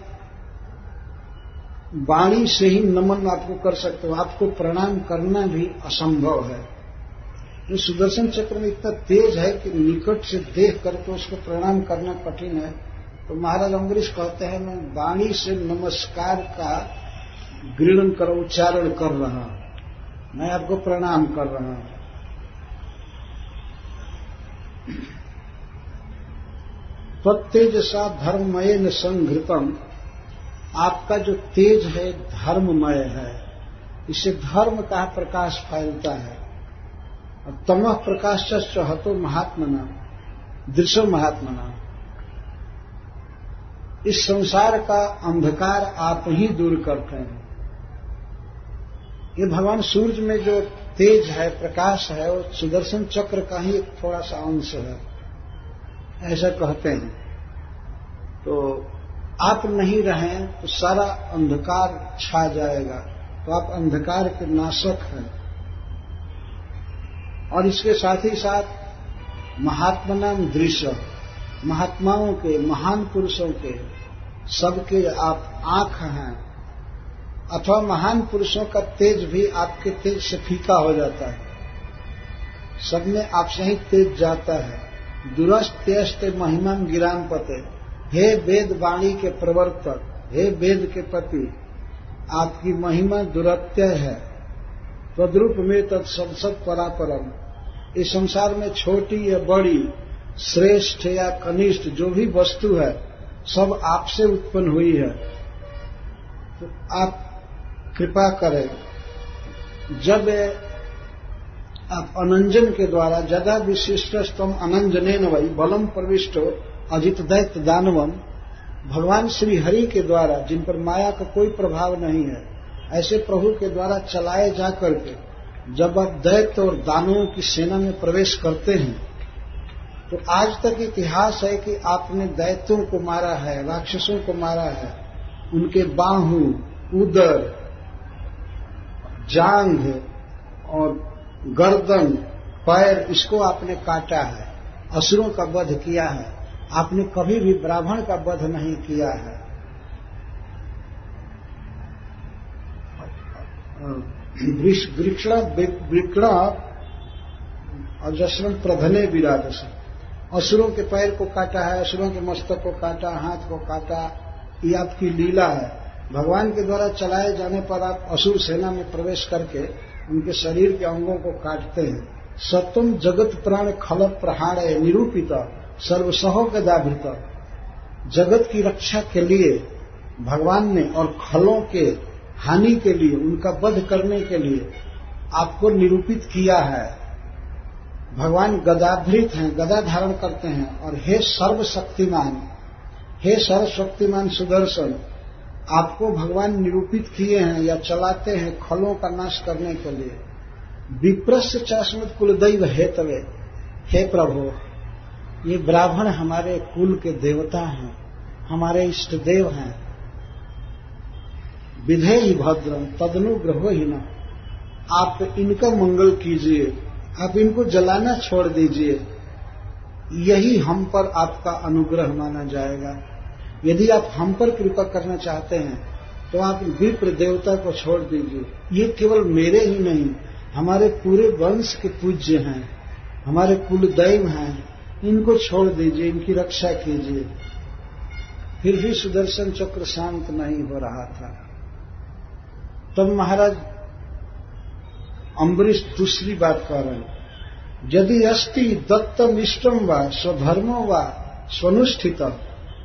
वाणी से ही नमन आपको कर सकता हूं, आपको प्रणाम करना भी असंभव है। ये सुदर्शन चक्र में इतना तेज है कि निकट से देख करके उसको प्रणाम करना कठिन है। तो महाराज अम्बरीश कहते हैं, मैं वाणी से नमस्कार का गृणन कर उच्चारण कर रहा हूं, मैं आपको प्रणाम कर रहा हूं। त्वत्तेजसा धर्ममयेन संघृतम, आपका जो तेज है धर्ममय है, इससे धर्म का प्रकाश फैलता है। और तमः प्रकाशश्च हतो महात्मना दृश्य महात्मना, इस संसार का अंधकार आप ही दूर करते हैं। ये भगवान सूर्य में जो तेज है, प्रकाश है, वो सुदर्शन चक्र का ही एक थोड़ा सा अंश है, ऐसा कहते हैं। तो आप नहीं रहें तो सारा अंधकार छा जाएगा, तो आप अंधकार के नाशक हैं। और इसके साथ ही साथ महात्मनाम दृश्य, महात्माओं के, महान पुरुषों के, सबके आप आंख हैं। अथवा महान पुरुषों का तेज भी आपके तेज से फीका हो जाता है, सब में आपसे ही तेज जाता है। दुरस्त्यस्ते महिमम गिराम पते, हे वेद वाणी के प्रवर्तक, हे वेद के पति, आपकी महिमा दुरत्य है। तद्रूप में तत्सत परापरम, इस संसार में छोटी या बड़ी, श्रेष्ठ या कनिष्ठ जो भी वस्तु है सब आपसे उत्पन्न हुई है। तो आप कृपा करें, जब आप अनंजन के द्वारा जदा विशिष्टस्तम अनंजनेन वै बलम प्रविष्टो अजित दैत्य दानवम, भगवान श्री हरि के द्वारा जिन पर माया का कोई प्रभाव नहीं है, ऐसे प्रभु के द्वारा चलाए जा करके जब आप दैत्य और दानवों की सेना में प्रवेश करते हैं, तो आज तक इतिहास है कि आपने दैत्यों को मारा है, राक्षसों को मारा है, उनके बाहु, उदर, जांघ और गर्दन, पैर, इसको आपने काटा है, असुरों का वध किया है। आपने कभी भी ब्राह्मण का वध नहीं किया है। वृक्ण अजस्रम प्रधने विराजस, असुरों के पैर को काटा है, असुरों के मस्तक को काटा, हाथ को काटा, ये आपकी लीला है। भगवान के द्वारा चलाए जाने पर आप असुर सेना में प्रवेश करके उनके शरीर के अंगों को काटते हैं। सत्वम जगत प्राण खल प्रहाण निरूपित सर्वसहो गदाभृत, जगत की रक्षा के लिए भगवान ने और खलों के हानि के लिए, उनका वध करने के लिए आपको निरूपित किया है। भगवान गदाधृत हैं, गदा धारण करते हैं। और हे सर्वशक्तिमान, हे सर्वशक्तिमान सुदर्शन, आपको भगवान निरूपित किए हैं या चलाते हैं खलों का नाश करने के लिए। विप्रस्य चास्मत कुलदैव हेतवे, हे प्रभु, ये ब्राह्मण हमारे कुल के देवता हैं, हमारे इष्ट देव हैं। विधेहि भद्रम तदनुग्रहो ही न, आप इनका मंगल कीजिए, आप इनको जलाना छोड़ दीजिए, यही हम पर आपका अनुग्रह माना जाएगा। यदि आप हम पर कृपा करना चाहते हैं तो आप विप्र देवता को छोड़ दीजिए। ये केवल मेरे ही नहीं, हमारे पूरे वंश के पूज्य हैं, हमारे कुल दैव हैं, इनको छोड़ दीजिए, इनकी रक्षा कीजिए। फिर भी सुदर्शन चक्र शांत नहीं हो रहा था। तब महाराज अम्बरीश दूसरी बात कह रहे हैं, यदि अस्ति दत्तम इष्टम व स्वधर्मो व स्वनुष्ठित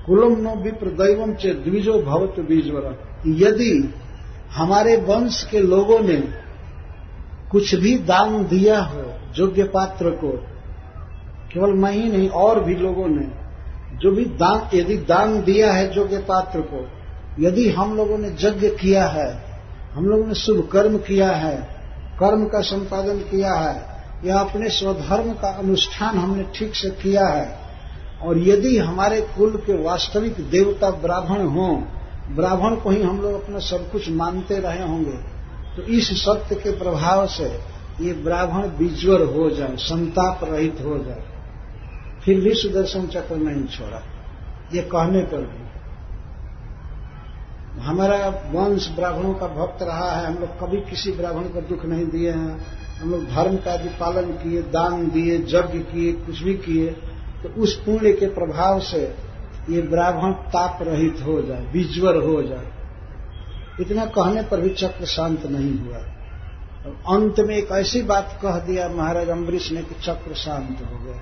कुलम नो विप्र दैवम चे द्विजो भवत बीजवर, यदि हमारे वंश के लोगों ने कुछ भी दान दिया हो योग्य पात्र को, केवल मैं ही नहीं और भी लोगों ने जो भी दान, यदि दान दिया है योग्य पात्र को, यदि हम लोगों ने यज्ञ किया है, हम लोगों ने शुभ कर्म किया है, कर्म का संपादन किया है, या अपने स्वधर्म का अनुष्ठान हमने ठीक से किया है, और यदि हमारे कुल के वास्तविक देवता ब्राह्मण हों, ब्राह्मण को ही हम लोग अपना सब कुछ मानते रहे होंगे, तो इस सत्य के प्रभाव से ये ब्राह्मण विज्वर हो जाए, संताप रहित हो जाए। फिर भी सुदर्शन चक्र नहीं छोड़ा। ये कहने पर भी हमारा वंश ब्राह्मणों का भक्त रहा है, हम लोग कभी किसी ब्राह्मण को दुख नहीं दिए हैं, हम लोग धर्म का भी पालन किए, दान दिए, यज्ञ किए, कुछ भी किए, तो उस पुण्य के प्रभाव से ये ब्राह्मण ताप रहित हो जाए, विज्वर हो जाए। इतना कहने पर भी चक्र शांत नहीं हुआ। और अंत में एक ऐसी बात कह दिया महाराज अम्बरीश ने कि चक्र शांत हो गया।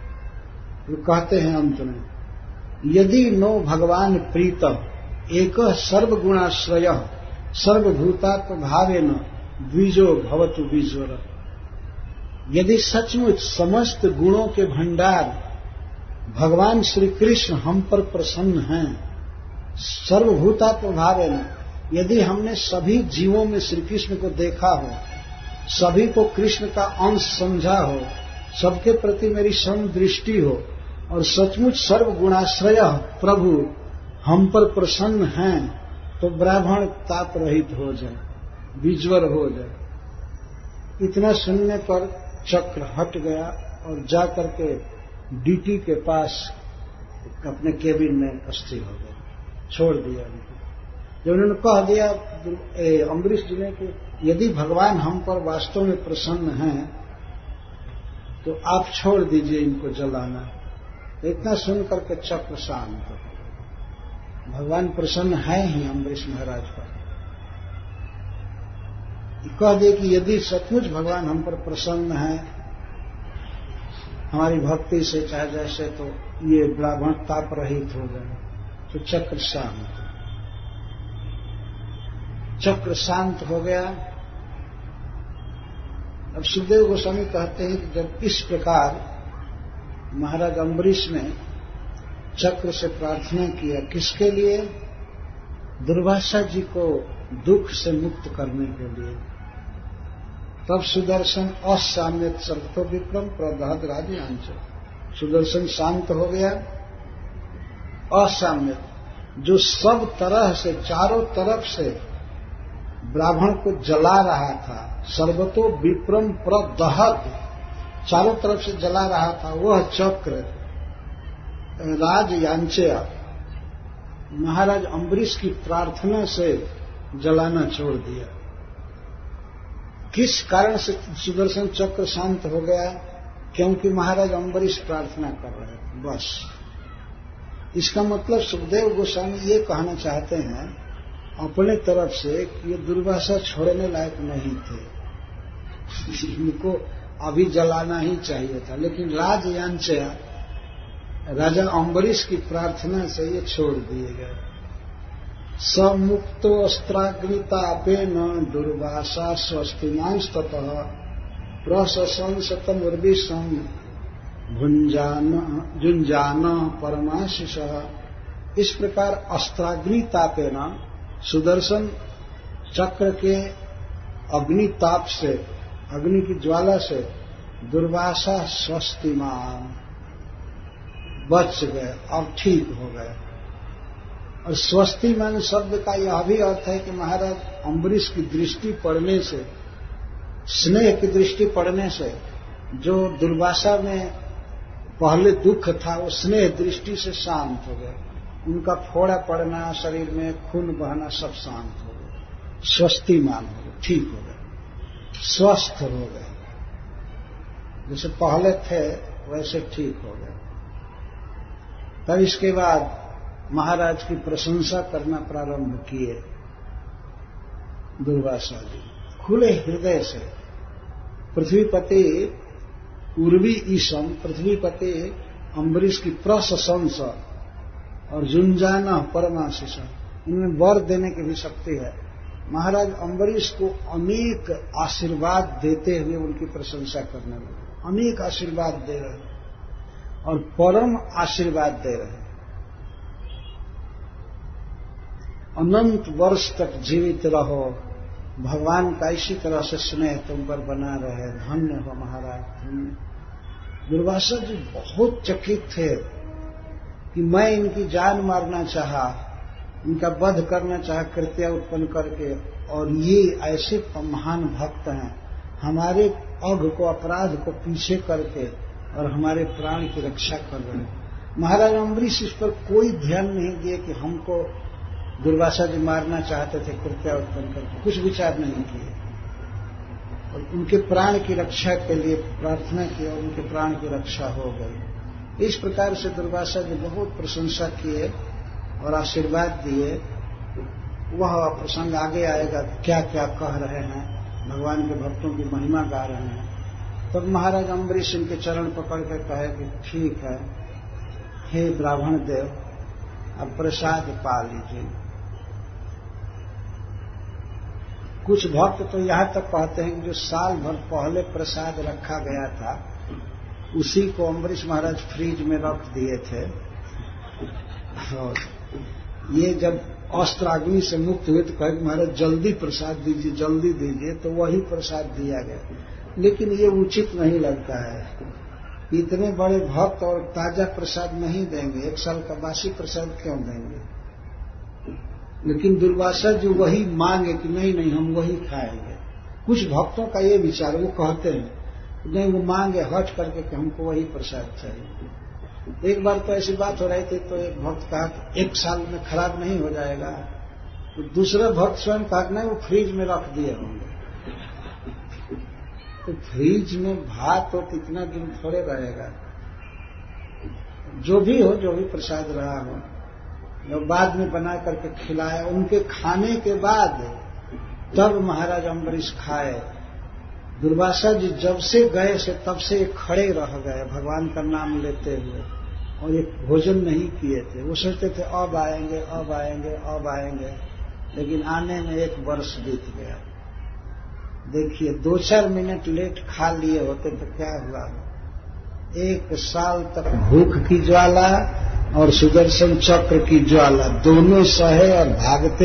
वो कहते हैं अंत में, यदि नो भगवान प्रीत एक सर्वगुणाश्रय सर्वभूतात्म भावेन द्विजो भवतु बीजवर, यदि सचमुच समस्त गुणों के भंडार भगवान श्री कृष्ण हम पर प्रसन्न हैं, सर्वभूतात्म भावेन, यदि हमने सभी जीवों में श्री कृष्ण को देखा हो, सभी को कृष्ण का अंश समझा हो, सबके प्रति मेरी समदृष्टि हो और सचमुच सर्वगुणाश्रय प्रभु हम पर प्रसन्न हैं, तो ब्राह्मण ताप रहित हो जाए, विज्वर हो जाए। इतना सुनने पर चक्र हट गया और जाकर के डीटी के पास अपने केबिन में स्थिर हो गया, छोड़ दिया उनको। जब उन्होंने कह दिया अम्बरीश जी ने कि यदि भगवान हम पर वास्तव में प्रसन्न हैं तो आप छोड़ दीजिए इनको जलाना। तो इतना सुन करके चक्र शांत हो, भगवान प्रसन्न है ही अम्बरीश महाराज पर। कह दिए कि यदि सचमुच भगवान हम पर प्रसन्न है हमारी भक्ति से, चाहे जैसे, तो ये ब्राह्मण ताप रहित हो गए। तो चक्र शांत हो गया। अब सुखदेव गोस्वामी कहते हैं कि जब इस प्रकार महाराज अम्बरीश ने चक्र से प्रार्थना किया, किसके लिए? दुर्वासा जी को दुख से मुक्त करने के लिए। तब सुदर्शन असाम्यत सर्वतो विक्रम प्रदहद राजयांश, सुदर्शन शांत हो गया। असाम्यत, जो सब तरह से, चारों तरफ से ब्राह्मण को जला रहा था, सर्वतो विक्रम प्रदहद, चारों तरफ से जला रहा था, वह चक्र राजयांशया, महाराज अम्बरीश की प्रार्थना से जलाना छोड़ दिया। किस कारण से सुदर्शन चक्र शांत हो गया? क्योंकि महाराज अम्बरीश प्रार्थना कर रहे थे, बस। इसका मतलब सुखदेव गोस्वामी ये कहना चाहते हैं अपने तरफ से कि ये दुर्वासा छोड़ने लायक नहीं थे, इनको अभी जलाना ही चाहिए था, लेकिन राजयांशया, राजा अम्बरीश की प्रार्थना से ये छोड़ दिए गए। समुक्तो अस्त्राग्नितापेन दुर्वासा स्वस्तिमांस्ततः प्रशंसतम उर्विषम जुंजान परमाशिष। इस प्रकार अस्त्राग्नितापेन, सुदर्शन चक्र के अग्निताप से, अग्नि की ज्वाला से दुर्वासा स्वस्तिमान बच गए और ठीक हो गए। और स्वस्तिमान शब्द का यह भी अर्थ है कि महाराज अम्बरीश की दृष्टि पड़ने से, स्नेह की दृष्टि पड़ने से, जो दुर्वासा में पहले दुख था वो स्नेह दृष्टि से शांत हो गया। उनका फोड़ा पड़ना, शरीर में खून बहना सब शांत हो गया, स्वस्तिमान हो गए, ठीक हो गए, स्वस्थ हो गए, जैसे पहले थे वैसे ठीक हो गए। तब इसके बाद महाराज की प्रशंसा करना प्रारंभ किए दुर्वासा जी, खुले हृदय से। पृथ्वीपति उर्वी ईशम, पृथ्वीपति अम्बरीश की प्रशंसा और जुंजाना परमाशिष, इनमें वर देने की भी शक्ति है। महाराज अम्बरीश को अनेक आशीर्वाद देते हुए उनकी प्रशंसा करने लगे, अनेक आशीर्वाद दे रहे और परम आशीर्वाद दे रहे। अनंत वर्ष तक जीवित रहो, भगवान का इसी तरह से स्नेह तुम पर बना रहे, धन्य हो महाराज, धन्य। दुर्वासा जी बहुत चकित थे कि मैं इनकी जान मारना चाहा, इनका वध करना चाहा कृत्य उत्पन्न करके, और ये ऐसे महान भक्त हैं, हमारे अघ को, अपराध को पीछे करके और हमारे प्राण की रक्षा कर रहे हैं। महाराज अम्बरीश इस पर कोई ध्यान नहीं दिए कि हमको दुर्वासा जी मारना चाहते थे कृत्य उत्पन्न करके, कुछ विचार नहीं किए और उनके प्राण की रक्षा के लिए प्रार्थना की और उनके प्राण की रक्षा हो गई। इस प्रकार से दुर्वासा जी बहुत प्रशंसा किए और आशीर्वाद दिए। वह प्रसंग आगे आएगा, क्या क्या कह रहे हैं, भगवान के भक्तों की महिमा गा रहे हैं। तब महाराज अम्बरीश इनके चरण पकड़ कर कहे कि ठीक है, हे ब्राह्मण देव, अब प्रसाद पा लीजिए। कुछ भक्त तो यहां तक कहते हैं कि जो साल भर पहले प्रसाद रखा गया था उसी को अम्बरीश महाराज फ्रिज में रख दिए थे और ये जब अस्त्राग्नि से मुक्त हुए तो कहे महाराज जल्दी प्रसाद दीजिए, जल्दी दीजिए, तो वही प्रसाद दिया गया। लेकिन ये उचित नहीं लगता है। इतने बड़े भक्त और ताजा प्रसाद नहीं देंगे, 1 साल का बासी प्रसाद क्यों देंगे? लेकिन दुर्वासा जी वही मांगे कि नहीं नहीं हम वही खाएंगे। कुछ भक्तों का ये विचार, वो कहते हैं नहीं, वो मांगे हट करके कि हमको वही प्रसाद चाहिए। एक बार तो ऐसी बात हो रही थी, तो एक भक्त कहा कि 1 साल में खराब नहीं हो जाएगा। तो दूसरा भक्त स्वयं कहा नहीं, वो फ्रिज में रख दिए होंगे। तो फ्रिज में भात तो कितना दिन थोड़े रहेगा। जो भी हो, जो भी प्रसाद रहा हो, जब बाद में बना करके खिलाया, उनके खाने के बाद तब महाराज अम्बरीश खाए। दुर्वासा जी जब से गए से तब से खड़े रह गए भगवान का नाम लेते हुए, और एक भोजन नहीं किए थे। वो सोचते थे अब आएंगे, अब आएंगे, अब आएंगे, लेकिन आने में 1 वर्ष बीत गया। देखिए 2-4 मिनट लेट खा लिए होते तो क्या हुआ? 1 साल तक भूख की ज्वाला और सुदर्शन चक्र की ज्वाला दोनों सहे और भागते